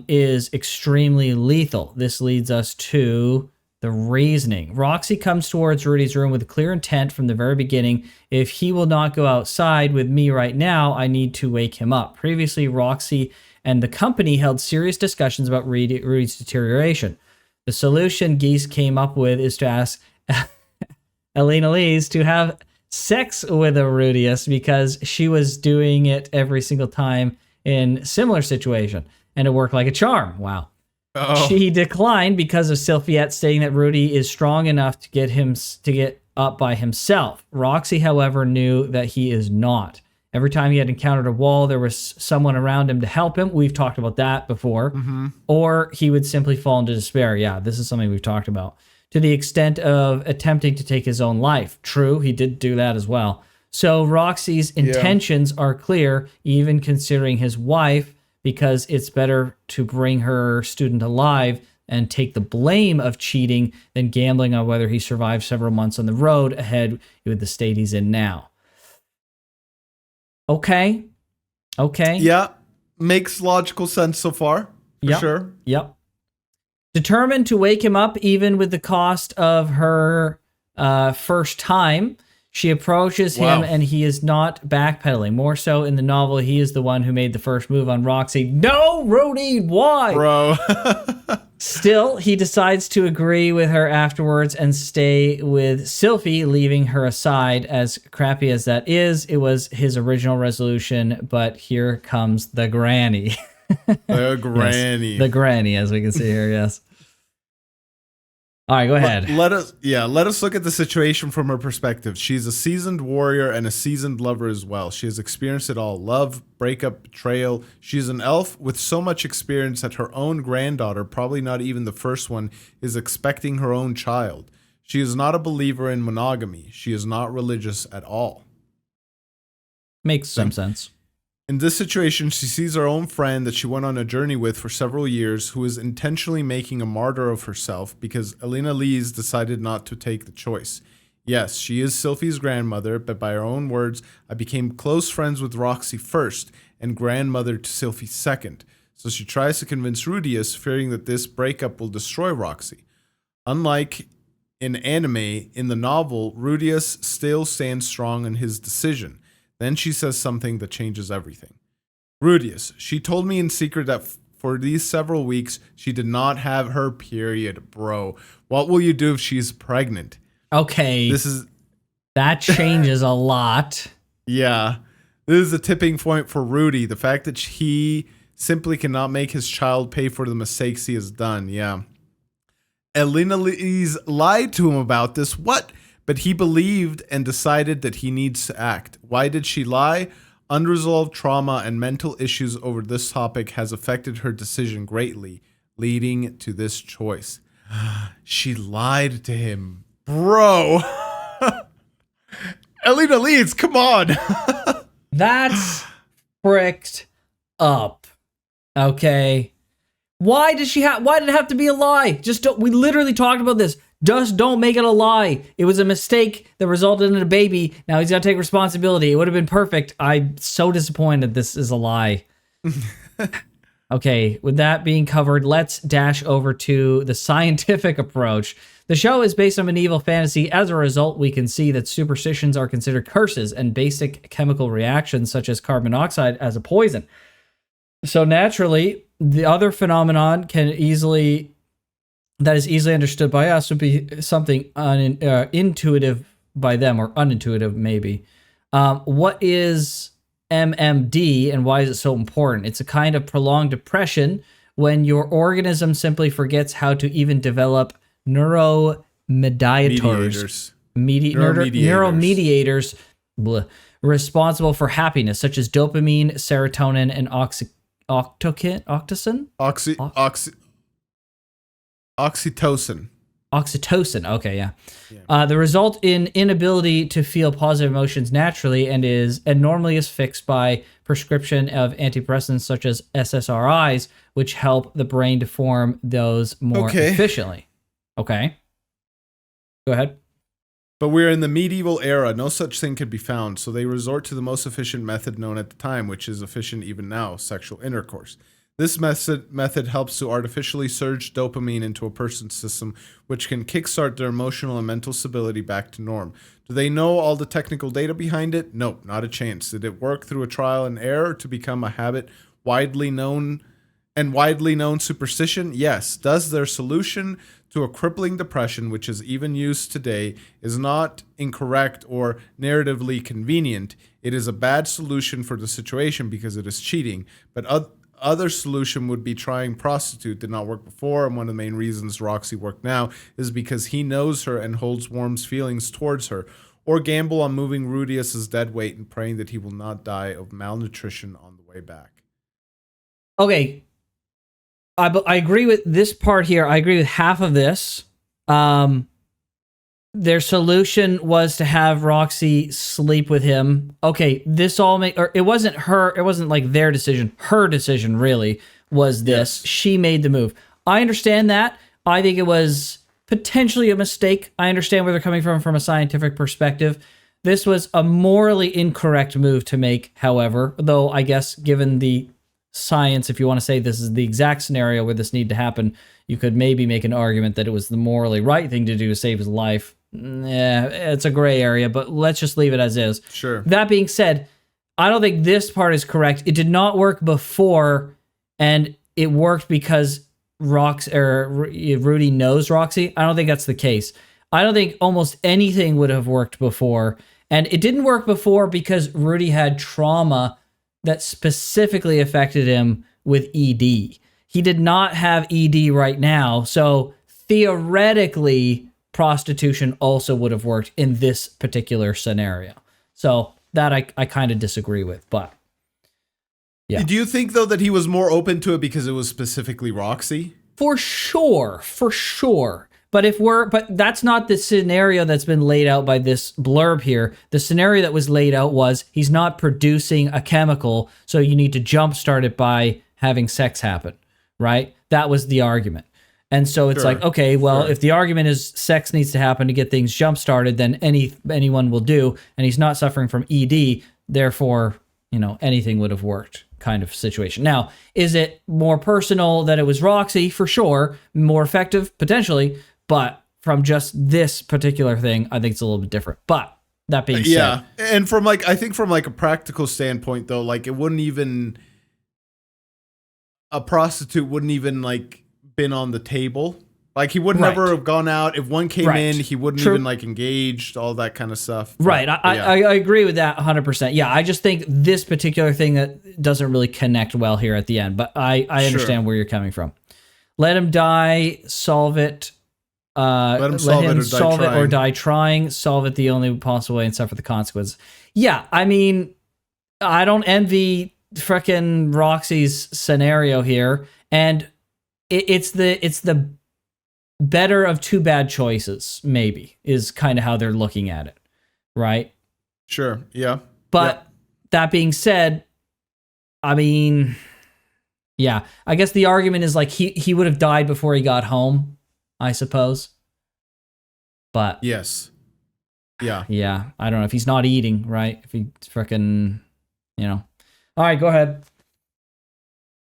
is extremely lethal. This leads us to the reasoning. Roxy comes towards Rudy's room with a clear intent from the very beginning. If he will not go outside with me right now, I need to wake him up. Previously, Roxy and the company held serious discussions about Rudy's deterioration. The solution Geese came up with is to ask Elena Lees to have sex with a rudeus because she was doing it every single time in similar situation, and it worked like a charm. Wow. She declined because of Sylphiette stating that Rudy is strong enough to get up by himself. Roxy, however, knew that he is not. Every time he had encountered a wall, there was someone around him to help him. We've talked about that before. Or he would simply fall into despair. Yeah, this is something we've talked about. To the extent of attempting to take his own life. True, he did do that as well. So Roxy's intentions are clear, even considering his wife, because it's better to bring her student alive and take the blame of cheating than gambling on whether he survives several months on the road ahead with the state he's in now. Okay. Yeah, makes logical sense so far, for sure. Yep. Determined to wake him up even with the cost of her first time, she approaches him and he is not backpedaling. More so in the novel, he is the one who made the first move on Roxy. No, Rudy, why? Bro. Still, he decides to agree with her afterwards and stay with Sylphie, leaving her aside. As crappy as that is, it was his original resolution, but here comes the granny. The granny. Yes, the granny, as we can see here, yes. All right, go ahead. Let us look at the situation from her perspective. She's a seasoned warrior and a seasoned lover as well. She has experienced it all: love, breakup, betrayal. She's an elf with so much experience that her own granddaughter, probably not even the first one, is expecting her own child. She is not a believer in monogamy. She is not religious at all. Makes some sense. In this situation, she sees her own friend that she went on a journey with for several years, who is intentionally making a martyr of herself because Elena Lees decided not to take the choice. Yes, she is Sylphie's grandmother, but by her own words, I became close friends with Roxy first and grandmother to Sylphie second. So she tries to convince Rudeus, fearing that this breakup will destroy Roxy. Unlike in anime, in the novel, Rudeus still stands strong in his decision. Then she says something that changes everything. Rudeus, she told me in secret that for these several weeks, she did not have her period, bro. What will you do if she's pregnant? Okay. That changes a lot. Yeah. This is a tipping point for Rudy. The fact that he simply cannot make his child pay for the mistakes he has done. Yeah. Elena Lees lied to him about this. What? But he believed and decided that he needs to act. Why did she lie? Unresolved trauma and mental issues over this topic has affected her decision greatly, leading to this choice. She lied to him. Bro. Elena Lees, come on. That's fricked up. Okay. Why did it have to be a lie? We literally talked about this. Just don't make it a lie. It was a mistake that resulted in a baby. Now he's got to take responsibility. It would have been perfect. I'm so disappointed this is a lie. Okay, with that being covered, let's dash over to the scientific approach. The show is based on medieval fantasy. As a result, we can see that superstitions are considered curses and basic chemical reactions such as carbon monoxide as a poison. So naturally, the other phenomenon that is easily understood by us would be something intuitive by them, or unintuitive maybe. What is MMD and why is it so important? It's a kind of prolonged depression when your organism simply forgets how to even develop neuromediators, neuromediators responsible for happiness, such as dopamine, serotonin, and oxytocin. Oxytocin. Okay, yeah. The result in inability to feel positive emotions naturally and normally is fixed by prescription of antidepressants such as SSRIs, which help the brain to form those more efficiently. Okay. Go ahead. But we're in the medieval era. No such thing could be found. So they resort to the most efficient method known at the time, which is efficient even now, sexual intercourse. This method helps to artificially surge dopamine into a person's system, which can kickstart their emotional and mental stability back to norm. Do they know all the technical data behind it? No, not a chance. Did it work through a trial and error to become a habit widely known superstition? Yes. Does their solution to a crippling depression, which is even used today, is not incorrect or narratively convenient? It is a bad solution for the situation because it is cheating. But other solution would be trying prostitute. Did not work before, and one of the main reasons Roxy worked now is because he knows her and holds warm feelings towards her. Or gamble on moving Rudeus's dead weight and praying that he will not die of malnutrition on the way back. Okay. I agree with this part here. I agree with half of this. Their solution was to have Roxy sleep with him. Okay, this all it wasn't like their decision. Her decision really was this. Yes. She made the move. I understand that. I think it was potentially a mistake. I understand where they're coming from a scientific perspective. This was a morally incorrect move to make, however, though I guess given the science, if you want to say this is the exact scenario where this needed to happen, you could maybe make an argument that it was the morally right thing to do to save his life. Yeah, it's a gray area, but let's just leave it as is. Sure. That being said, I don't think this part is correct. It did not work before, and it worked because Rudy knows Roxy. I don't think that's the case. I don't think almost anything would have worked before, and it didn't work before because Rudy had trauma that specifically affected him with ED. He did not have ED right now, so theoretically, prostitution also would have worked in this particular scenario. So that I kind of disagree with, but yeah. Do you think though that he was more open to it because it was specifically Roxy? For sure. But that's not the scenario that's been laid out by this blurb here. The scenario that was laid out was he's not producing a chemical, so you need to jumpstart it by having sex happen, right? That was the argument. And so it's like, okay, well, if the argument is sex needs to happen to get things jump-started, then anyone will do, and he's not suffering from ED, therefore, anything would have worked kind of situation. Now, is it more personal that it was Roxy? For sure. More effective? Potentially. But from just this particular thing, I think it's a little bit different. But that being said. Yeah, and I think from a practical standpoint, though, it wouldn't even, a prostitute wouldn't even been on the table. He would never have gone out. If one came in, he wouldn't even engaged, all that kind of stuff. But, right. I agree with that 100%. Yeah, I just think this particular thing that doesn't really connect well here at the end, but I understand where you're coming from. Let him die, solve it. Let him solve it or die trying. Solve it the only possible way and suffer the consequences. Yeah, I mean, I don't envy frickin' Roxy's scenario here, and it's the better of two bad choices, maybe, is kind of how they're looking at it, right? Sure, yeah. But that being said, I mean, yeah, I guess the argument is he would have died before he got home, I suppose. But yes. Yeah. Yeah, I don't know if he's not eating, right? If he frickin', All right, go ahead.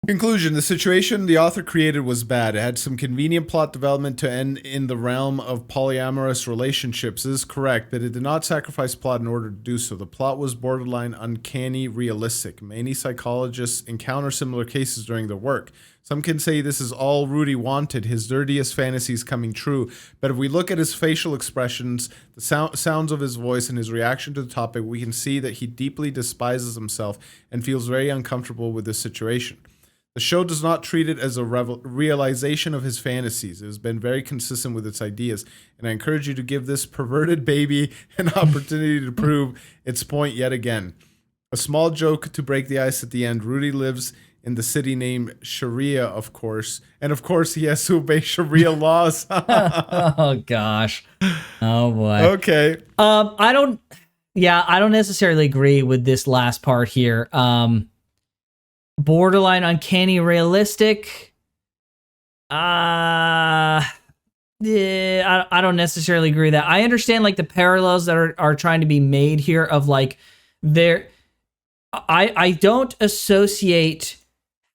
Conclusion: the situation the author created was bad. It had some convenient plot development to end in the realm of polyamorous relationships. This is correct, but it did not sacrifice plot in order to do so. The plot was borderline uncanny realistic. Many psychologists encounter similar cases during their work. Some can say this is all Rudy wanted, his dirtiest fantasies coming true. But if we look at his facial expressions, the sounds of his voice, and his reaction to the topic, we can see that he deeply despises himself and feels very uncomfortable with this situation. The show does not treat it as a realization of his fantasies. It has been very consistent with its ideas, and I encourage you to give this perverted baby an opportunity to prove its point yet again. A small joke to break the ice at the end. Rudy lives in the city named Sharia, of course, and of course he has to obey Sharia laws. Oh gosh. Oh boy. Okay. I don't necessarily agree with this last part here. Borderline uncanny realistic. Yeah, I don't necessarily agree with that. I understand like the parallels that are trying to be made here of like I don't associate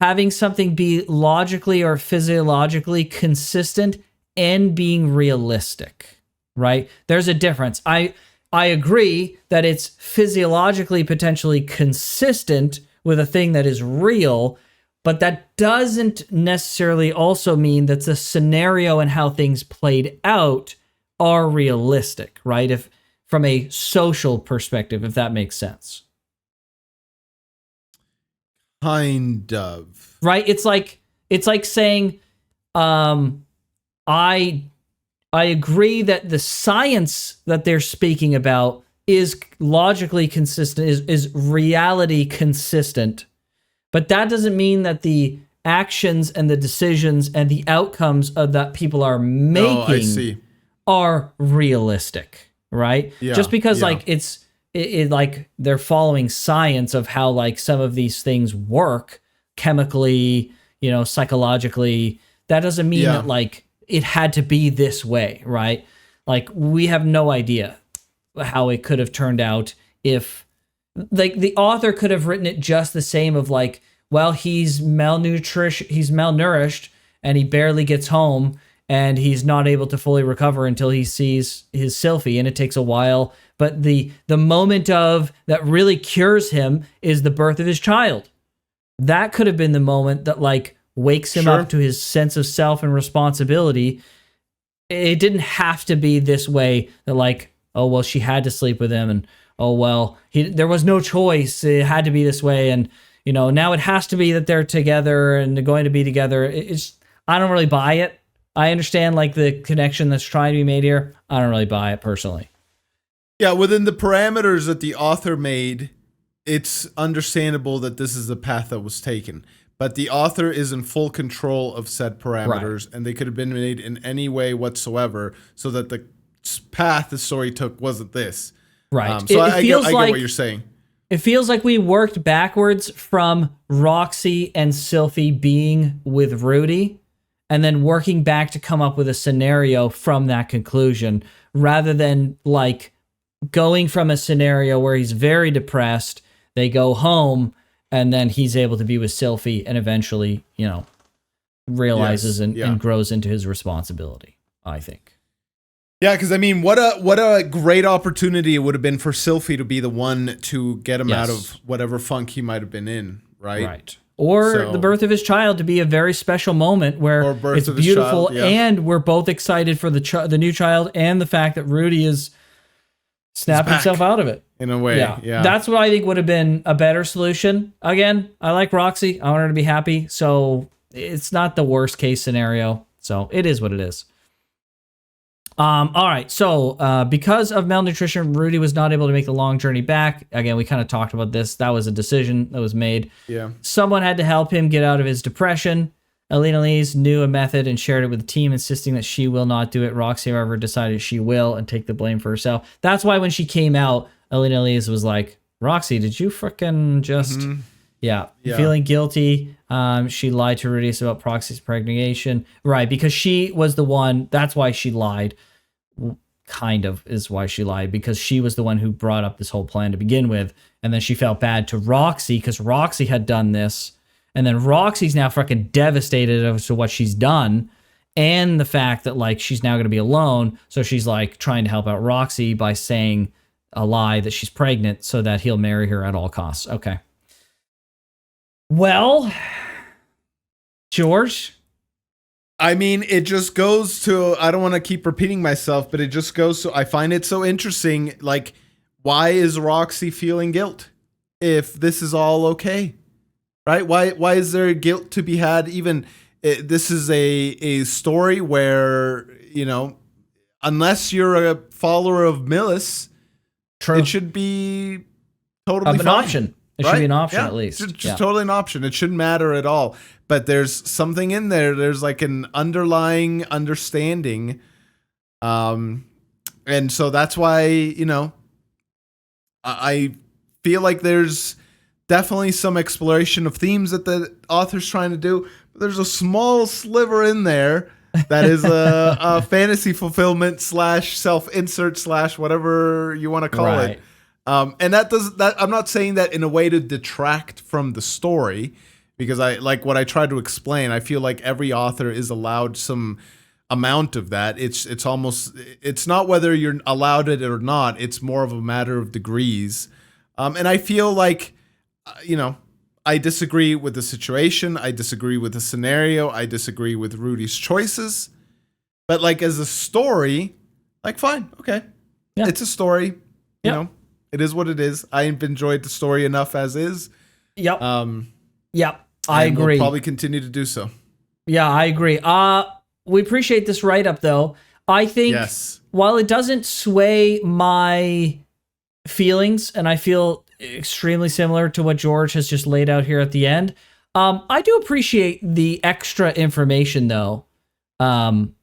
having something be logically or physiologically consistent and being realistic, right? There's a difference. I agree that it's physiologically potentially consistent with a thing that is real, but that doesn't necessarily also mean that the scenario and how things played out are realistic, right? If from a social perspective, if that makes sense. Kind of. Right? It's like saying, I agree that the science that they're speaking about is logically consistent, is reality consistent, but that doesn't mean that the actions and the decisions and the outcomes of that people are making are realistic, right? Yeah, just because like it's like they're following science of how like some of these things work chemically, you know, psychologically, that doesn't mean that like it had to be this way, right? Like we have no idea how it could have turned out if like the author could have written it just the same of like, well, he's malnourished and he barely gets home and he's not able to fully recover until he sees his Sylphie, and it takes a while. But the moment of that really cures him is the birth of his child. That could have been the moment that like wakes him up to his sense of self and responsibility. It didn't have to be this way that like, oh, well, she had to sleep with him, and oh, well, there was no choice. It had to be this way, and you know, now it has to be that they're together and they're going to be together. I don't really buy it. I understand like the connection that's trying to be made here. I don't really buy it personally. Yeah, within the parameters that the author made, it's understandable that this is the path that was taken. But the author is in full control of said parameters, and they could have been made in any way whatsoever, so that the path the story took wasn't this. Right. So I get what you're saying. It feels like we worked backwards from Roxy and Sylphie being with Rudy, and then working back to come up with a scenario from that conclusion, rather than like going from a scenario where he's very depressed, they go home, and then he's able to be with Sylphie and eventually, you know, realizes and grows into his responsibility, I think. Yeah, because I mean, what a great opportunity it would have been for Sylphie to be the one to get him out of whatever funk he might have been in, right? Right. Or the birth of his child to be a very special moment where it's beautiful, and we're both excited for the new child, and the fact that Rudy is snapping himself out of it. In a way, yeah. That's what I think would have been a better solution. Again, I like Roxy. I want her to be happy, so it's not the worst case scenario. So it is what it is. All right, so because of malnutrition, Rudy was not able to make the long journey back. Again, we kind of talked about this. That was a decision that was made. Yeah. Someone had to help him get out of his depression. Alina Lees knew a method and shared it with the team, insisting that she will not do it. Roxy, however, decided she will and take the blame for herself. That's why when she came out, Alina Lees was like, Roxy, did you frickin' just... Yeah, feeling guilty. She lied to Rudeus about Proxy's pregnation. Right, because she was the one, that's why she lied. Kind of is why she lied, because she was the one who brought up this whole plan to begin with. And then she felt bad to Roxy because Roxy had done this. And then Roxy's now fucking devastated as to what she's done. And the fact that like she's now going to be alone. So she's like trying to help out Roxy by saying a lie that she's pregnant so that he'll marry her at all costs. Okay. Well, George? I mean, it just goes to, I don't want to keep repeating myself, but it just goes to, I find it so interesting. Like, why is Roxy feeling guilt if this is all okay? Right? Why is there guilt to be had? Even this is a story where, you know, unless you're a follower of Millis, True. it should be totally an fine. option. It should be an option Yeah, at least. Just totally an option. It shouldn't matter at all. But there's something in there. There's like an underlying understanding. And so that's why, you know, I feel like there's definitely some exploration of themes that the author's trying to do. But there's a small sliver in there that is a fantasy fulfillment / self-insert / whatever you want to call it. And that I'm not saying that in a way to detract from the story, because I like what I tried to explain. I feel like every author is allowed some amount of that. It's almost, it's not whether you're allowed it or not. It's more of a matter of degrees. And I feel like, you know, I disagree with the situation. I disagree with the scenario. I disagree with Rudy's choices. But like as a story, like fine, okay. Yeah. It's a story, you Yep. know. It is what it is. I've enjoyed the story enough as is. Yep. Yep. I and agree. We'll probably continue to do so. Yeah, I agree. We appreciate this write-up, though. I think while it doesn't sway my feelings, and I feel extremely similar to what George has just laid out here at the end, I do appreciate the extra information, though, about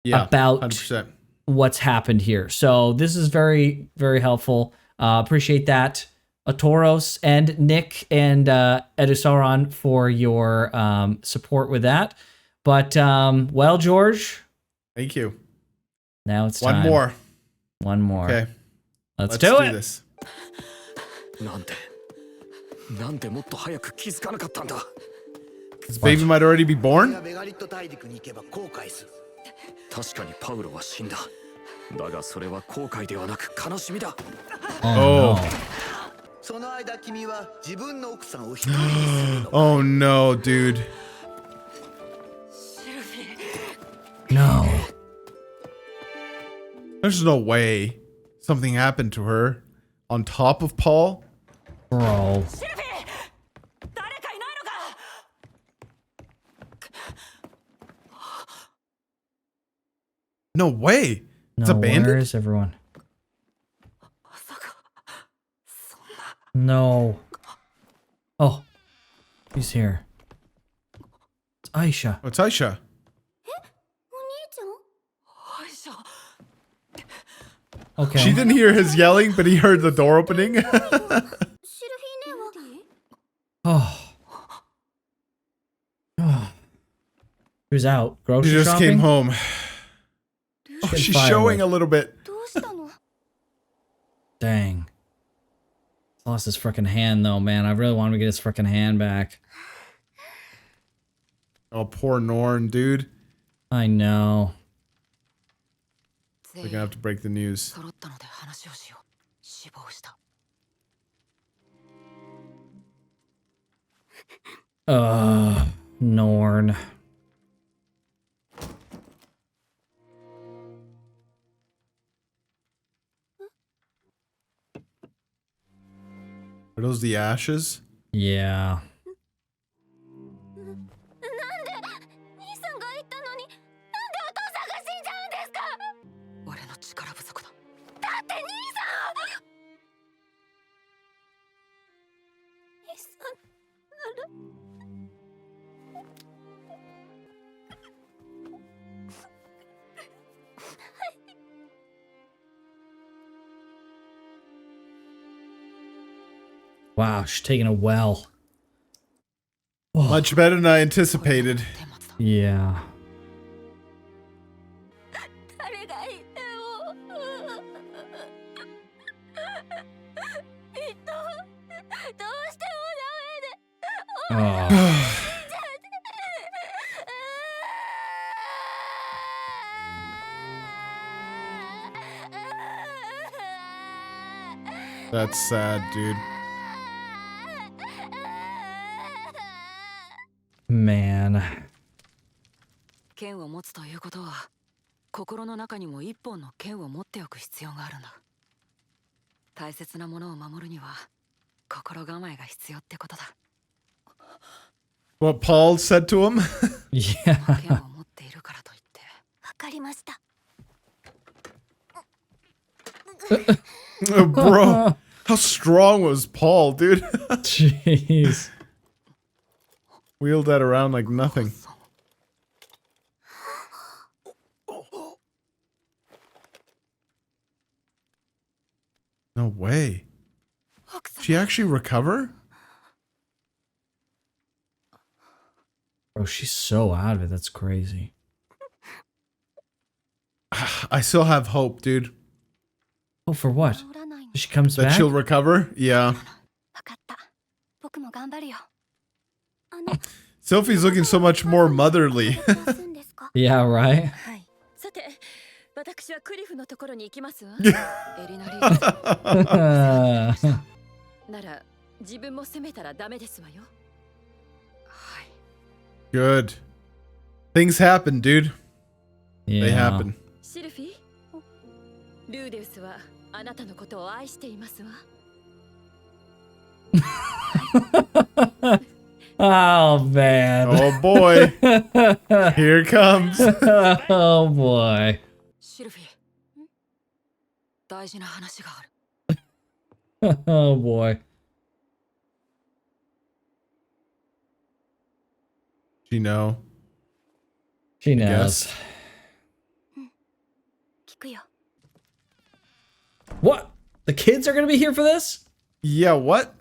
100%. what's happened here. So this is very, very helpful. Appreciate that, Atoros and Nick and Edusauron for your support with that. But, well, George. Thank you. Now it's time. One more. Okay. Let's do it. This. なんでもっと早く気づかなかったんだ。 This baby might already be born? 確かにパウロは死んだ。だがそれは後悔ではなく悲しみだ。 Oh. Oh no, dude. No. There's no way something happened to her on top of Paul. Bro. No way. It's No, abandoned? where is everyone? No. Oh. He's here. It's Aisha. Oh, it's Aisha. Okay. She didn't hear his yelling, but he heard the door opening. Oh. Oh. Who's out? Grocery She just shopping? came home. Oh, Getting she's firewood. showing a little bit. Dang. Lost his freaking hand though, man. I really want him to get his freaking hand back. Oh, poor Norn, dude. I know. We're gonna have to break the news. Norn. Are those the ashes? Yeah. Wow, she's taking a well. Oh, Much better than I anticipated. yeah. Oh. That's sad, dude. Man. 剣を持つということは、心の中にも一本の剣を持っておく必要があるんだ。大切なものを守るには、心構えが必要ってことだ。What Paul said to him? Yeah. 剣を持っているからといって。わかりました。 Bro, how strong was Paul, dude? Jeez. Wheeled that around like nothing. No way. She actually recover? Bro, she's so out of it. That's crazy. I still have hope, dude. Oh, for what? She comes That back? she'll recover? Yeah. わかった。僕も頑張るよ。 Sophie's looking so much more motherly. Yeah, right? はい。さて、私はクリフのところに行きますわ。エリナリーゼさん。なら、自分も責めたらダメですわよ。はい。 Good. Things happen, dude. They Yeah. happen. シルフィー、ルーデウスはあなたのことを愛していますわ。 Oh, man. Oh boy. Here it comes. Oh, boy. シルフィー、大事な話がある。 Oh, boy. You know. She Yes. knows. 聞くよ。 What? The kids are gonna be here for this? Yeah, what?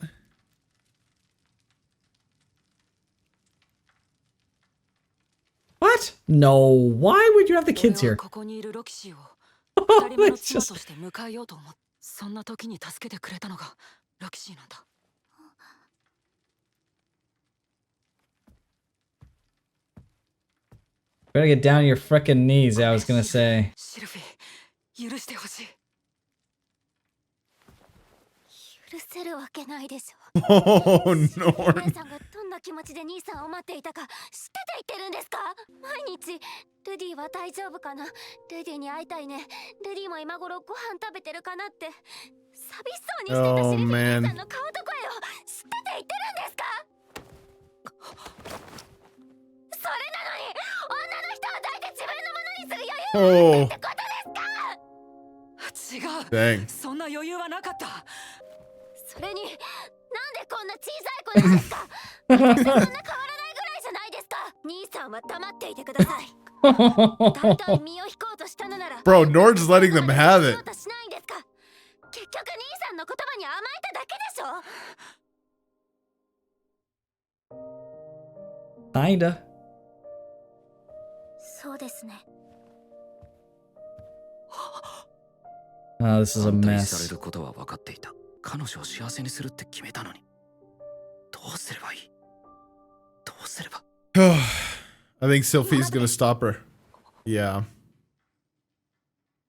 What? No. Why would you have the kids 俺は here? ここにいるロキシーを二人目の It's 妻 just- として迎えようと思って、そんな時に助けてくれたのがロキシーなんだ。 Better get down on your frickin' knees, I was gonna say. シルフィー、許してほしい。 許せるわけないでしょ。 Oh, 姉 Norn. さんがどんな気持ちで兄さんを待っていたか知ってて言ってるんですか？毎日ルディは大丈夫かな、ルディに会いたいね、ルディも今頃ご飯食べてるかなって寂しそうにしてた Oh, シルフィー man. 姉さんの顔と声を知ってて言ってるんですか？それなのに女の人を抱いて自分のものにする余裕がないってことですか？ 違う。 Dang. そんな余裕はなかった。 それになんでこんな小さい子なんですか？私とそんな変わらないぐらいじゃないですか？兄さんは黙っていてください。だいたい身を引こうとしたのなら Bro, Nord's letting them have it. しないんですか？結局兄さんの言葉に甘えただけでしょ？ Kinda. そうですね。 Oh, this is a 反対され mess. ることは分かっていた。彼女を幸せにするって決めたのに。どうすればいい？どうすれば？ I think Sophie's gonna stop her. Yeah.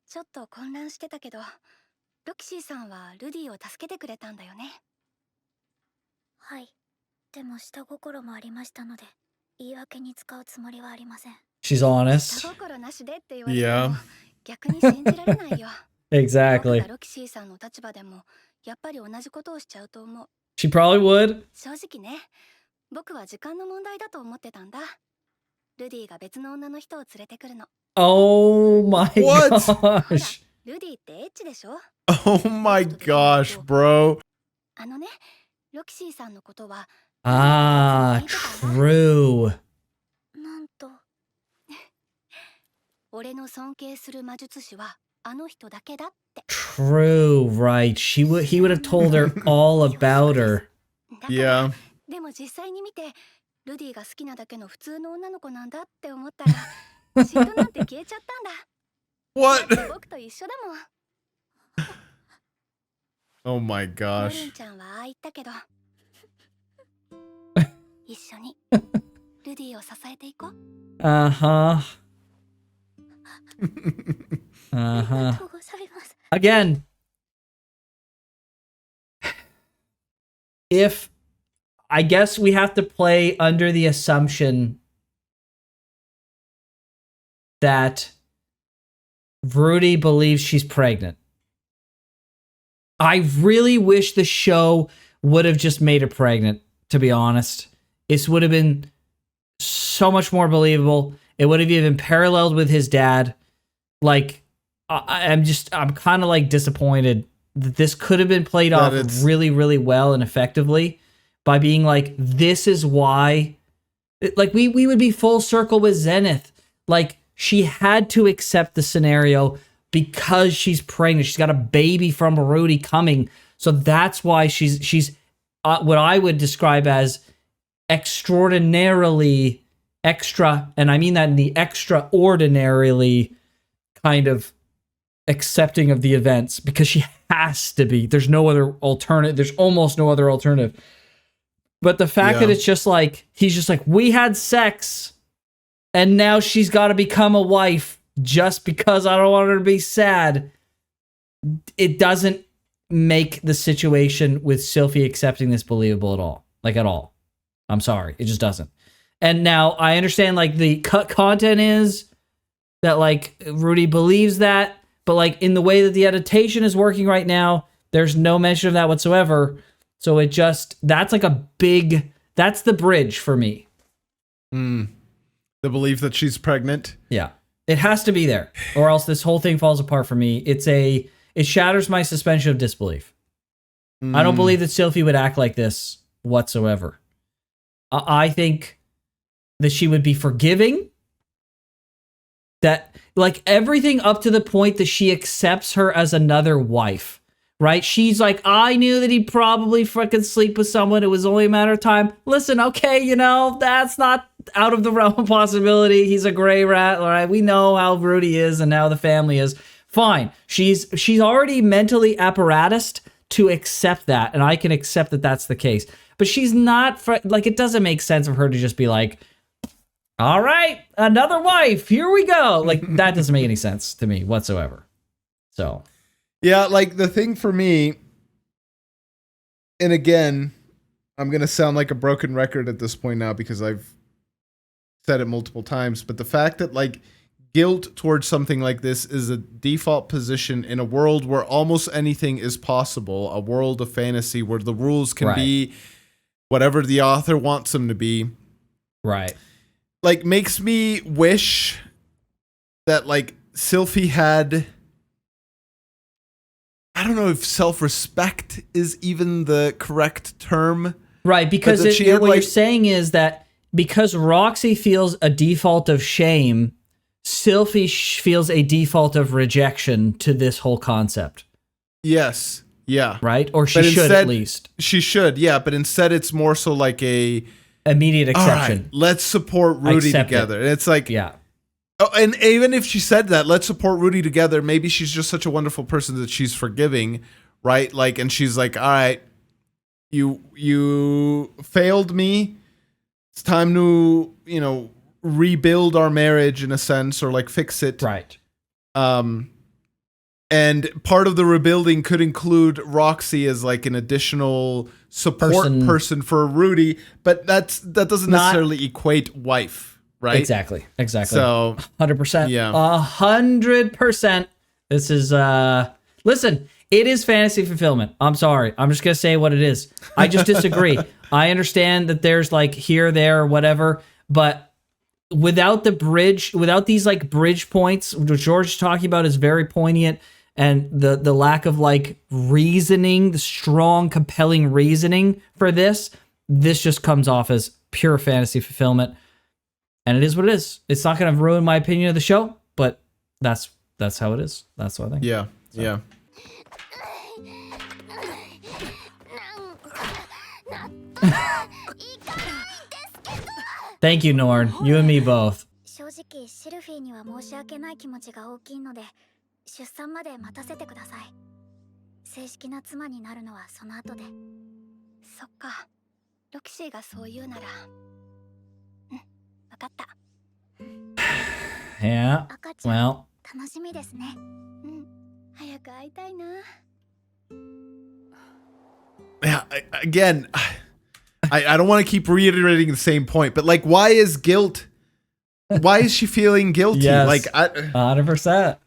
ちょっと混乱してたけど、ロキシーさんはルディを助けてくれたんだよね。はい。でも下心もありましたので、言い訳に使うつもりはありません。 She's honest. 下心なしでって言われて Yeah. も逆に信じられないよ。 Exactly. ロキシーさんの立場でもやっぱり同じことをしちゃうと思う。 She probably would. 正直ね、僕は時間の問題だと思ってたんだ。ルディが別の女の人を連れてくるの。 Oh my What? gosh. ルディってエッチでしょ？ Oh my gosh, bro. あのね、ロキシーさんのことは Ah, true. なんと俺の尊敬する魔術師はあの人だけだって。 True, right. He would have told her all about her. だから Yeah. でも実際に見てルディが好きなだけの普通の女の子なんだって思ったら嫉妬なんて消えちゃったんだ。 What? だって僕と一緒だもん。 Oh my ノルン gosh. ちゃんはああ言ったけど一緒にルディを支えていこう。 Uh-huh. あり Uh-huh. がとうございます。 Again, if I guess we have to play under the assumption that Rudy believes she's pregnant. I really wish the show would have just made her pregnant, to be honest. This would have been so much more believable. It would have even paralleled with his dad. Like, I'm kind of like disappointed that this could have been played off really, really well and effectively by being like, this is why, like we would be full circle with Zenith. Like, she had to accept the scenario because she's pregnant. She's got a baby from Rudy coming. So that's why she's what I would describe as extraordinarily extra, and I mean that in the extraordinarily kind of accepting of the events, because she has to be. There's no other alternative. There's almost no other alternative. But the fact that it's just like, he's just like, we had sex and now she's got to become a wife just because I don't want her to be sad. It doesn't make the situation with Sylphie accepting this believable at all. Like, at all. I'm sorry. It just doesn't. And now I understand, like, the cut content is that, like, Rudy believes that, but, like, in the way that the adaptation is working right now, there's no mention of that whatsoever. So it just, that's like a big, that's the bridge for me. The belief that she's pregnant. Yeah. It has to be there, or else this whole thing falls apart for me. It shatters my suspension of disbelief. I don't believe that Sylphie would act like this whatsoever. I think that she would be forgiving. That, like, everything up to the point that she accepts her as another wife, right? She's like, I knew that he'd probably freaking sleep with someone. It was only a matter of time. Listen, okay, you know, that's not out of the realm of possibility. He's a gray rat, all right? We know how Rudy is and how the family is. Fine. She's already mentally apparatused to accept that, and I can accept that that's the case. But she's not, like, it doesn't make sense for her to just be like, all right, another wife, here we go. Like, that doesn't make any sense to me whatsoever. So, yeah, like, the thing for me, and again, I'm going to sound like a broken record at this point now because I've said it multiple times, but the fact that, like, guilt towards something like this is a default position in a world where almost anything is possible, a world of fantasy where the rules can be whatever the author wants them to be. Right. Like, makes me wish that, like, Sylphie had, I don't know if self-respect is even the correct term. Right, because what you're saying is that because Roxy feels a default of shame, Sylphie feels a default of rejection to this whole concept. Yes. Yeah. Right? Or she should, at least. She should, yeah. But instead it's more so like a immediate exception. All right, let's support Rudy together. And it's like, yeah. Oh, and even if she said that, let's support Rudy together, maybe she's just such a wonderful person that she's forgiving, right? Like, and she's like, all right, you failed me. It's time to, you know, rebuild our marriage in a sense, or like fix it. Right. And part of the rebuilding could include Roxy as like an additional support person for Rudy, but that doesn't necessarily equate wife, right? Exactly. So 100%. Yeah. 100%. This is listen, it is fantasy fulfillment. I'm sorry. I'm just gonna say what it is. I just disagree. I understand that there's like here, there, whatever, but without the bridge, without these like bridge points, which George is talking about is very poignant, and the lack of like reasoning, the strong, compelling reasoning for this just comes off as pure fantasy fulfillment. And it is what it is. It's not going to ruin my opinion of the show, but that's how it is. That's what I think. Yeah. So. Yeah. Thank you, Norn. You and me both. 正直シルフィーには申し訳ない気持ちが大きいので、出産まで待たせてください。正式な妻になるのはその後で。そっか。ロキシーがそう言うなら、分かった。 Yeah. 赤ちゃん Well, 楽しみですね。早く会いたいな。 Yeah, again, I don't want to keep reiterating the same point, but like, why is she feeling guilty? Yes. Like, 100%.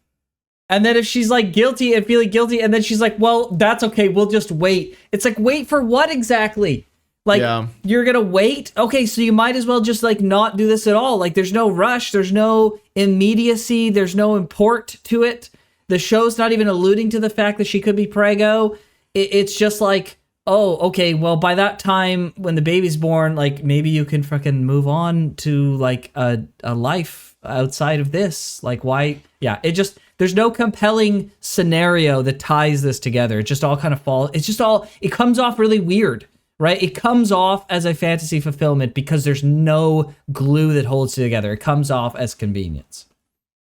And then if she's like guilty and feeling guilty, and then she's like, well, that's okay, we'll just wait. It's like, wait for what exactly? Like, Yeah. you're gonna wait? Okay, so you might as well just like not do this at all. Like, there's no rush, there's no immediacy, there's no import to it. The show's not even alluding to the fact that she could be preggo. It's just like, oh, okay, well, by that time when the baby's born, like, maybe you can fucking move on to like a life outside of this. Like, why? Yeah, it just, there's no compelling scenario that ties this together. It just all kind of falls. It's just all, it comes off really weird, right? It comes off as a fantasy fulfillment because there's no glue that holds it together. It comes off as convenience.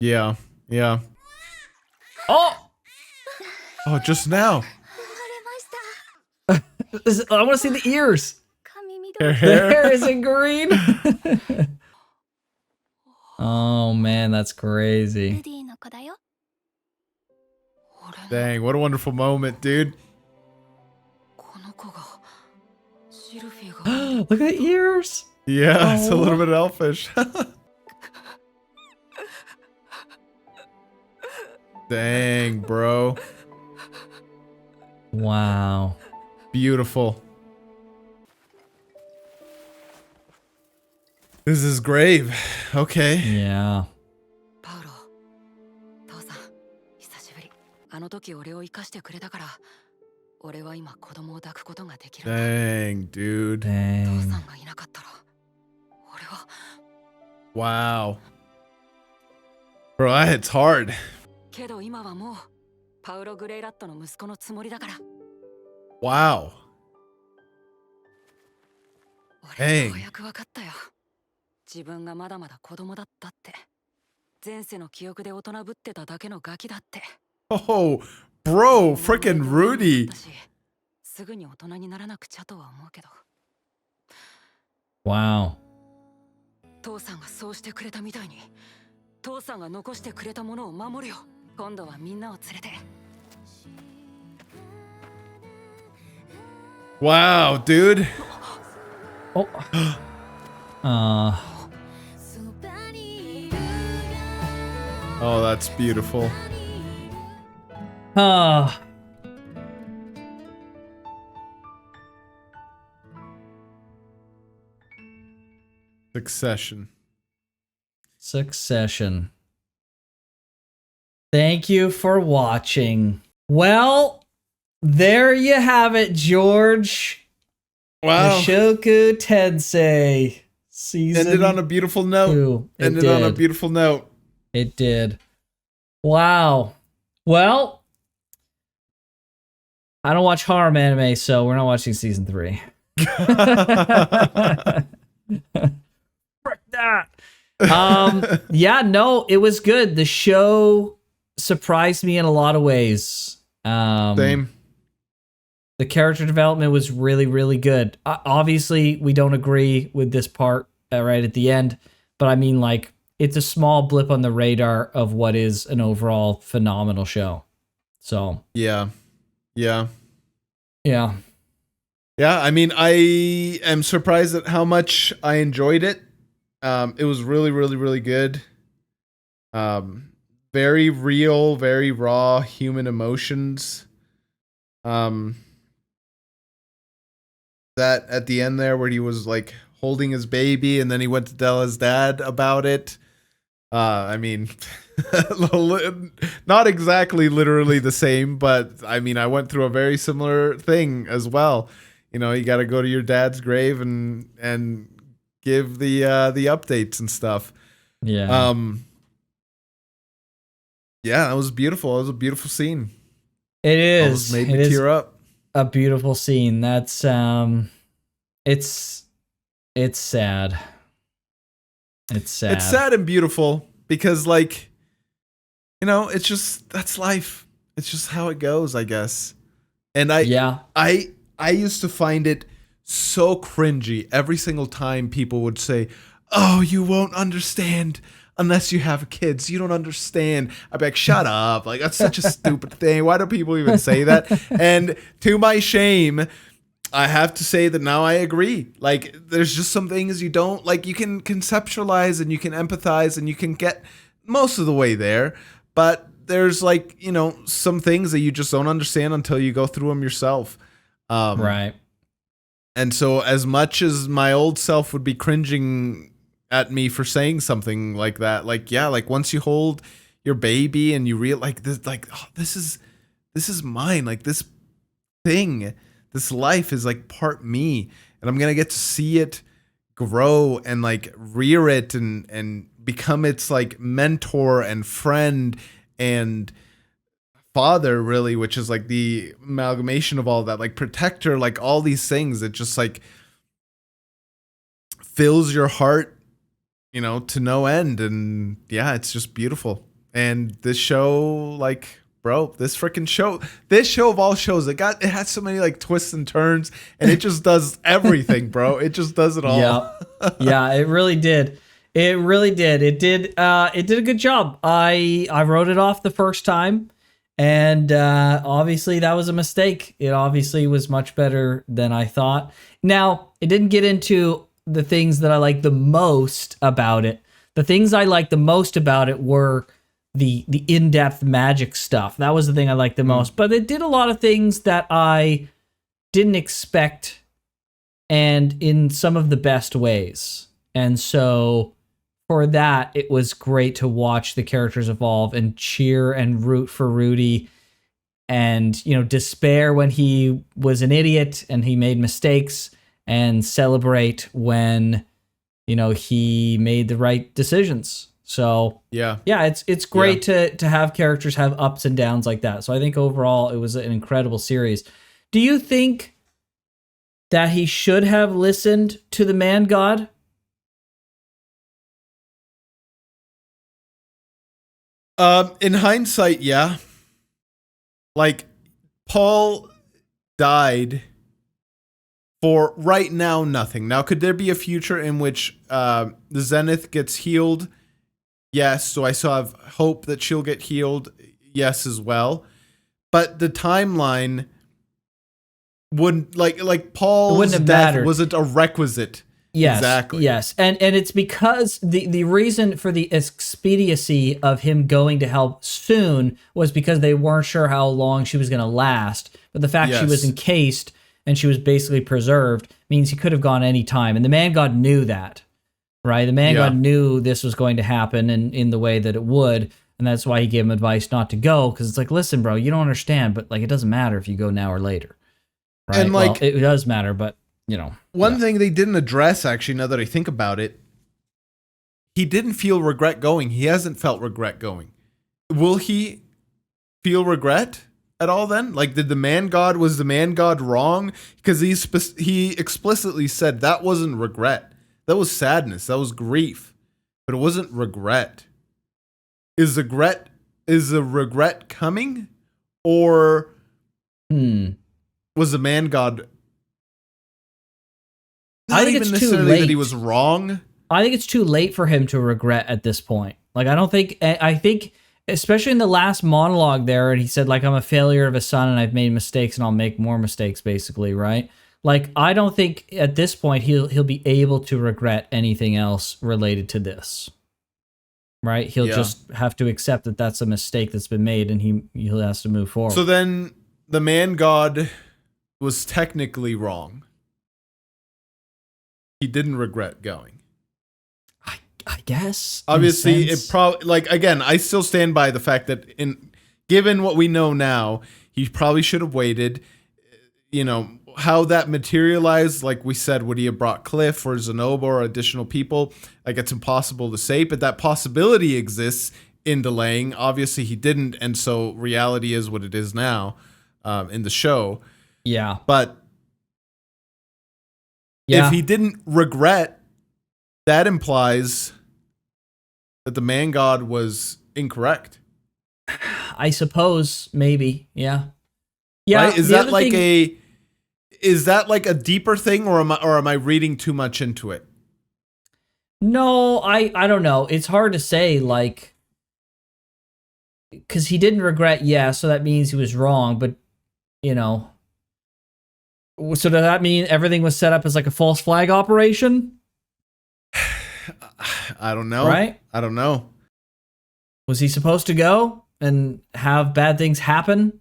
yeah. Oh! Oh, just now. 生まれました。 I want to see the ears. 髪 Her 緑。 The hair. hair isn't green. Oh man, that's ル crazy. ディの子だよ。 Dang, what a wonderful moment, dude. この子がシルフィーが Look at the ears. Yeah, it's a Oh. little bit elfish. Dang, bro. Wow. Beautiful. This is grave. Okay. Yeah. パウロ父さん久しぶり。あの時俺を生かしてくれたから俺は今子供を抱くことができるんだ。 Dang, dude. 父 Dang. さんがいなかったら俺は Wow. Bro, it's hard. けど今はもうパウロ・グレイラットの息子のつもりだから Wow. 俺ようやく分かったよ。自分がまだまだ子供だったって。前世の記憶で大人ぶってただけのガキだって。 Oh, bro, freaking Rudy. すぐに大人にならなくちゃとは思うけど。 Wow. 父さんがそうしてくれたみたいに父さんが残してくれたものを守るよ。今度はみんなを連れて。 Wow, dude. Oh. Oh, that's beautiful. Succession. Thank you for watching. Well, there you have it, George. Wow. Mushoku Tensei. Season Ended on a beautiful note. 2. It Ended did. on a beautiful note. It did. Wow. Well, I don't watch horror anime, so we're not watching season 3. Frick that. Yeah, no, it was good. The show surprised me in a lot of ways. Same. The character development was really, really good. Obviously, we don't agree with this part right at the end, but I mean, like, it's a small blip on the radar of what is an overall phenomenal show. So, Yeah. yeah. Yeah, I mean, I am surprised at how much I enjoyed it. It was really, really, really good. Very real, very raw human emotions. That at the end there where he was like holding his baby and then he went to tell his dad about it. I mean, not exactly literally the same, but I mean, I went through a very similar thing as well. You know, you got to go to your dad's grave and give the updates and stuff. Yeah. Yeah, it was beautiful. It was a beautiful scene. It is. Almost made me It is tear up. a beautiful scene. That's it's sad. It's sad. It's sad and beautiful because, like, you know, it's just, that's life. It's just how it goes, I guess. And I used to find it so cringy every single time people would say, "Oh, you won't understand unless you have kids. You don't understand." I'd be like, "Shut up. Like, that's such a stupid thing. Why do people even say that?" And to my shame, I have to say that now I agree. Like, there's just some things you don't, like, you can conceptualize and you can empathize and you can get most of the way there. But there's, like, you know, some things that you just don't understand until you go through them yourself. Right. And so as much as my old self would be cringing at me for saying something like that, like, yeah, like once you hold your baby and you realize like, oh, this is mine. Like, this thing, this life is like part me, and I'm going to get to see it grow and like rear it and become its like mentor and friend and father, really, which is like the amalgamation of all that, like protector, like all these things. It just like fills your heart, you know, to no end. And yeah, it's just beautiful. And this show, like, bro, this show of all shows, it has so many like twists and turns, and it just does everything, bro. It just does it all. Yeah. Yeah, it really did. It really did. It did a good job. I wrote it off the first time. And obviously that was a mistake. It obviously was much better than I thought. Now, it didn't get into the things that I like the most about it. The things I liked the most about it were the in-depth magic stuff. That was the thing I liked the most. But it did a lot of things that I didn't expect, and in some of the best ways. And so for that, it was great to watch the characters evolve and cheer and root for Rudy, and, you know, despair when he was an idiot and he made mistakes, and celebrate when, you know, he made the right decisions. So yeah, it's great to have characters have ups and downs like that. So I think overall it was an incredible series. Do you think that he should have listened to the man god? In hindsight, yeah. Like, Paul died for right now nothing. Now, could there be a future in which the Zenith gets healed? Yes. So I still have hope that she'll get healed. Yes, as well. But the timeline wouldn't, like Paul's death mattered. wasn't a requisite. Yes, exactly. Yes, and it's because the reason for the expediency of him going to help soon was because they weren't sure how long she was going to last. But the fact she was encased and she was basically preserved means he could have gone any time. And the man god knew that, right? The man god knew this was going to happen and in the way that it would. And that's why he gave him advice not to go. Because it's like, listen, bro, you don't understand. But like, it doesn't matter if you go now or later. Right? And like, well, it does matter, but you know. One thing they didn't address, actually, now that I think about it, he didn't feel regret going. He hasn't felt regret going. Will he feel regret at all then? Like, was the man god wrong? Because he explicitly said that wasn't regret. That was sadness. That was grief. But it wasn't regret. Is the regret coming? Or was the man god... I think it's too late. That he was wrong. I think it's too late for him to regret at this point. Like, I think, especially in the last monologue there, and he said, like, I'm a failure of a son and I've made mistakes and I'll make more mistakes, basically, right? Like, I don't think at this point he'll be able to regret anything else related to this, right? He'll just have to accept that that's a mistake that's been made, and he has to move forward. So then the man god was technically wrong. He didn't regret going. I guess. Obviously, it probably, like, again, I still stand by the fact that given what we know now, he probably should have waited. You know, how that materialized, like we said, would he have brought Cliff or Zenoba or additional people? Like, it's impossible to say, but that possibility exists in delaying. Obviously, he didn't, and so reality is what it is now in the show. Yeah. But if he didn't regret, that implies that the man god was incorrect. I suppose, maybe, yeah. Yeah. Right? Is that like is that like a deeper thing, or am I reading too much into it? No, I don't know. It's hard to say, like, because he didn't regret, yeah, so that means he was wrong, but, you know. So does that mean everything was set up as like a false flag operation? I don't know. Right? I don't know. Was he supposed to go and have bad things happen?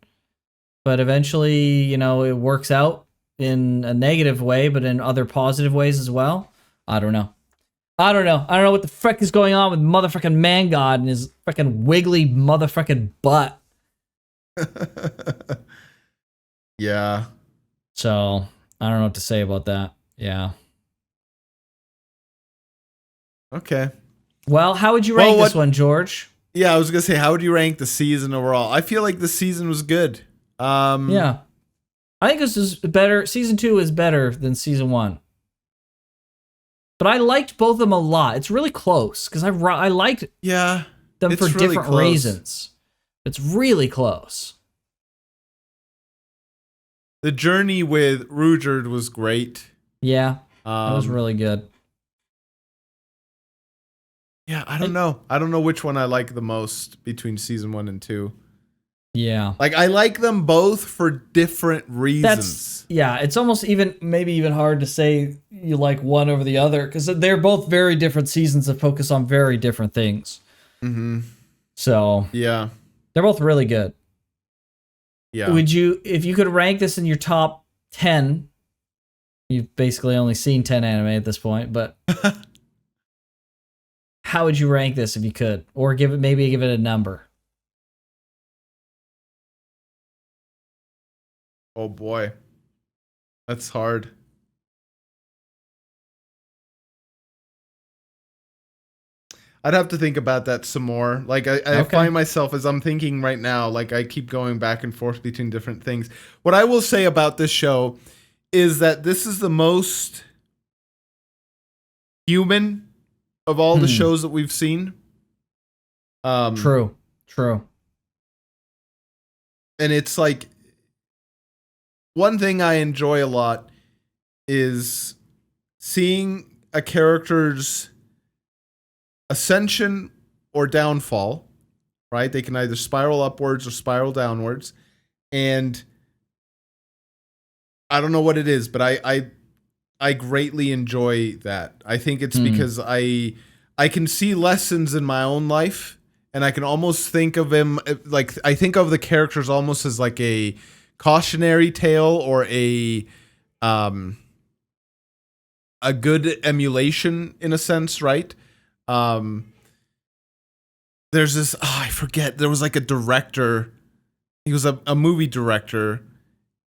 But eventually, you know, it works out in a negative way, but in other positive ways as well? I don't know. I don't know what the frick is going on with motherfucking Man God and his freaking wiggly motherfucking butt. Yeah. So, I don't know what to say about that. Yeah. Okay. Well, how would you rank this one, George? Yeah, I was gonna say, how would you rank the season overall? I feel like the season was good. Yeah. I think this is better. Season 2 is better than season 1. But I liked both of them a lot. It's really close because I liked them for really different close. reasons. It's really close. The journey with Rudyard was great. Yeah, that was really good. Yeah, I don't know. I don't know which one I like the most between season 1 and 2. Yeah. Like, I like them both for different reasons. It's almost maybe even hard to say you like one over the other because they're both very different seasons that focus on very different things. Mm-hmm. So yeah, they're both really good. Yeah. Would you, if you could rank this in your top 10, you've basically only seen 10 anime at this point, but how would you rank this if you could? Or give it a number? Oh boy. That's hard. I'd have to think about that some more. Like, I find myself, as I'm thinking right now, like, I keep going back and forth between different things. What I will say about this show is that this is the most human of all the shows that we've seen. True. And it's like, one thing I enjoy a lot is seeing a character's ascension or downfall, right? They can either spiral upwards or spiral downwards. And I don't know what it is, but I greatly enjoy that. I think it's because I can see lessons in my own life, and I can almost think of him like, I think of the characters almost as like a cautionary tale or a good emulation in a sense, right? There's this, I forget, there was like a director, he was a movie director,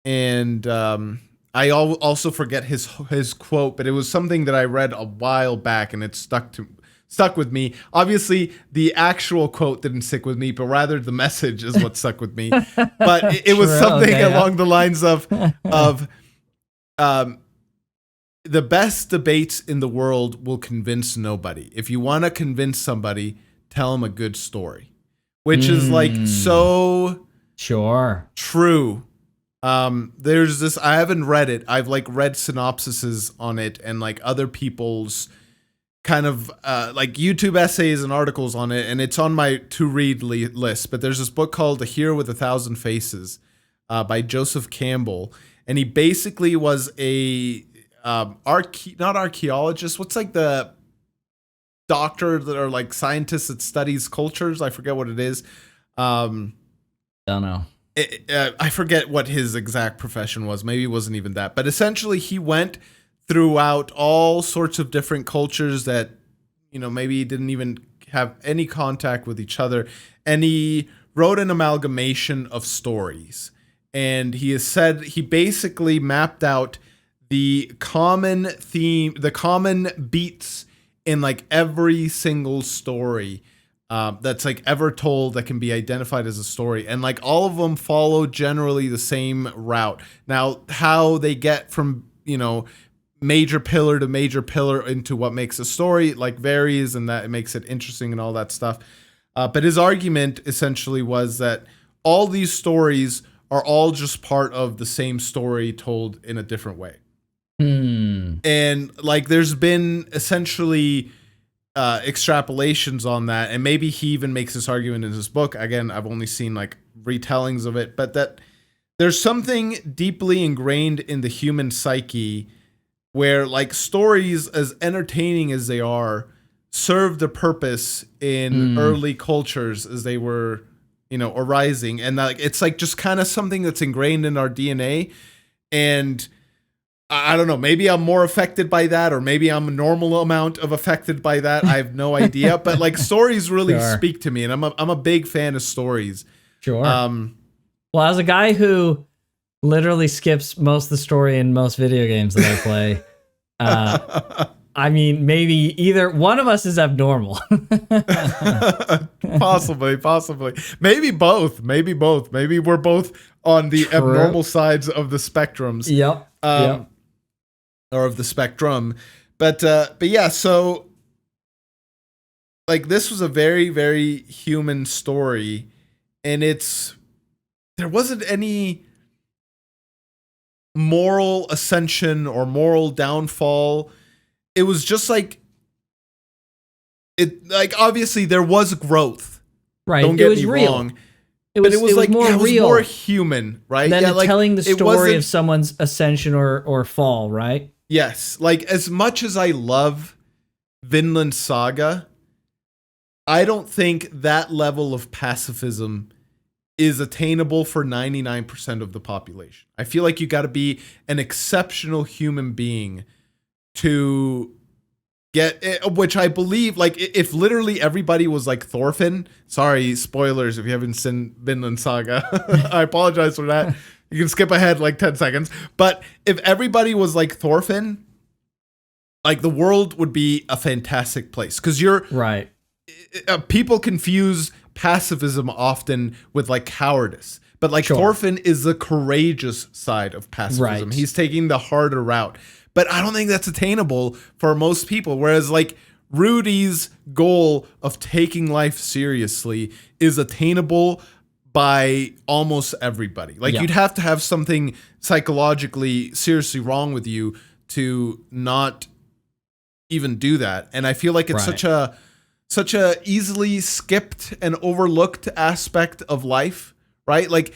and I also forget his quote, but it was something that I read a while back and it stuck with me. Obviously, the actual quote didn't stick with me, but rather the message is what stuck with me. But it was something along the lines of the best debates in the world will convince nobody. If you want to convince somebody, tell them a good story, which is like so true. There's this, I haven't read it. I've like read synopsises on it and like other people's kind of like YouTube essays and articles on it, and it's on my to read list. But there's this book called A Hero with a Thousand Faces by Joseph Campbell, and he basically was a not archaeologist. What's like the doctor that are like scientists that studies cultures? I forget what it is. Don't know. I forget what his exact profession was. Maybe it wasn't even that. But essentially, he went throughout all sorts of different cultures that, you know, maybe didn't even have any contact with each other. And he wrote an amalgamation of stories. And he has said he basically mapped out the common theme, the common beats in like every single story that's like ever told that can be identified as a story. And like all of them follow generally the same route. Now, how they get from, you know, major pillar to major pillar into what makes a story like varies, and that it makes it interesting and all that stuff. But his argument essentially was that all these stories are all just part of the same story told in a different way. And like there's been essentially extrapolations on that, and maybe he even makes this argument in his book. Again, I've only seen like retellings of it, but that there's something deeply ingrained in the human psyche where like stories, as entertaining as they are, served a purpose in early cultures as they were, you know, arising. And like it's like just kind of something that's ingrained in our DNA. And I don't know, maybe I'm more affected by that, or maybe I'm a normal amount of affected by that. I have no idea. But like stories really speak to me, and I'm a big fan of stories. Sure. Well, as a guy who literally skips most of the story in most video games that I play, I mean, maybe either one of us is abnormal. Possibly. Maybe both. Maybe we're both on the abnormal sides of the spectrums. Yep. Or of the spectrum. But yeah, so like this was a very, very human story, and there wasn't any moral ascension or moral downfall. It was just like obviously there was growth. Right. Don't get me wrong. It was more human, right? Than like, telling the story of someone's ascension or fall, right? Yes. Like as much as I love Vinland Saga, I don't think that level of pacifism is attainable for 99% of the population. I feel like you got to be an exceptional human being to get it, which I believe, like if literally everybody was like Thorfinn, sorry, spoilers if you haven't seen Vinland Saga, I apologize for that. You can skip ahead like 10 seconds. But if everybody was like Thorfinn, like the world would be a fantastic place. Because you're right. People confuse pacifism often with like cowardice. But like Thorfinn is the courageous side of pacifism. Right. He's taking the harder route. But I don't think that's attainable for most people. Whereas like Rudy's goal of taking life seriously is attainable by almost everybody. Like you'd have to have something psychologically seriously wrong with you to not even do that. And I feel like it's such a easily skipped and overlooked aspect of life, right? Like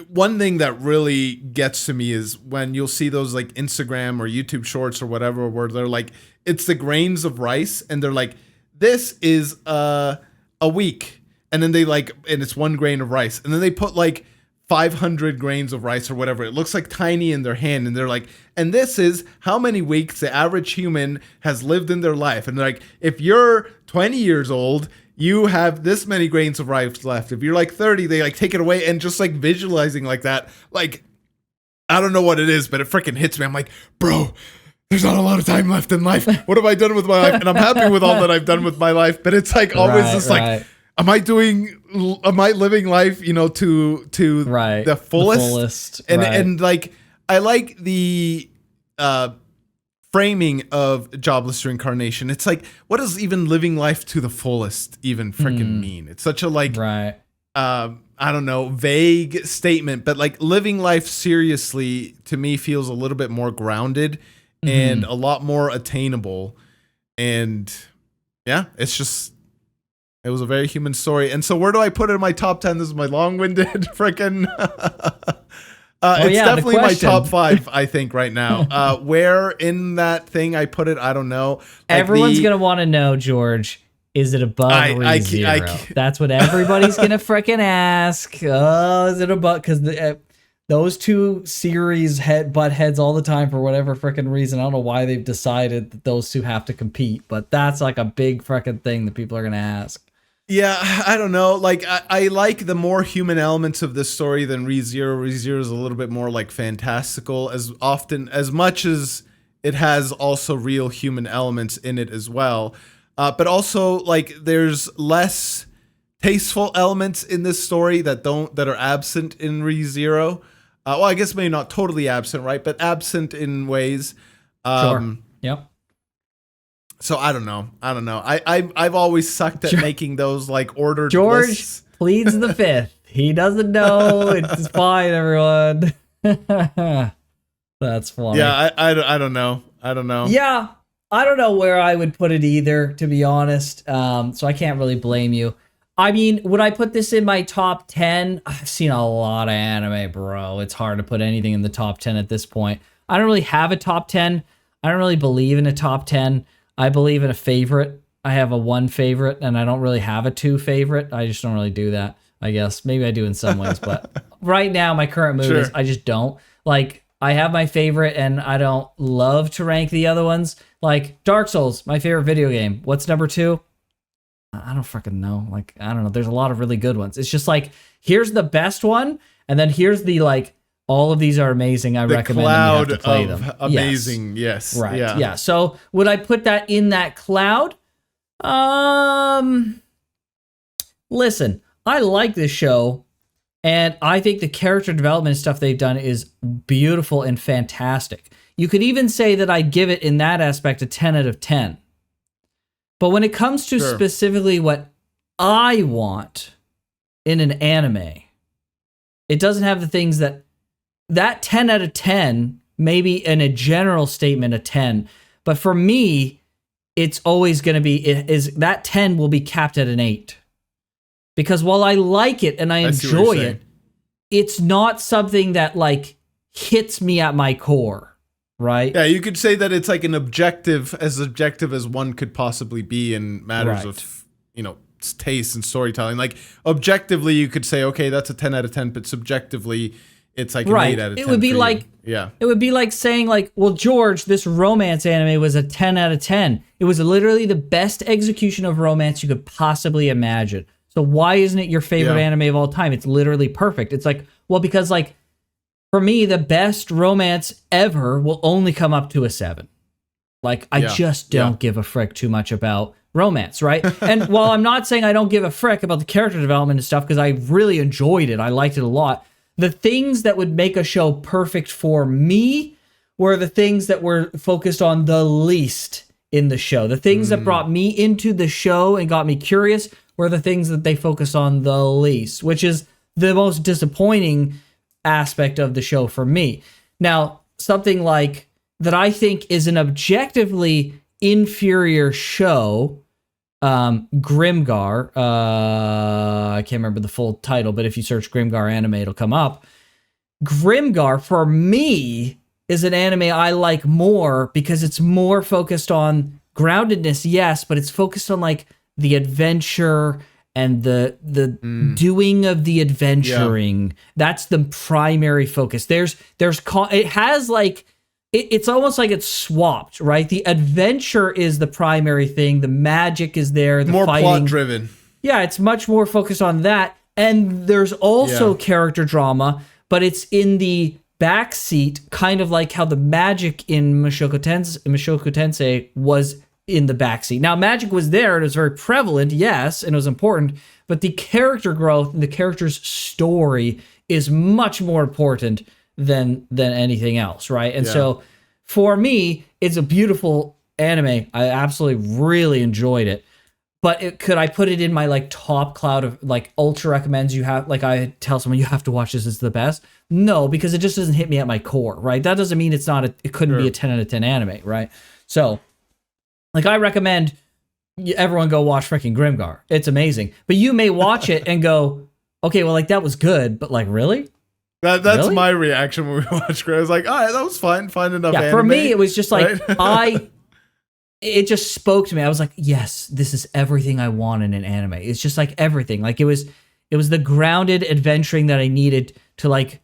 one thing that really gets to me is when you'll see those like Instagram or YouTube shorts or whatever, where they're like, it's the grains of rice, and they're like, this is a week. And then they like, and it's 1 grain of rice. And then they put like 500 grains of rice or whatever. It looks like tiny in their hand. And they're like, and this is how many weeks the average human has lived in their life. And they're like, if you're 20 years old, you have this many grains of rice left. If you're like 30, they like take it away, and just like visualizing like that. Like, I don't know what it is, but it freaking hits me. I'm like, bro, there's not a lot of time left in life. What have I done with my life? And I'm happy with all that I've done with my life. But it's like always like, am I living life, you know, to the fullest? And like, I like the framing of Jobless Reincarnation. It's like, what does even living life to the fullest even freaking mean? It's such a like, I don't know, vague statement, but like living life seriously to me feels a little bit more grounded and a lot more attainable. And yeah, it was a very human story. And so where do I put it in my top 10? This is my long-winded freaking... it's definitely my top 5, I think, right now. Where in that thing I put it, I don't know. Like everyone's going to want to know, George, is it above ReZero? That's what everybody's going to freaking ask. Oh, is it above? Because those two series butt heads all the time for whatever freaking reason. I don't know why they've decided that those two have to compete, but that's like a big freaking thing that people are going to ask. Yeah, I don't know. Like, I like the more human elements of this story than ReZero. ReZero is a little bit more like fantastical, as much as it has also real human elements in it as well. But also, like, there's less tasteful elements in this story that are absent in ReZero. Well, I guess maybe not totally absent, right? But absent in ways. Sure. Yep. So I don't know. I've always sucked at making those like ordered George, lists. pleads the fifth. He doesn't know. It's fine, everyone. That's funny. Yeah, I don't know. I don't know. Yeah, I don't know where I would put it either, to be honest. So I can't really blame you. I mean, would I put this in my top 10? I've seen a lot of anime, bro. It's hard to put anything in the top 10 at this point. I don't really have a top 10. I don't really believe in a top 10. I believe in a favorite. I have a 1 favorite, and I don't really have a 2 favorite. I just don't really do that, I guess. Maybe I do in some ways, but right now, my current mood is I just don't. Like, I have my favorite, and I don't love to rank the other ones. Like, Dark Souls, my favorite video game. What's number 2? I don't fucking know. Like, I don't know. There's a lot of really good ones. It's just like, here's the best one, and then here's the, like, all of these are amazing. I recommend you have to play them. Amazing, yes. Right, yeah. So, would I put that in that cloud? Listen, I like this show, and I think the character development stuff they've done is beautiful and fantastic. You could even say that I give it, in that aspect, a 10 out of 10. But when it comes to specifically what I want in an anime, it doesn't have the things that 10 out of 10, maybe in a general statement, a 10. But for me, it's always going to be, that 10 will be capped at an 8. Because while I like it and I enjoy it, it's not something that, like, hits me at my core, right? Yeah, you could say that it's like an objective as one could possibly be in matters of, you know, taste and storytelling. Like, objectively, you could say, okay, that's a 10 out of 10, but subjectively, it's like an 8 out of 10. It would be like, it would be like saying, like, well, George, this romance anime was a 10 out of 10. It was literally the best execution of romance you could possibly imagine. So why isn't it your favorite anime of all time? It's literally perfect. It's like, well, because, like, for me, the best romance ever will only come up to a 7. Like, I just don't give a frick too much about romance, right? And while I'm not saying I don't give a frick about the character development and stuff, because I really enjoyed it, I liked it a lot, the things that would make a show perfect for me were the things that were focused on the least in the show. The things that brought me into the show and got me curious were the things that they focus on the least, which is the most disappointing aspect of the show for me. Now, something like that I think is an objectively inferior show, Grimgar, I can't remember the full title, but if you search Grimgar anime, it'll come up. Grimgar, for me, is an anime I like more because it's more focused on groundedness, yes, but it's focused on, like, the adventure and the doing of the adventuring. That's the primary focus. It has, like, it's almost like it's swapped, right? The adventure is the primary thing. The magic is there. The more fighting. plot driven. Yeah, it's much more focused on that. And there's also character drama, but it's in the backseat, kind of like how the magic in Mushoku Tensei was in the backseat. Now, magic was there, and it was very prevalent, yes, and it was important, but the character growth and the character's story is much more important than anything else, right? And so, for me, it's a beautiful anime. I absolutely really enjoyed it. But could I put it in my, like, top cloud of, like, ultra recommends you have, like, I tell someone you have to watch this, it's the best? No, because it just doesn't hit me at my core, right? That doesn't mean it's not it couldn't be a 10 out of 10 anime, right? So, like, I recommend everyone go watch freaking Grimgar. It's amazing. But you may watch it and go, okay, well, like, that was good, but, like, really? That's really? My reaction when we watched Grimgar. I was like, all right, that was fine. Fine enough anime. For me, it was just like, right? it just spoke to me. I was like, yes, this is everything I want in an anime. It's just like everything. Like, it was the grounded adventuring that I needed to, like,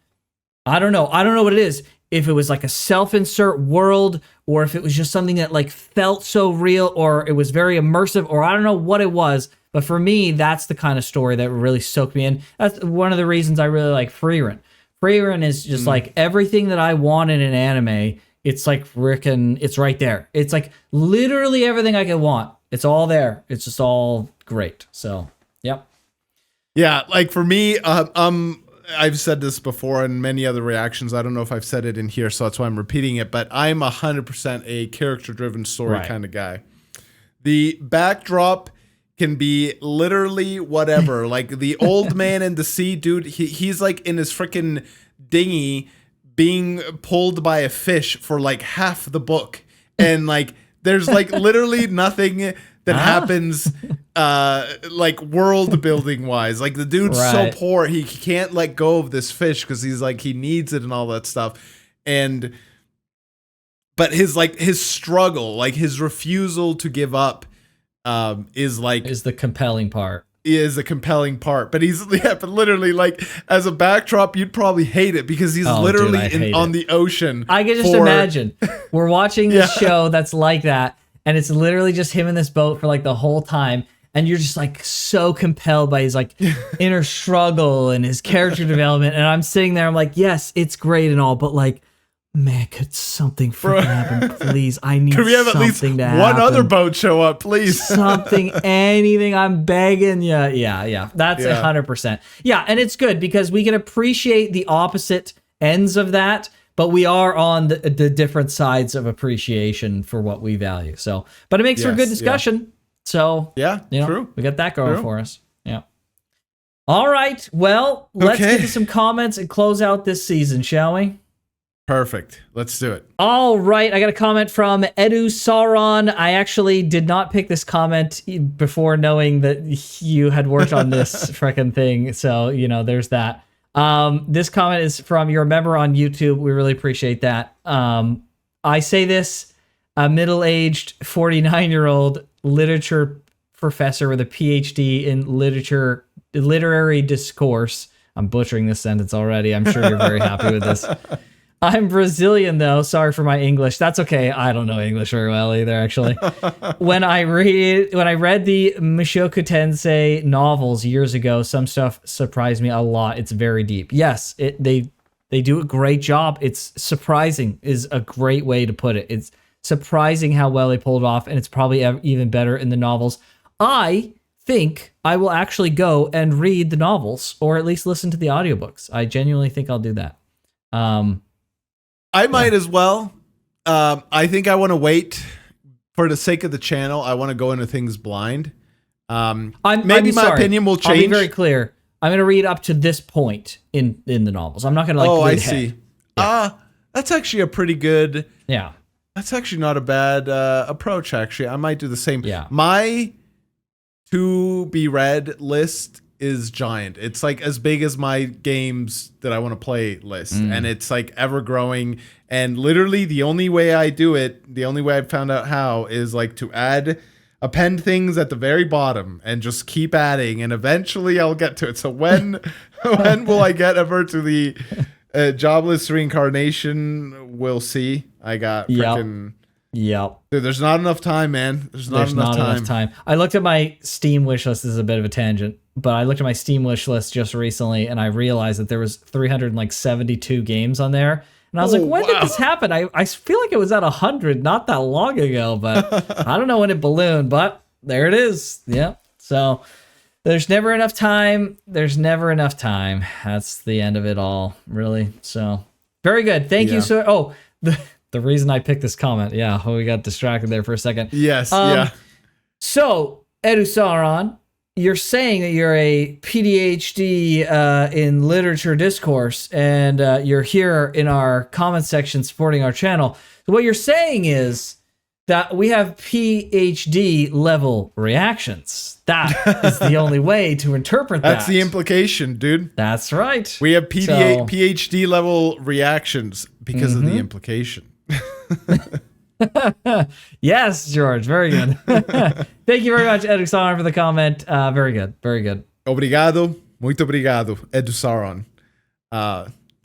I don't know what it is. If it was like a self-insert world, or if it was just something that, like, felt so real, or it was very immersive, or I don't know what it was. But for me, that's the kind of story that really soaked me in. That's one of the reasons I really like Frieren. Frieren is just like everything that I want in an anime. It's like frickin', it's right there. It's like literally everything I could want. It's all there. It's just all great. So, yep. Yeah, like for me, I've said this before in many other reactions. I don't know if I've said it in here, so that's why I'm repeating it. But I'm 100% a character-driven story kind of guy. The backdrop can be literally whatever. Like the old man in the sea, dude, he's like in his freaking dinghy being pulled by a fish for like half the book. And like there's like literally nothing that happens like world building wise. Like the dude's so poor, he can't let go of this fish because he's like he needs it and all that stuff. But his struggle, like his refusal to give up, is the compelling part. Is the compelling part. But but literally, like as a backdrop, you'd probably hate it because he's literally on the ocean. I can just imagine we're watching this show that's like that, and it's literally just him in this boat for like the whole time, and you're just like so compelled by his like inner struggle and his character development. And I'm sitting there, I'm like, yes, it's great and all, but like, man, could something freaking happen, please? I need something to happen. Can we have at least one other boat show up, please? Something, anything, I'm begging you. Yeah. That's 100%. Yeah, and it's good because we can appreciate the opposite ends of that, but we are on the different sides of appreciation for what we value. So, but it makes for a good discussion. Yeah. So, true. We got that going for us. Yeah. All right. Well, let's get to some comments and close out this season, shall we? Perfect. Let's do it. All right. I got a comment from Edu Sauron. I actually did not pick this comment before knowing that you had worked on this freaking thing. So, there's that. This comment is from your member on YouTube. We really appreciate that. I say this, a middle-aged 49-year-old literature professor with a PhD in literary discourse. I'm butchering this sentence already. I'm sure you're very happy with this. I'm Brazilian, though. Sorry for my English. That's okay. I don't know English very well either, actually. When I read the Mushoku Tensei novels years ago, some stuff surprised me a lot. It's very deep. Yes, they do a great job. It's surprising is a great way to put it. It's surprising how well they pulled it off, and it's probably even better in the novels. I think I will actually go and read the novels, or at least listen to the audiobooks. I genuinely think I'll do that. I might as well. I think I want to wait for the sake of the channel. I want to go into things blind. Maybe my opinion will change. I'll be very clear. I'm going to read up to this point in the novels. I'm not going to read I see. Yeah. That's actually a pretty good. Yeah. That's actually not a bad approach. Actually, I might do the same. Yeah. My to be read list is giant. It's like as big as my games that I want to play list, and it's like ever growing. And literally the only way I do it, the only way I've found out how, is like to append things at the very bottom and just keep adding, and eventually I'll get to it. So when will I get ever to the Jobless Reincarnation? We'll see. I got freaking Dude, there's not enough time, man. There's not enough time. I looked at my Steam wish list. This is a bit of a tangent, but I looked at my Steam wish list just recently, and I realized that there was 372 games on there. And I was like, when did this happen? I feel like it was at 100 not that long ago, but I don't know when it ballooned, but there it is. Yeah. So there's never enough time. There's never enough time. That's the end of it all, really. So very good. Thank you, sir. Oh, the reason I picked this comment. Yeah, we got distracted there for a second. Yes, So, Edu Sauron, you're saying that you're a PhD in literature discourse, and you're here in our comment section supporting our channel. So what you're saying is that we have PhD level reactions. That is the only way to interpret that. That's the implication, dude. That's right. We have PhD level reactions because of the implication. Yes, George. Very good. Thank you very much, Edu Sauron, for the comment. Very good. Very good. Obrigado. Muito obrigado, Edu Sauron.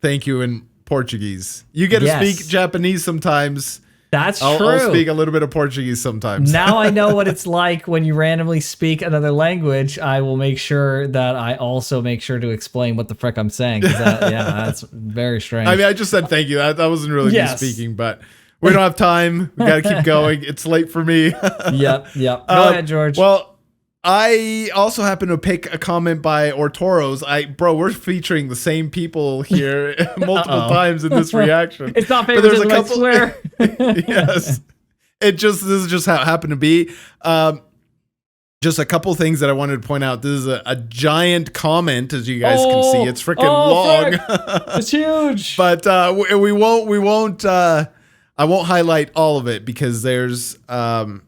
Thank you in Portuguese. You get to speak Japanese sometimes. That's true. I'll speak a little bit of Portuguese sometimes. Now I know what it's like when you randomly speak another language. I will make sure that I also make sure to explain what the frick I'm saying. That's very strange. I mean, I just said thank you. That wasn't really me speaking, but we don't have time. We got to keep going. It's late for me. Yep. Go ahead, George. Well, I also happen to pick a comment by Ortoros. We're featuring the same people here multiple times in this reaction. It's not favoritism, I swear. Yes. This is just how it happened to be. Just a couple things that I wanted to point out. This is a giant comment, as you guys can see. It's freaking long. It's huge. But we won't. I won't highlight all of it because there's a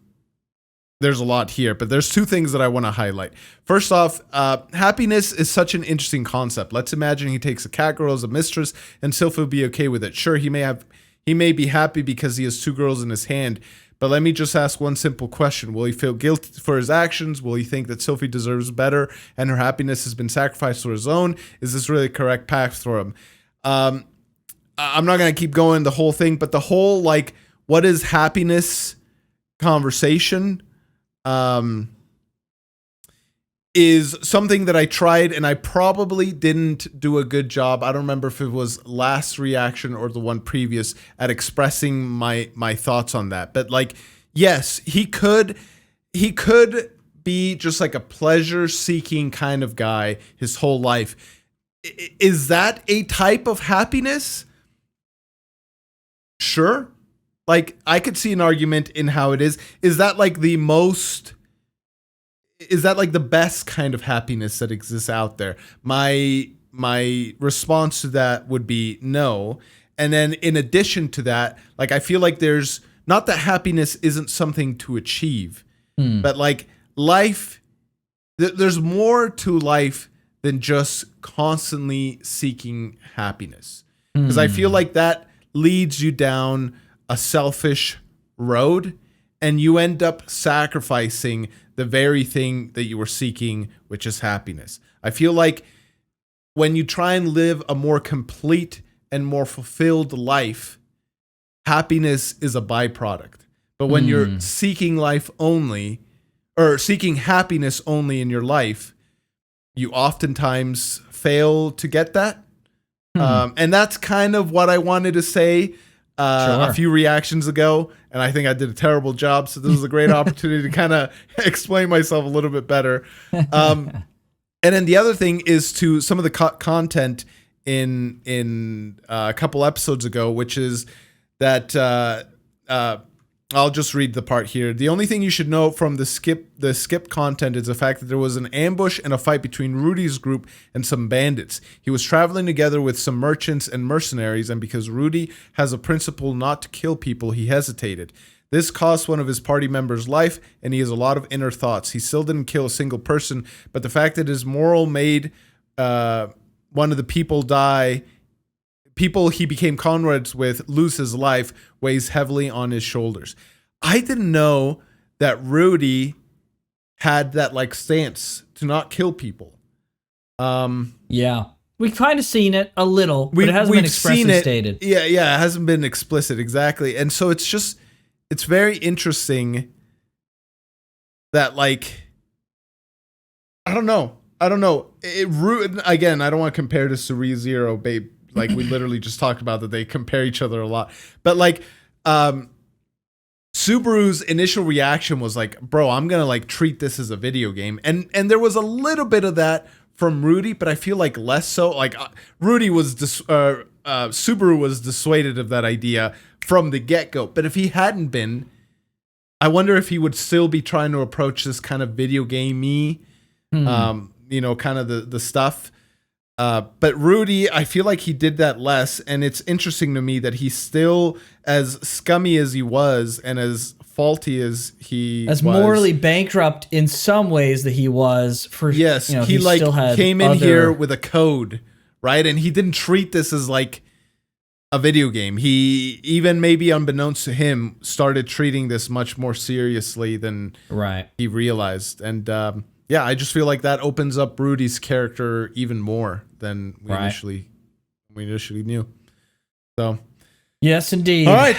lot here. But there's two things that I want to highlight. First off, happiness is such an interesting concept. Let's imagine he takes a cat girl as a mistress, and Sylphie will be okay with it. Sure, he may be happy because he has 2 girls in his hand. But let me just ask one simple question. Will he feel guilty for his actions? Will he think that Sylphie deserves better and her happiness has been sacrificed for his own? Is this really the correct path for him? I'm not going to keep going the whole thing, but the whole, like, what is happiness conversation is something that I tried and I probably didn't do a good job. I don't remember if it was last reaction or the one previous at expressing my thoughts on that. But like, yes, he could be just like a pleasure seeking kind of guy his whole life. Is that a type of happiness? Sure. Like, I could see an argument in how it is. Is that like the best kind of happiness that exists out there? My response to that would be no. And then in addition to that, like, I feel like there's not that happiness isn't something to achieve, but like life, there's more to life than just constantly seeking happiness. Because I feel like that leads you down a selfish road and you end up sacrificing the very thing that you were seeking, which is happiness. I feel like when you try and live a more complete and more fulfilled life, happiness is a byproduct. But when you're seeking life only, or seeking happiness only in your life, you oftentimes fail to get that. And that's kind of what I wanted to say a few reactions ago, and I think I did a terrible job, so this is a great opportunity to kind of explain myself a little bit better. And then the other thing is to some of the content in a couple episodes ago, which is that I'll just read the part here. The only thing you should know from the skip content is the fact that there was an ambush and a fight between Rudy's group and some bandits. He was traveling together with some merchants and mercenaries, and because Rudy has a principle not to kill people, he hesitated. This cost one of his party members' life, and he has a lot of inner thoughts. He still didn't kill a single person, but the fact that his moral made one of the people he became comrades with lose his life weighs heavily on his shoulders. I didn't know that Rudy had that like stance to not kill people. Yeah. We've kind of seen it a little, but it hasn't been expressly stated. Yeah, it hasn't been explicit, exactly. And so it's very interesting that, like, I don't know. Again, I don't want to compare this to ReZero, babe. Like, we literally just talked about that they compare each other a lot. But like, Subaru's initial reaction was like, bro, I'm going to like treat this as a video game. And there was a little bit of that from Rudy, but I feel like less so. Like Subaru was dissuaded of that idea from the get-go. But if he hadn't been, I wonder if he would still be trying to approach this kind of video game-y, kind of the stuff. But Rudy, I feel like he did that less, and it's interesting to me that he's still as scummy as he was and as faulty as he was. As morally bankrupt in some ways that he was. Yes, he like still had came in here with a code, right? And he didn't treat this as like a video game. He, even maybe unbeknownst to him, started treating this much more seriously than he realized. And yeah, I just feel like that opens up Rudy's character even more than we initially knew. So, yes, indeed. All right.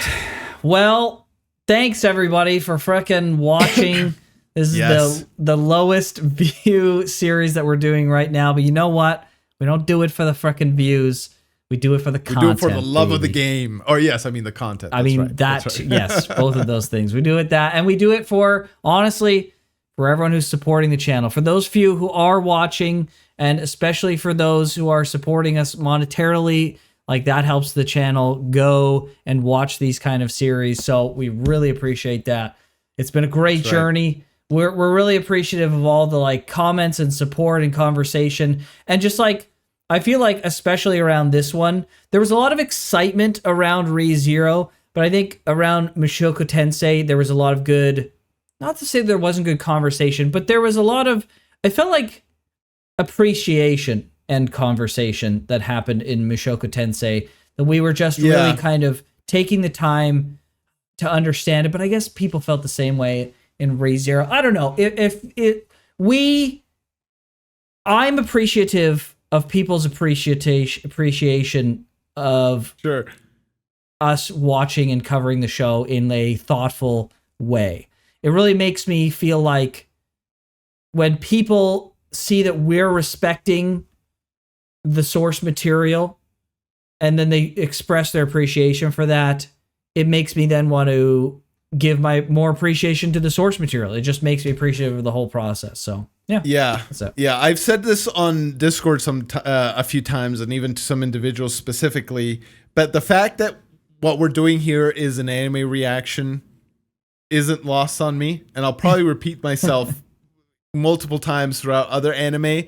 Well, thanks everybody for frickin' watching. This is the lowest view series that we're doing right now. But you know what? We don't do it for the frickin' views. We do it for the content. We do it for the love of the game. Or yes, I mean the content. That's right. Yes, both of those things. We do it and we do it for, honestly, for everyone who's supporting the channel. For those few who are watching, and especially for those who are supporting us monetarily, like that helps the channel go and watch these kind of series. So we really appreciate that. It's been a great journey. we're really appreciative of all the like comments and support and conversation. And just like, I feel like especially around this one, there was a lot of excitement around Re:Zero, but I think around Mushoku Tensei, there was a lot of good, not to say there wasn't good conversation, but there was a lot of, I felt like appreciation and conversation that happened in Mushoku Tensei, that we were just really kind of taking the time to understand it. But I guess people felt the same way in Re:Zero. I don't know. I'm appreciative of people's appreciation of us watching and covering the show in a thoughtful way. It really makes me feel like when people see that we're respecting the source material and then they express their appreciation for that, it makes me then want to give my more appreciation to the source material. It just makes me appreciative of the whole process. So yeah. I've said this on Discord a few times, and even to some individuals specifically. But the fact that what we're doing here is an anime reaction isn't lost on me, and I'll probably repeat myself multiple times throughout other anime.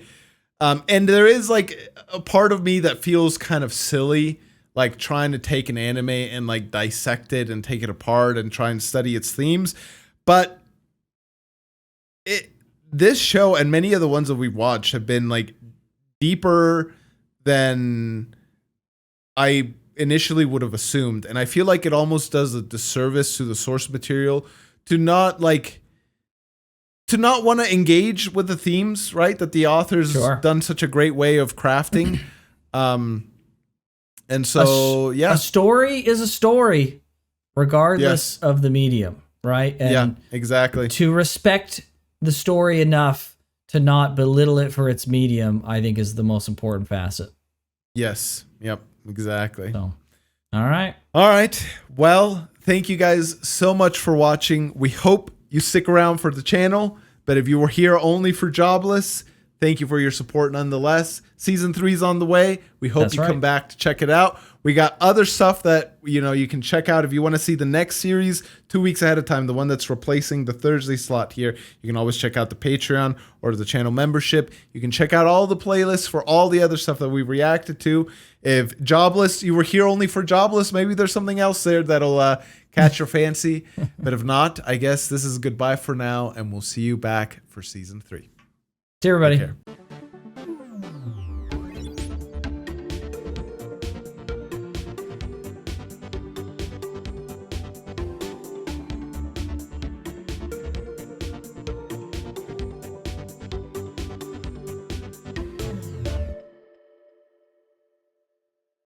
And there is like a part of me that feels kind of silly, like trying to take an anime and like dissect it and take it apart and try and study its themes. But this show and many of the ones that we've watched have been like deeper than I initially would have assumed. And I feel like it almost does a disservice to the source material to not want to engage with the themes, right? That the author's done such a great way of crafting. And so, a story is a story regardless of the medium, right? And exactly. To respect the story enough to not belittle it for its medium, I think is the most important facet. Yes. Yep. Exactly. So, all right. Well, thank you guys so much for watching. We hope you stick around for the channel, but if you were here only for Jobless, thank you for your support nonetheless. Season 3 is on the way. We hope you come back to check it out. We got other stuff that, you can check out if you want to see the next series 2 weeks ahead of time, the one that's replacing the Thursday slot here. You can always check out the Patreon or the channel membership. You can check out all the playlists for all the other stuff that we reacted to. If Jobless, you were here only for Jobless, maybe there's something else there that'll catch your fancy. But if not, I guess this is goodbye for now, and we'll see you back for Season 3. See you, everybody.